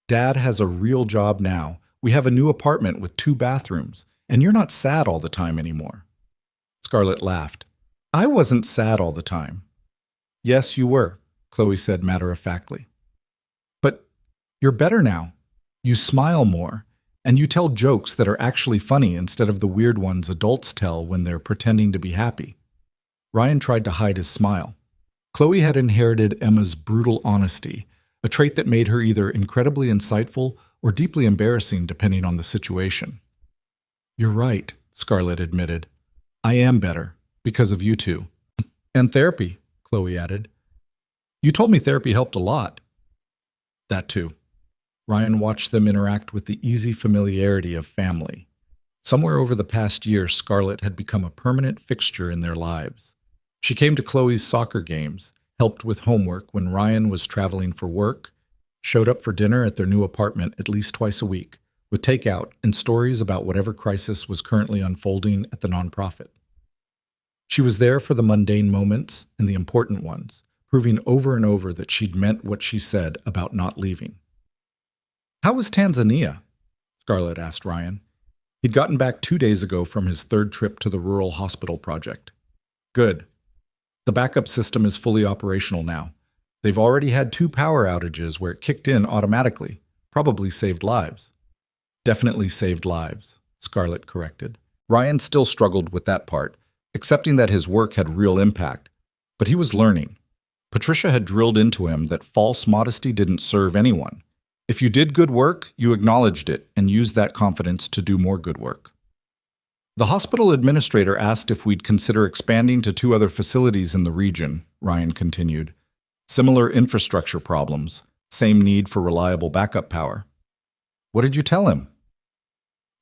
Speaker 1: Dad has a real job now. We have a new apartment with 2 bathrooms, and you're not sad all the time anymore. Scarlett laughed. I wasn't sad all the time. Yes, you were, Chloe said matter-of-factly. But you're better now. You smile more, and you tell jokes that are actually funny instead of the weird ones adults tell when they're pretending to be happy. Ryan tried to hide his smile. Chloe had inherited Emma's brutal honesty, a trait that made her either incredibly insightful or deeply embarrassing depending on the situation. You're right, Scarlett admitted. I am better, because of you two. And therapy, Chloe added. You told me therapy helped a lot. That too. Ryan watched them interact with the easy familiarity of family. Somewhere over the past year, Scarlett had become a permanent fixture in their lives. She came to Chloe's soccer games, helped with homework when Ryan was traveling for work, showed up for dinner at their new apartment at least twice a week, with takeout and stories about whatever crisis was currently unfolding at the nonprofit. She was there for the mundane moments and the important ones, proving over and over that she'd meant what she said about not leaving. How was Tanzania? Scarlett asked Ryan. He'd gotten back 2 days ago from his 3rd trip to the rural hospital project. Good. The backup system is fully operational now. They've already had 2 power outages where it kicked in automatically. Probably saved lives. Definitely saved lives, Scarlett corrected. Ryan still struggled with that part, accepting that his work had real impact. But he was learning. Patricia had drilled into him that false modesty didn't serve anyone. If you did good work, you acknowledged it and used that confidence to do more good work. The hospital administrator asked if we'd consider expanding to 2 other facilities in the region, Ryan continued. Similar infrastructure problems, same need for reliable backup power. What did you tell him?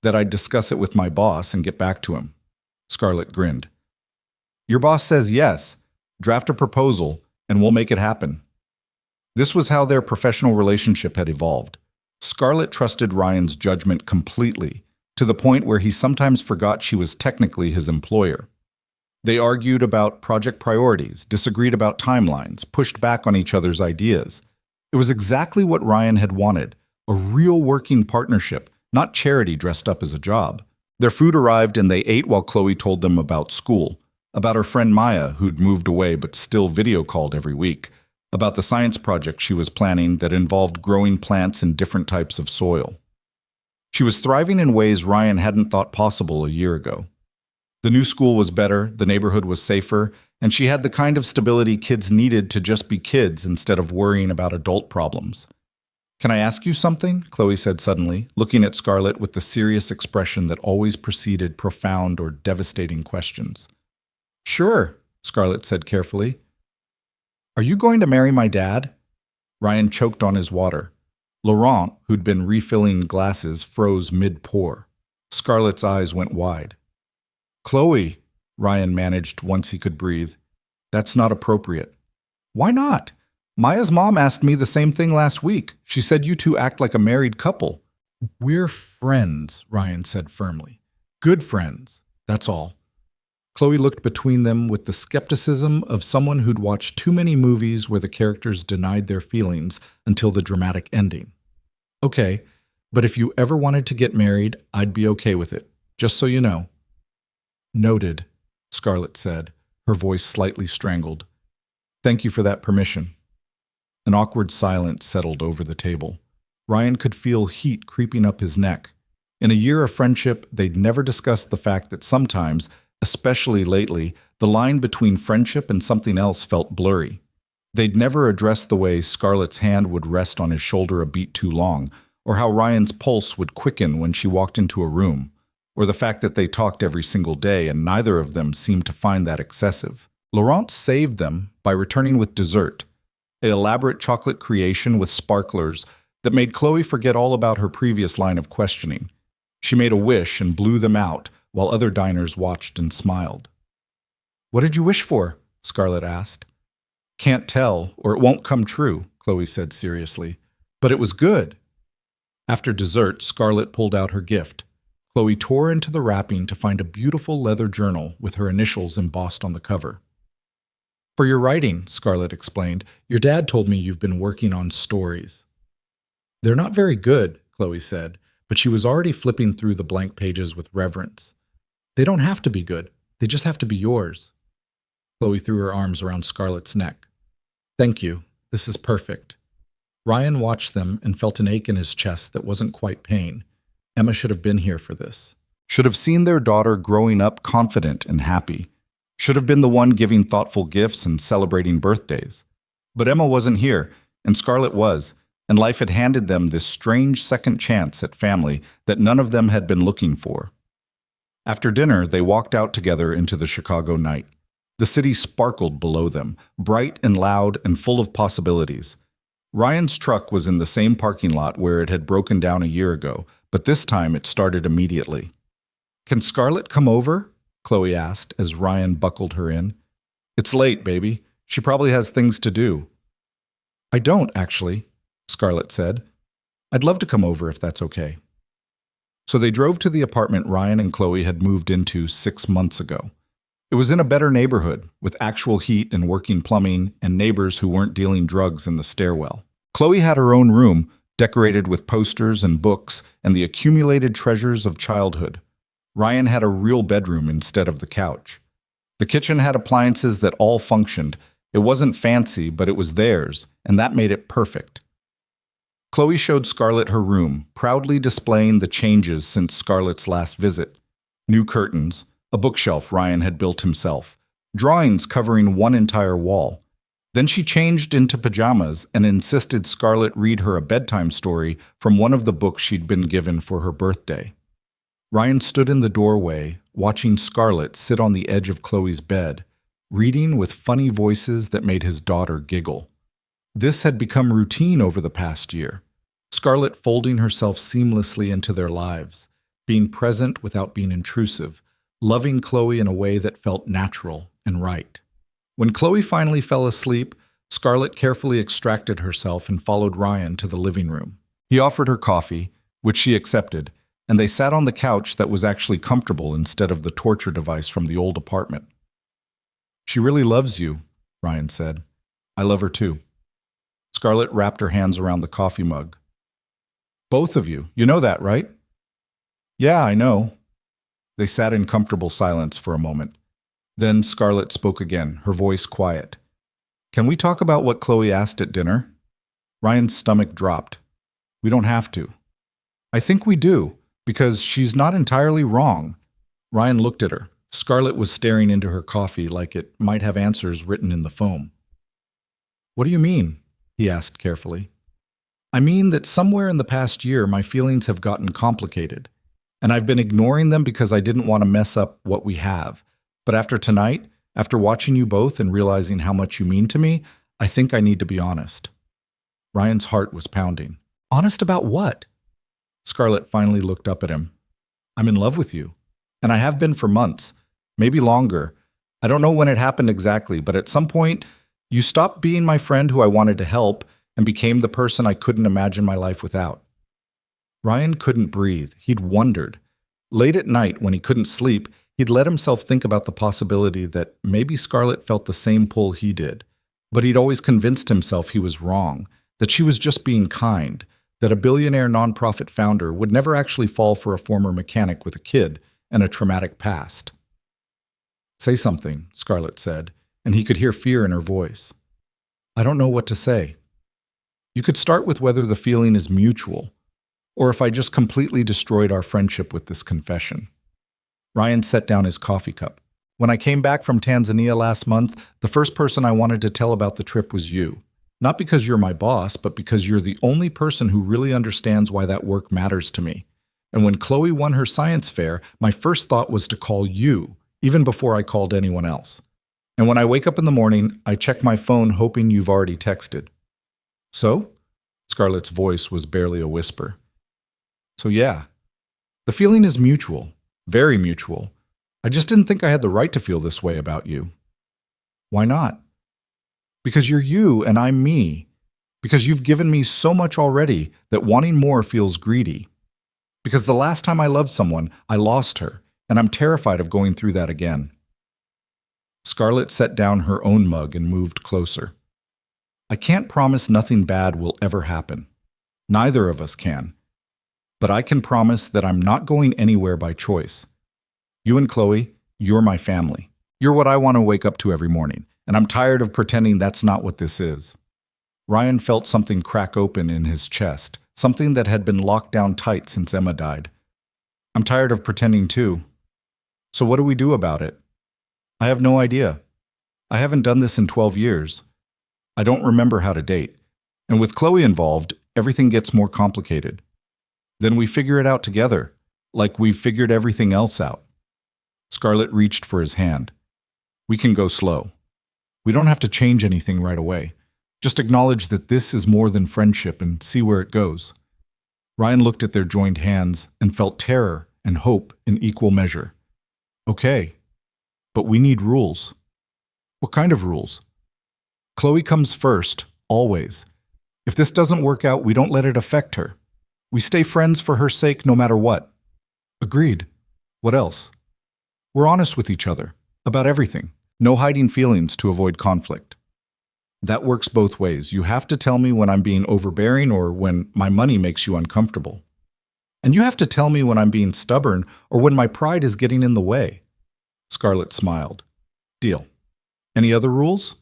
Speaker 1: That I'd discuss it with my boss and get back to him. Scarlett grinned. Your boss says yes. Draft a proposal, and we'll make it happen. This was how their professional relationship had evolved. Scarlett trusted Ryan's judgment completely, to the point where he sometimes forgot she was technically his employer. They argued about project priorities, disagreed about timelines, pushed back on each other's ideas. It was exactly what Ryan had wanted, a real working partnership, not charity dressed up as a job. Their food arrived and they ate while Chloe told them about school, about her friend Maya, who'd moved away but still video called every week, about the science project she was planning that involved growing plants in different types of soil. She was thriving in ways Ryan hadn't thought possible a year ago. The new school was better, the neighborhood was safer, and she had the kind of stability kids needed to just be kids instead of worrying about adult problems. Can I ask you something? Chloe said suddenly, looking at Scarlett with the serious expression that always preceded profound or devastating questions. Sure, Scarlett said carefully. Are you going to marry my dad? Ryan choked on his water. Laurent, who'd been refilling glasses, froze mid-pour. Scarlett's eyes went wide. Chloe, Ryan managed once he could breathe. That's not appropriate. Why not? Maya's mom asked me the same thing last week. She said you two act like a married couple. We're friends, Ryan said firmly. Good friends, that's all. Chloe looked between them with the skepticism of someone who'd watched too many movies where the characters denied their feelings until the dramatic ending. Okay, but if you ever wanted to get married, I'd be okay with it, just so you know. Noted, Scarlett said, her voice slightly strangled. Thank you for that permission. An awkward silence settled over the table. Ryan could feel heat creeping up his neck. In a year of friendship, they'd never discussed the fact that sometimes, especially lately, the line between friendship and something else felt blurry. They'd never addressed the way Scarlett's hand would rest on his shoulder a beat too long, or how Ryan's pulse would quicken when she walked into a room, or the fact that they talked every single day and neither of them seemed to find that excessive. Laurent saved them by returning with dessert, an elaborate chocolate creation with sparklers that made Chloe forget all about her previous line of questioning. She made a wish and blew them out, while other diners watched and smiled. "What did you wish for?" Scarlett asked. "Can't tell, or it won't come true," Chloe said seriously. "But it was good." After dessert, Scarlett pulled out her gift. Chloe tore into the wrapping to find a beautiful leather journal with her initials embossed on the cover. "For your writing," Scarlett explained, "your dad told me you've been working on stories." "They're not very good," Chloe said, but she was already flipping through the blank pages with reverence. "They don't have to be good. They just have to be yours." Chloe threw her arms around Scarlett's neck. "Thank you. This is perfect." Ryan watched them and felt an ache in his chest that wasn't quite pain. Emma should have been here for this. Should have seen their daughter growing up confident and happy. Should have been the one giving thoughtful gifts and celebrating birthdays. But Emma wasn't here, and Scarlett was, and life had handed them this strange second chance at family that none of them had been looking for. After dinner, they walked out together into the Chicago night. The city sparkled below them, bright and loud and full of possibilities. Ryan's truck was in the same parking lot where it had broken down a year ago, but this time it started immediately. "Can Scarlett come over?" Chloe asked as Ryan buckled her in. "It's late, baby. She probably has things to do." "I don't, actually," Scarlett said. "I'd love to come over if that's okay." So they drove to the apartment Ryan and Chloe had moved into 6 months ago. It was in a better neighborhood, with actual heat and working plumbing and neighbors who weren't dealing drugs in the stairwell. Chloe had her own room, decorated with posters and books and the accumulated treasures of childhood. Ryan had a real bedroom instead of the couch. The kitchen had appliances that all functioned. It wasn't fancy, but it was theirs, and that made it perfect. Chloe showed Scarlett her room, proudly displaying the changes since Scarlett's last visit. New curtains, a bookshelf Ryan had built himself, drawings covering one entire wall. Then she changed into pajamas and insisted Scarlett read her a bedtime story from one of the books she'd been given for her birthday. Ryan stood in the doorway, watching Scarlett sit on the edge of Chloe's bed, reading with funny voices that made his daughter giggle. This had become routine over the past year. Scarlett folding herself seamlessly into their lives, being present without being intrusive, loving Chloe in a way that felt natural and right. When Chloe finally fell asleep, Scarlett carefully extracted herself and followed Ryan to the living room. He offered her coffee, which she accepted, and they sat on the couch that was actually comfortable instead of the torture device from the old apartment. "She really loves you," Ryan said. "I love her too." Scarlett wrapped her hands around the coffee mug. "Both of you, you know that, right?" "Yeah, I know." They sat in comfortable silence for a moment. Then Scarlett spoke again, her voice quiet. "Can we talk about what Chloe asked at dinner?" Ryan's stomach dropped. "We don't have to." "I think we do, because she's not entirely wrong." Ryan looked at her. Scarlett was staring into her coffee like it might have answers written in the foam. "What do you mean?" he asked carefully. "I mean that somewhere in the past year my feelings have gotten complicated. And I've been ignoring them because I didn't want to mess up what we have. But after tonight, after watching you both and realizing how much you mean to me, I think I need to be honest." Ryan's heart was pounding. "Honest about what?" Scarlett finally looked up at him. "I'm in love with you. And I have been for months, maybe longer. I don't know when it happened exactly, but at some point, you stopped being my friend who I wanted to help and became the person I couldn't imagine my life without." Ryan couldn't breathe. He'd wondered. Late at night, when he couldn't sleep, he'd let himself think about the possibility that maybe Scarlett felt the same pull he did. But he'd always convinced himself he was wrong, that she was just being kind, that a billionaire nonprofit founder would never actually fall for a former mechanic with a kid and a traumatic past. "Say something," Scarlett said, and he could hear fear in her voice. "I don't know what to say." "You could start with whether the feeling is mutual, or if I just completely destroyed our friendship with this confession." Ryan set down his coffee cup. "When I came back from Tanzania last month, the first person I wanted to tell about the trip was you. Not because you're my boss, but because you're the only person who really understands why that work matters to me. And when Chloe won her science fair, my first thought was to call you, even before I called anyone else. And when I wake up in the morning, I check my phone hoping you've already texted. So? Scarlett's voice was barely a whisper. So yeah, the feeling is mutual, very mutual. I just didn't think I had the right to feel this way about you. Why not? Because you're you and I'm me. Because you've given me so much already that wanting more feels greedy. Because the last time I loved someone, I lost her, and I'm terrified of going through that again. Scarlett set down her own mug and moved closer. I can't promise nothing bad will ever happen. Neither of us can. But I can promise that I'm not going anywhere by choice. You and Chloe, you're my family. You're what I want to wake up to every morning, and I'm tired of pretending that's not what this is. Ryan felt something crack open in his chest, something that had been locked down tight since Emma died. I'm tired of pretending too. So what do we do about it? I have no idea. I haven't done this in 12 years. I don't remember how to date. And with Chloe involved, everything gets more complicated. Then we figure it out together, like we've figured everything else out. Scarlett reached for his hand. We can go slow. We don't have to change anything right away. Just acknowledge that this is more than friendship and see where it goes. Ryan looked at their joined hands and felt terror and hope in equal measure. Okay, but we need rules. What kind of rules? Chloe comes first, always. If this doesn't work out, we don't let it affect her. We stay friends for her sake no matter what. Agreed. What else? We're honest with each other, about everything. No hiding feelings to avoid conflict. That works both ways. You have to tell me when I'm being overbearing or when my money makes you uncomfortable. And you have to tell me when I'm being stubborn or when my pride is getting in the way. Scarlett smiled. Deal. Any other rules?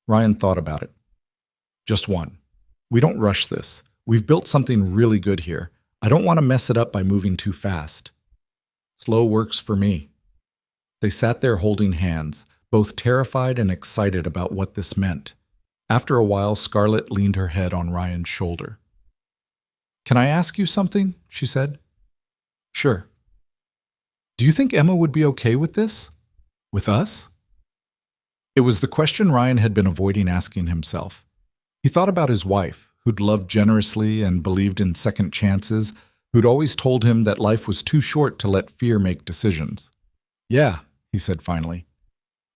Speaker 1: Ryan thought about it. Just one. We don't rush this. We've built something really good here. I don't want to mess it up by moving too fast. Slow works for me. They sat there holding hands, both terrified and excited about what this meant. After a while, Scarlett leaned her head on Ryan's shoulder. Can I ask you something? She said. Sure. Do you think Emma would be okay with this? With us? It was the question Ryan had been avoiding asking himself. He thought about his wife, who'd loved generously and believed in second chances, who'd always told him that life was too short to let fear make decisions. Yeah, he said finally.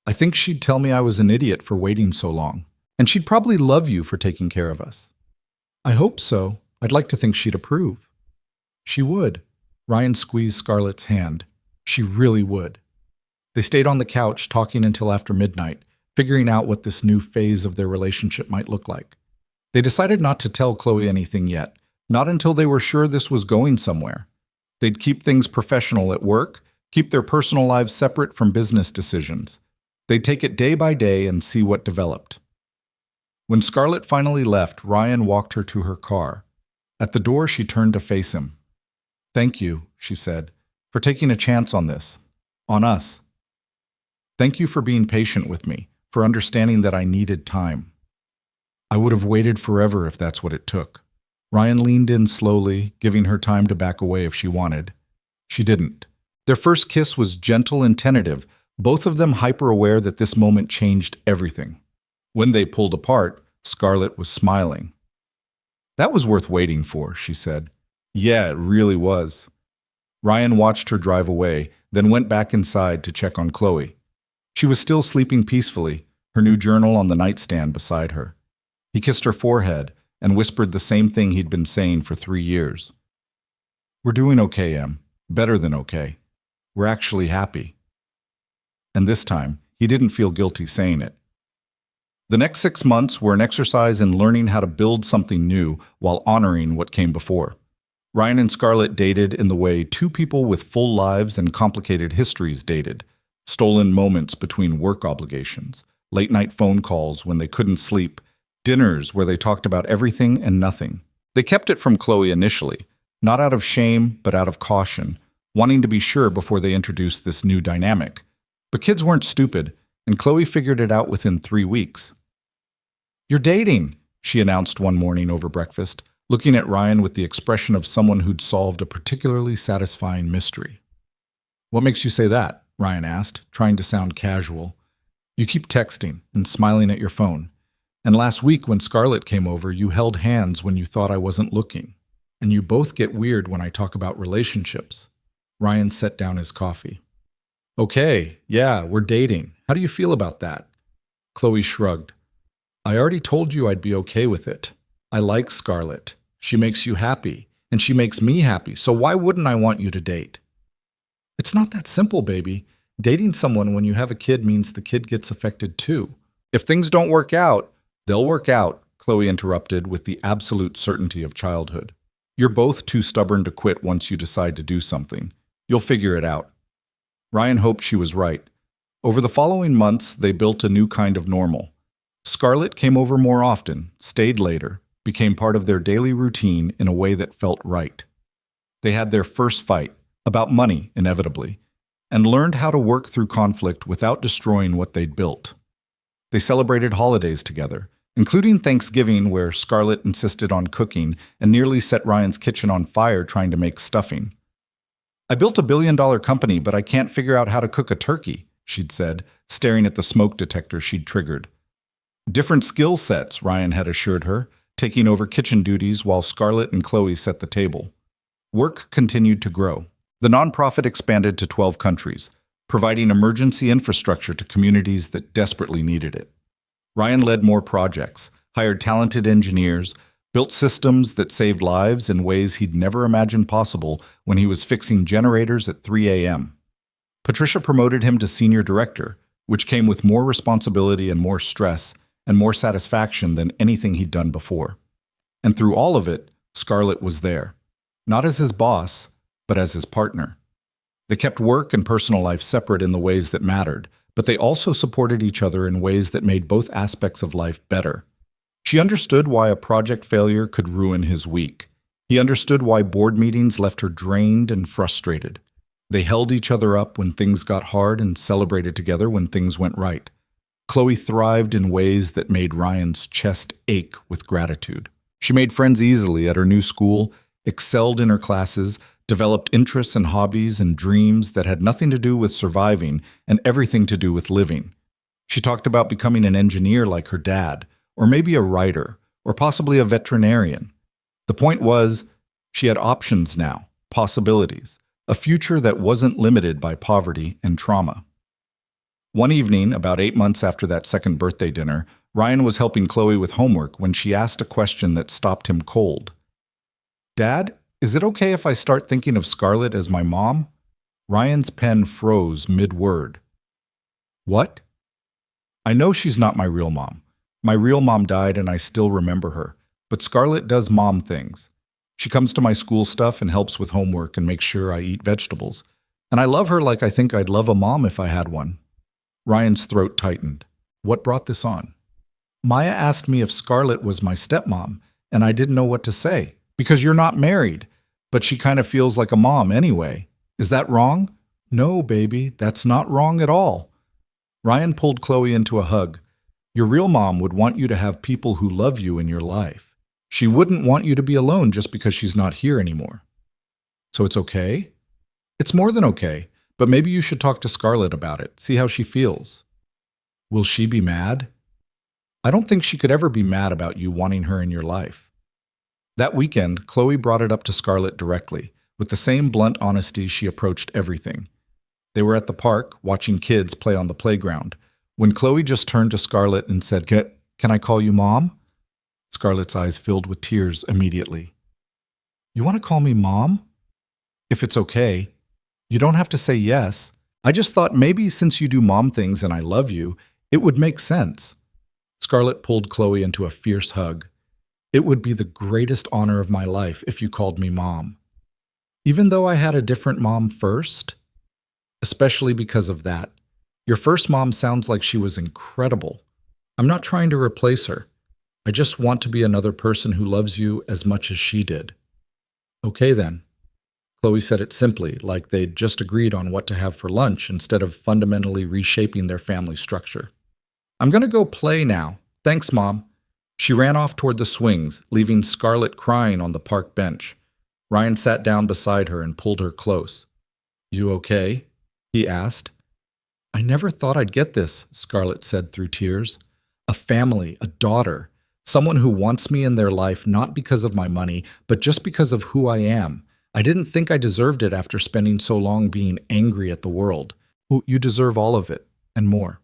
Speaker 1: I think she'd tell me I was an idiot for waiting so long, and she'd probably love you for taking care of us. I hope so. I'd like to think she'd approve. She would. Ryan squeezed Scarlett's hand. She really would. They stayed on the couch talking until after midnight, figuring out what this new phase of their relationship might look like. They decided not to tell Chloe anything yet, not until they were sure this was going somewhere. They'd keep things professional at work, keep their personal lives separate from business decisions. They'd take it day by day and see what developed. When Scarlett finally left, Ryan walked her to her car. At the door, she turned to face him. Thank you, she said, for taking a chance on this, on us. Thank you for being patient with me, for understanding that I needed time. I would have waited forever if that's what it took. Ryan leaned in slowly, giving her time to back away if she wanted. She didn't. Their first kiss was gentle and tentative, both of them hyper-aware that this moment changed everything. When they pulled apart, Scarlett was smiling. That was worth waiting for, she said. Yeah, it really was. Ryan watched her drive away, then went back inside to check on Chloe. She was still sleeping peacefully, her new journal on the nightstand beside her. He kissed her forehead and whispered the same thing he'd been saying for 3 years. We're doing okay, Em. Better than okay. We're actually happy. And this time, he didn't feel guilty saying it. The next 6 months were an exercise in learning how to build something new while honoring what came before. Ryan and Scarlett dated in the way two people with full lives and complicated histories dated, stolen moments between work obligations, late-night phone calls when they couldn't sleep, dinners where they talked about everything and nothing. They kept it from Chloe initially, not out of shame but out of caution, wanting to be sure before they introduced this new dynamic. But kids weren't stupid, and Chloe figured it out within 3 weeks. You're dating, she announced one morning over breakfast, looking at Ryan with the expression of someone who'd solved a particularly satisfying mystery. What makes you say that? Ryan asked, trying to sound casual. You keep texting and smiling at your phone. And last week when Scarlett came over, you held hands when you thought I wasn't looking. And you both get weird when I talk about relationships. Ryan set down his coffee. Okay, yeah, we're dating. How do you feel about that? Chloe shrugged. I already told you I'd be okay with it. I like Scarlett. She makes you happy, and she makes me happy, so why wouldn't I want you to date? It's not that simple, baby. Dating someone when you have a kid means the kid gets affected too. If things don't work out, they'll work out, Chloe interrupted with the absolute certainty of childhood. You're both too stubborn to quit once you decide to do something. You'll figure it out. Ryan hoped she was right. Over the following months, they built a new kind of normal. Scarlett came over more often, stayed later, became part of their daily routine in a way that felt right. They had their first fight, about money, inevitably, and learned how to work through conflict without destroying what they'd built. They celebrated holidays together, including Thanksgiving, where Scarlett insisted on cooking and nearly set Ryan's kitchen on fire trying to make stuffing. I built a billion-dollar company, but I can't figure out how to cook a turkey, she'd said, staring at the smoke detector she'd triggered. Different skill sets, Ryan had assured her, taking over kitchen duties while Scarlett and Chloe set the table. Work continued to grow. The nonprofit expanded to 12 countries, providing emergency infrastructure to communities that desperately needed it. Ryan led more projects, hired talented engineers, built systems that saved lives in ways he'd never imagined possible when he was fixing generators at 3 a.m. Patricia promoted him to senior director, which came with more responsibility and more stress and more satisfaction than anything he'd done before. And through all of it, Scarlett was there, not as his boss, but as his partner. They kept work and personal life separate in the ways that mattered, but they also supported each other in ways that made both aspects of life better. She understood why a project failure could ruin his week. He understood why board meetings left her drained and frustrated. They held each other up when things got hard and celebrated together when things went right. Chloe thrived in ways that made Ryan's chest ache with gratitude. She made friends easily at her new school, excelled in her classes, developed interests and hobbies and dreams that had nothing to do with surviving and everything to do with living. She talked about becoming an engineer like her dad, or maybe a writer, or possibly a veterinarian. The point was, she had options now, possibilities, a future that wasn't limited by poverty and trauma. One evening, about 8 months after that second birthday dinner, Ryan was helping Chloe with homework when she asked a question that stopped him cold. Dad, is it okay if I start thinking of Scarlett as my mom? Ryan's pen froze mid-word. What? I know she's not my real mom. My real mom died and I still remember her. But Scarlett does mom things. She comes to my school stuff and helps with homework and makes sure I eat vegetables. And I love her like I think I'd love a mom if I had one. Ryan's throat tightened. What brought this on? Maya asked me if Scarlett was my stepmom, and I didn't know what to say. Because you're not married, but she kind of feels like a mom anyway. Is that wrong? No, baby, that's not wrong at all. Ryan pulled Chloe into a hug. Your real mom would want you to have people who love you in your life. She wouldn't want you to be alone just because she's not here anymore. So it's okay? It's more than okay, but maybe you should talk to Scarlett about it, see how she feels. Will she be mad? I don't think she could ever be mad about you wanting her in your life. That weekend, Chloe brought it up to Scarlett directly, with the same blunt honesty she approached everything. They were at the park, watching kids play on the playground, when Chloe just turned to Scarlett and said, Can I call you Mom? Scarlett's eyes filled with tears immediately. You want to call me Mom? If it's okay. You don't have to say yes. I just thought maybe since you do mom things and I love you, it would make sense. Scarlett pulled Chloe into a fierce hug. It would be the greatest honor of my life if you called me Mom. Even though I had a different mom first, especially because of that. Your first mom sounds like she was incredible. I'm not trying to replace her. I just want to be another person who loves you as much as she did. Okay then. Chloe said it simply, like they'd just agreed on what to have for lunch instead of fundamentally reshaping their family structure. I'm going to go play now. Thanks, Mom. She ran off toward the swings, leaving Scarlett crying on the park bench. Ryan sat down beside her and pulled her close. You okay? He asked. I never thought I'd get this, Scarlett said through tears. A family, a daughter, someone who wants me in their life not because of my money, but just because of who I am. I didn't think I deserved it after spending so long being angry at the world. Oh, you deserve all of it, and more.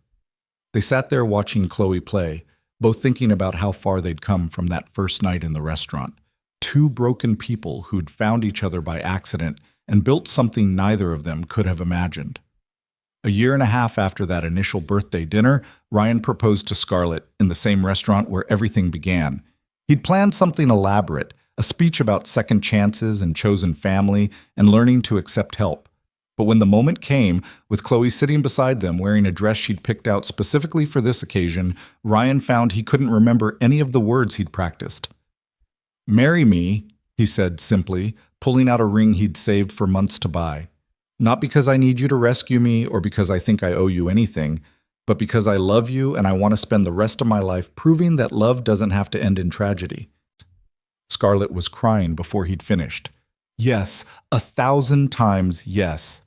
Speaker 1: They sat there watching Chloe play, both thinking about how far they'd come from that first night in the restaurant. Two broken people who'd found each other by accident and built something neither of them could have imagined. A year and a half after that initial birthday dinner, Ryan proposed to Scarlett in the same restaurant where everything began. He'd planned something elaborate, a speech about second chances and chosen family and learning to accept help. But when the moment came, with Chloe sitting beside them wearing a dress she'd picked out specifically for this occasion, Ryan found he couldn't remember any of the words he'd practiced. "Marry me," he said simply, pulling out a ring he'd saved for months to buy. "Not because I need you to rescue me or because I think I owe you anything, but because I love you and I want to spend the rest of my life proving that love doesn't have to end in tragedy." Scarlett was crying before he'd finished. Yes, 1,000 times yes.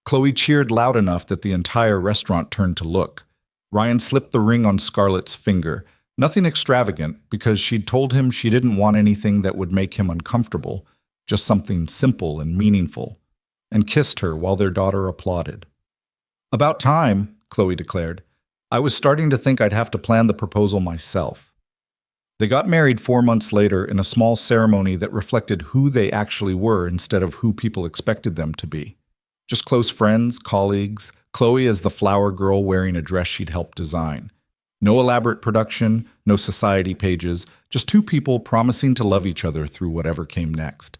Speaker 1: Chloe cheered loud enough that the entire restaurant turned to look. Ryan slipped the ring on Scarlett's finger. Nothing extravagant, because she'd told him she didn't want anything that would make him uncomfortable, just something simple and meaningful, and kissed her while their daughter applauded. "About time," Chloe declared. "I was starting to think I'd have to plan the proposal myself." They got married 4 months later in a small ceremony that reflected who they actually were instead of who people expected them to be. Just close friends, colleagues, Chloe as the flower girl wearing a dress she'd helped design. No elaborate production, no society pages, just two people promising to love each other through whatever came next.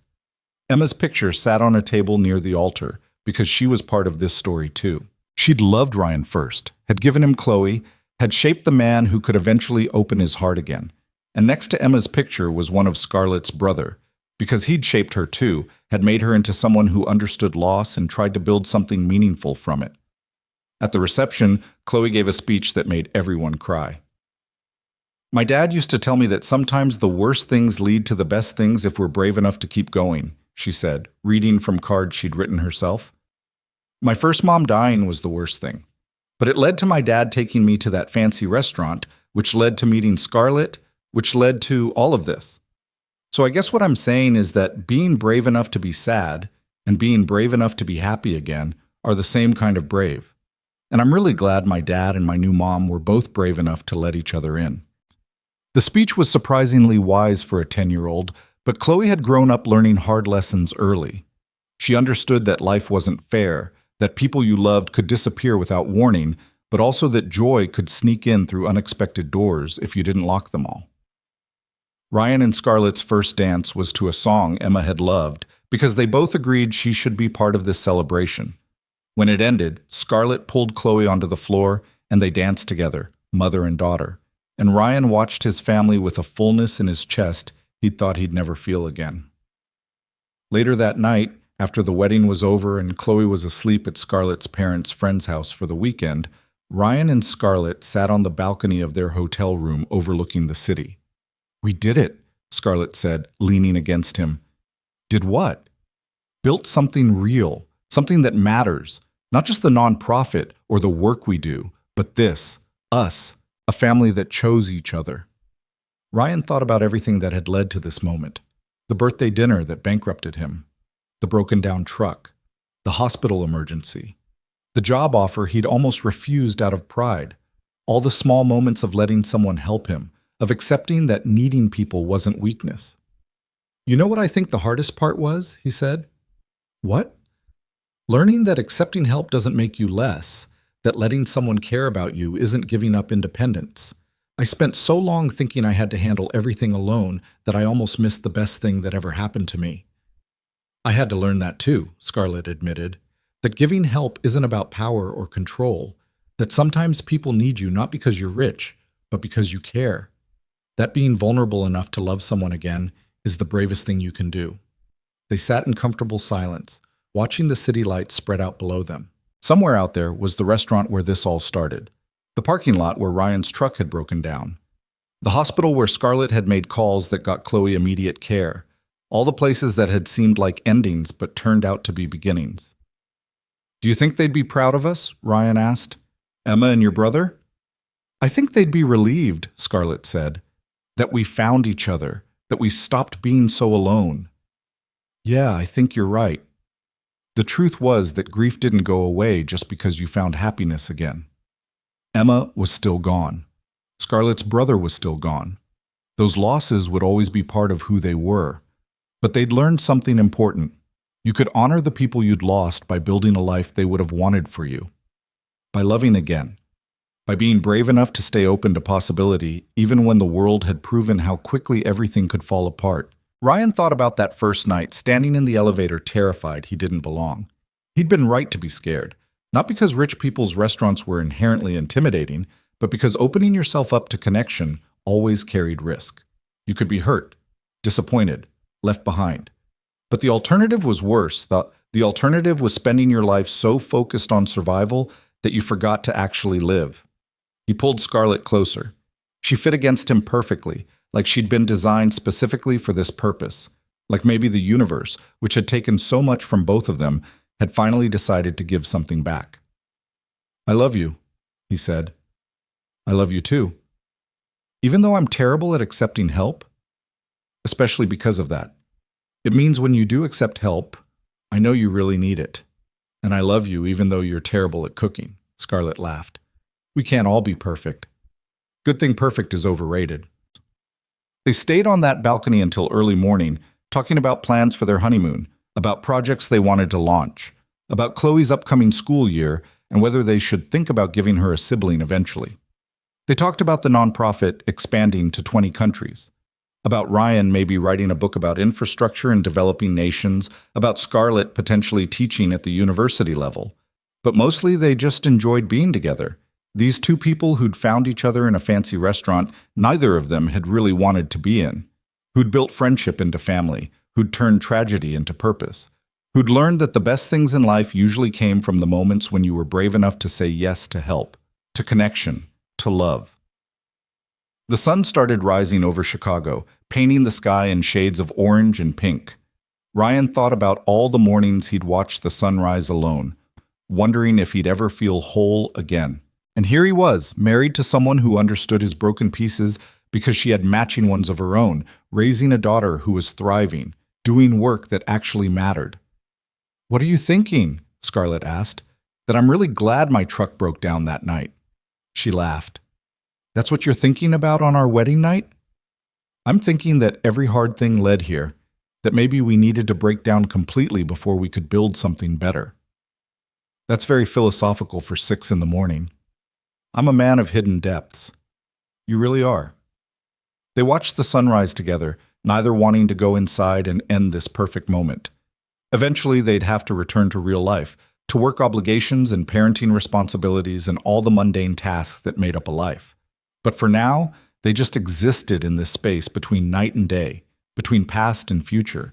Speaker 1: Emma's picture sat on a table near the altar because she was part of this story too. She'd loved Ryan first, had given him Chloe, had shaped the man who could eventually open his heart again. And next to Emma's picture was one of Scarlett's brother, because he'd shaped her too, had made her into someone who understood loss and tried to build something meaningful from it. At the reception, Chloe gave a speech that made everyone cry. "My dad used to tell me that sometimes the worst things lead to the best things if we're brave enough to keep going," she said, reading from cards she'd written herself. "My first mom dying was the worst thing. But it led to my dad taking me to that fancy restaurant, which led to meeting Scarlett, which led to all of this. So I guess what I'm saying is that being brave enough to be sad and being brave enough to be happy again are the same kind of brave. And I'm really glad my dad and my new mom were both brave enough to let each other in." The speech was surprisingly wise for a 10-year-old, but Chloe had grown up learning hard lessons early. She understood that life wasn't fair, that people you loved could disappear without warning, but also that joy could sneak in through unexpected doors if you didn't lock them all. Ryan and Scarlett's first dance was to a song Emma had loved because they both agreed she should be part of this celebration. When it ended, Scarlett pulled Chloe onto the floor and they danced together, mother and daughter. And Ryan watched his family with a fullness in his chest he'd thought he'd never feel again. Later that night, after the wedding was over and Chloe was asleep at Scarlett's parents' friend's house for the weekend, Ryan and Scarlett sat on the balcony of their hotel room overlooking the city. "We did it," Scarlett said, leaning against him. "Did what?" "Built something real, something that matters. Not just the nonprofit or the work we do, but this, us, a family that chose each other." Ryan thought about everything that had led to this moment. The birthday dinner that bankrupted him. The broken-down truck. The hospital emergency. The job offer he'd almost refused out of pride. All the small moments of letting someone help him, of accepting that needing people wasn't weakness. "You know what I think the hardest part was?" he said. "What?" "Learning that accepting help doesn't make you less, that letting someone care about you isn't giving up independence. I spent so long thinking I had to handle everything alone that I almost missed the best thing that ever happened to me." "I had to learn that too," Scarlett admitted, "that giving help isn't about power or control, that sometimes people need you not because you're rich, but because you care. That being vulnerable enough to love someone again is the bravest thing you can do." They sat in comfortable silence, watching the city lights spread out below them. Somewhere out there was the restaurant where this all started, the parking lot where Ryan's truck had broken down, the hospital where Scarlett had made calls that got Chloe immediate care, all the places that had seemed like endings but turned out to be beginnings. Do you think they'd be proud of us? Ryan asked. Emma and your brother? I think they'd be relieved, Scarlett said, that we found each other, that we stopped being so alone. Yeah, I think you're right. The truth was that grief didn't go away just because you found happiness again. Emma was still gone. Scarlett's brother was still gone. Those losses would always be part of who they were. But they'd learned something important. You could honor the people you'd lost by building a life they would have wanted for you. By loving again. By being brave enough to stay open to possibility, even when the world had proven how quickly everything could fall apart. Ryan thought about that first night, standing in the elevator terrified he didn't belong. He'd been right to be scared, not because rich people's restaurants were inherently intimidating, but because opening yourself up to connection always carried risk. You could be hurt, disappointed, left behind. But the alternative was worse. The alternative was spending your life so focused on survival that you forgot to actually live. He pulled Scarlett closer. She fit against him perfectly, like she'd been designed specifically for this purpose. Like maybe the universe, which had taken so much from both of them, had finally decided to give something back. I love you, he said. I love you too. Even though I'm terrible at accepting help, especially because of that. It means when you do accept help, I know you really need it. And I love you even though you're terrible at cooking, Scarlett laughed. We can't all be perfect. Good thing perfect is overrated. They stayed on that balcony until early morning, talking about plans for their honeymoon, about projects they wanted to launch, about Chloe's upcoming school year, and whether they should think about giving her a sibling eventually. They talked about the nonprofit expanding to 20 countries, about Ryan maybe writing a book about infrastructure in developing nations, about Scarlett potentially teaching at the university level. But mostly they just enjoyed being together. These two people who'd found each other in a fancy restaurant neither of them had really wanted to be in, who'd built friendship into family, who'd turned tragedy into purpose, who'd learned that the best things in life usually came from the moments when you were brave enough to say yes to help, to connection, to love. The sun started rising over Chicago, painting the sky in shades of orange and pink. Ryan thought about all the mornings he'd watched the sunrise alone, wondering if he'd ever feel whole again. And here he was, married to someone who understood his broken pieces because she had matching ones of her own, raising a daughter who was thriving, doing work that actually mattered. What are you thinking? Scarlett asked. That I'm really glad my truck broke down that night. She laughed. That's what you're thinking about on our wedding night? I'm thinking that every hard thing led here, that maybe we needed to break down completely before we could build something better. That's very philosophical for 6 in the morning. I'm a man of hidden depths. You really are. They watched the sunrise together, neither wanting to go inside and end this perfect moment. Eventually, they'd have to return to real life, to work obligations and parenting responsibilities and all the mundane tasks that made up a life. But for now, they just existed in this space between night and day, between past and future,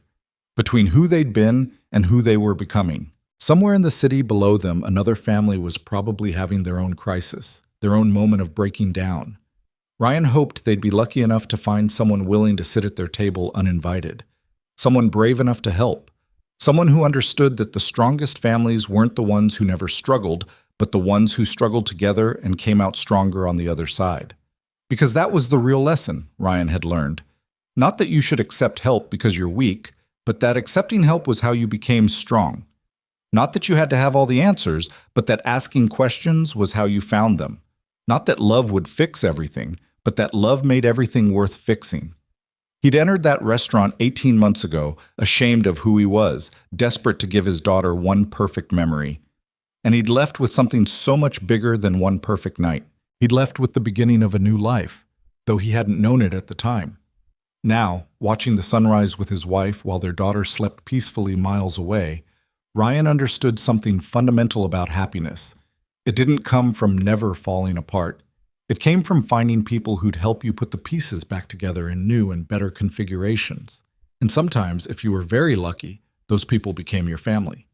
Speaker 1: between who they'd been and who they were becoming. Somewhere in the city below them, another family was probably having their own crisis, their own moment of breaking down. Ryan hoped they'd be lucky enough to find someone willing to sit at their table uninvited, someone brave enough to help, someone who understood that the strongest families weren't the ones who never struggled, but the ones who struggled together and came out stronger on the other side. Because that was the real lesson, Ryan had learned. Not that you should accept help because you're weak, but that accepting help was how you became strong. Not that you had to have all the answers, but that asking questions was how you found them. Not that love would fix everything, but that love made everything worth fixing. He'd entered that restaurant 18 months ago, ashamed of who he was, desperate to give his daughter one perfect memory. And he'd left with something so much bigger than one perfect night. He'd left with the beginning of a new life, though he hadn't known it at the time. Now, watching the sunrise with his wife while their daughter slept peacefully miles away, Ryan understood something fundamental about happiness. It didn't come from never falling apart. It came from finding people who'd help you put the pieces back together in new and better configurations. And sometimes, if you were very lucky, those people became your family.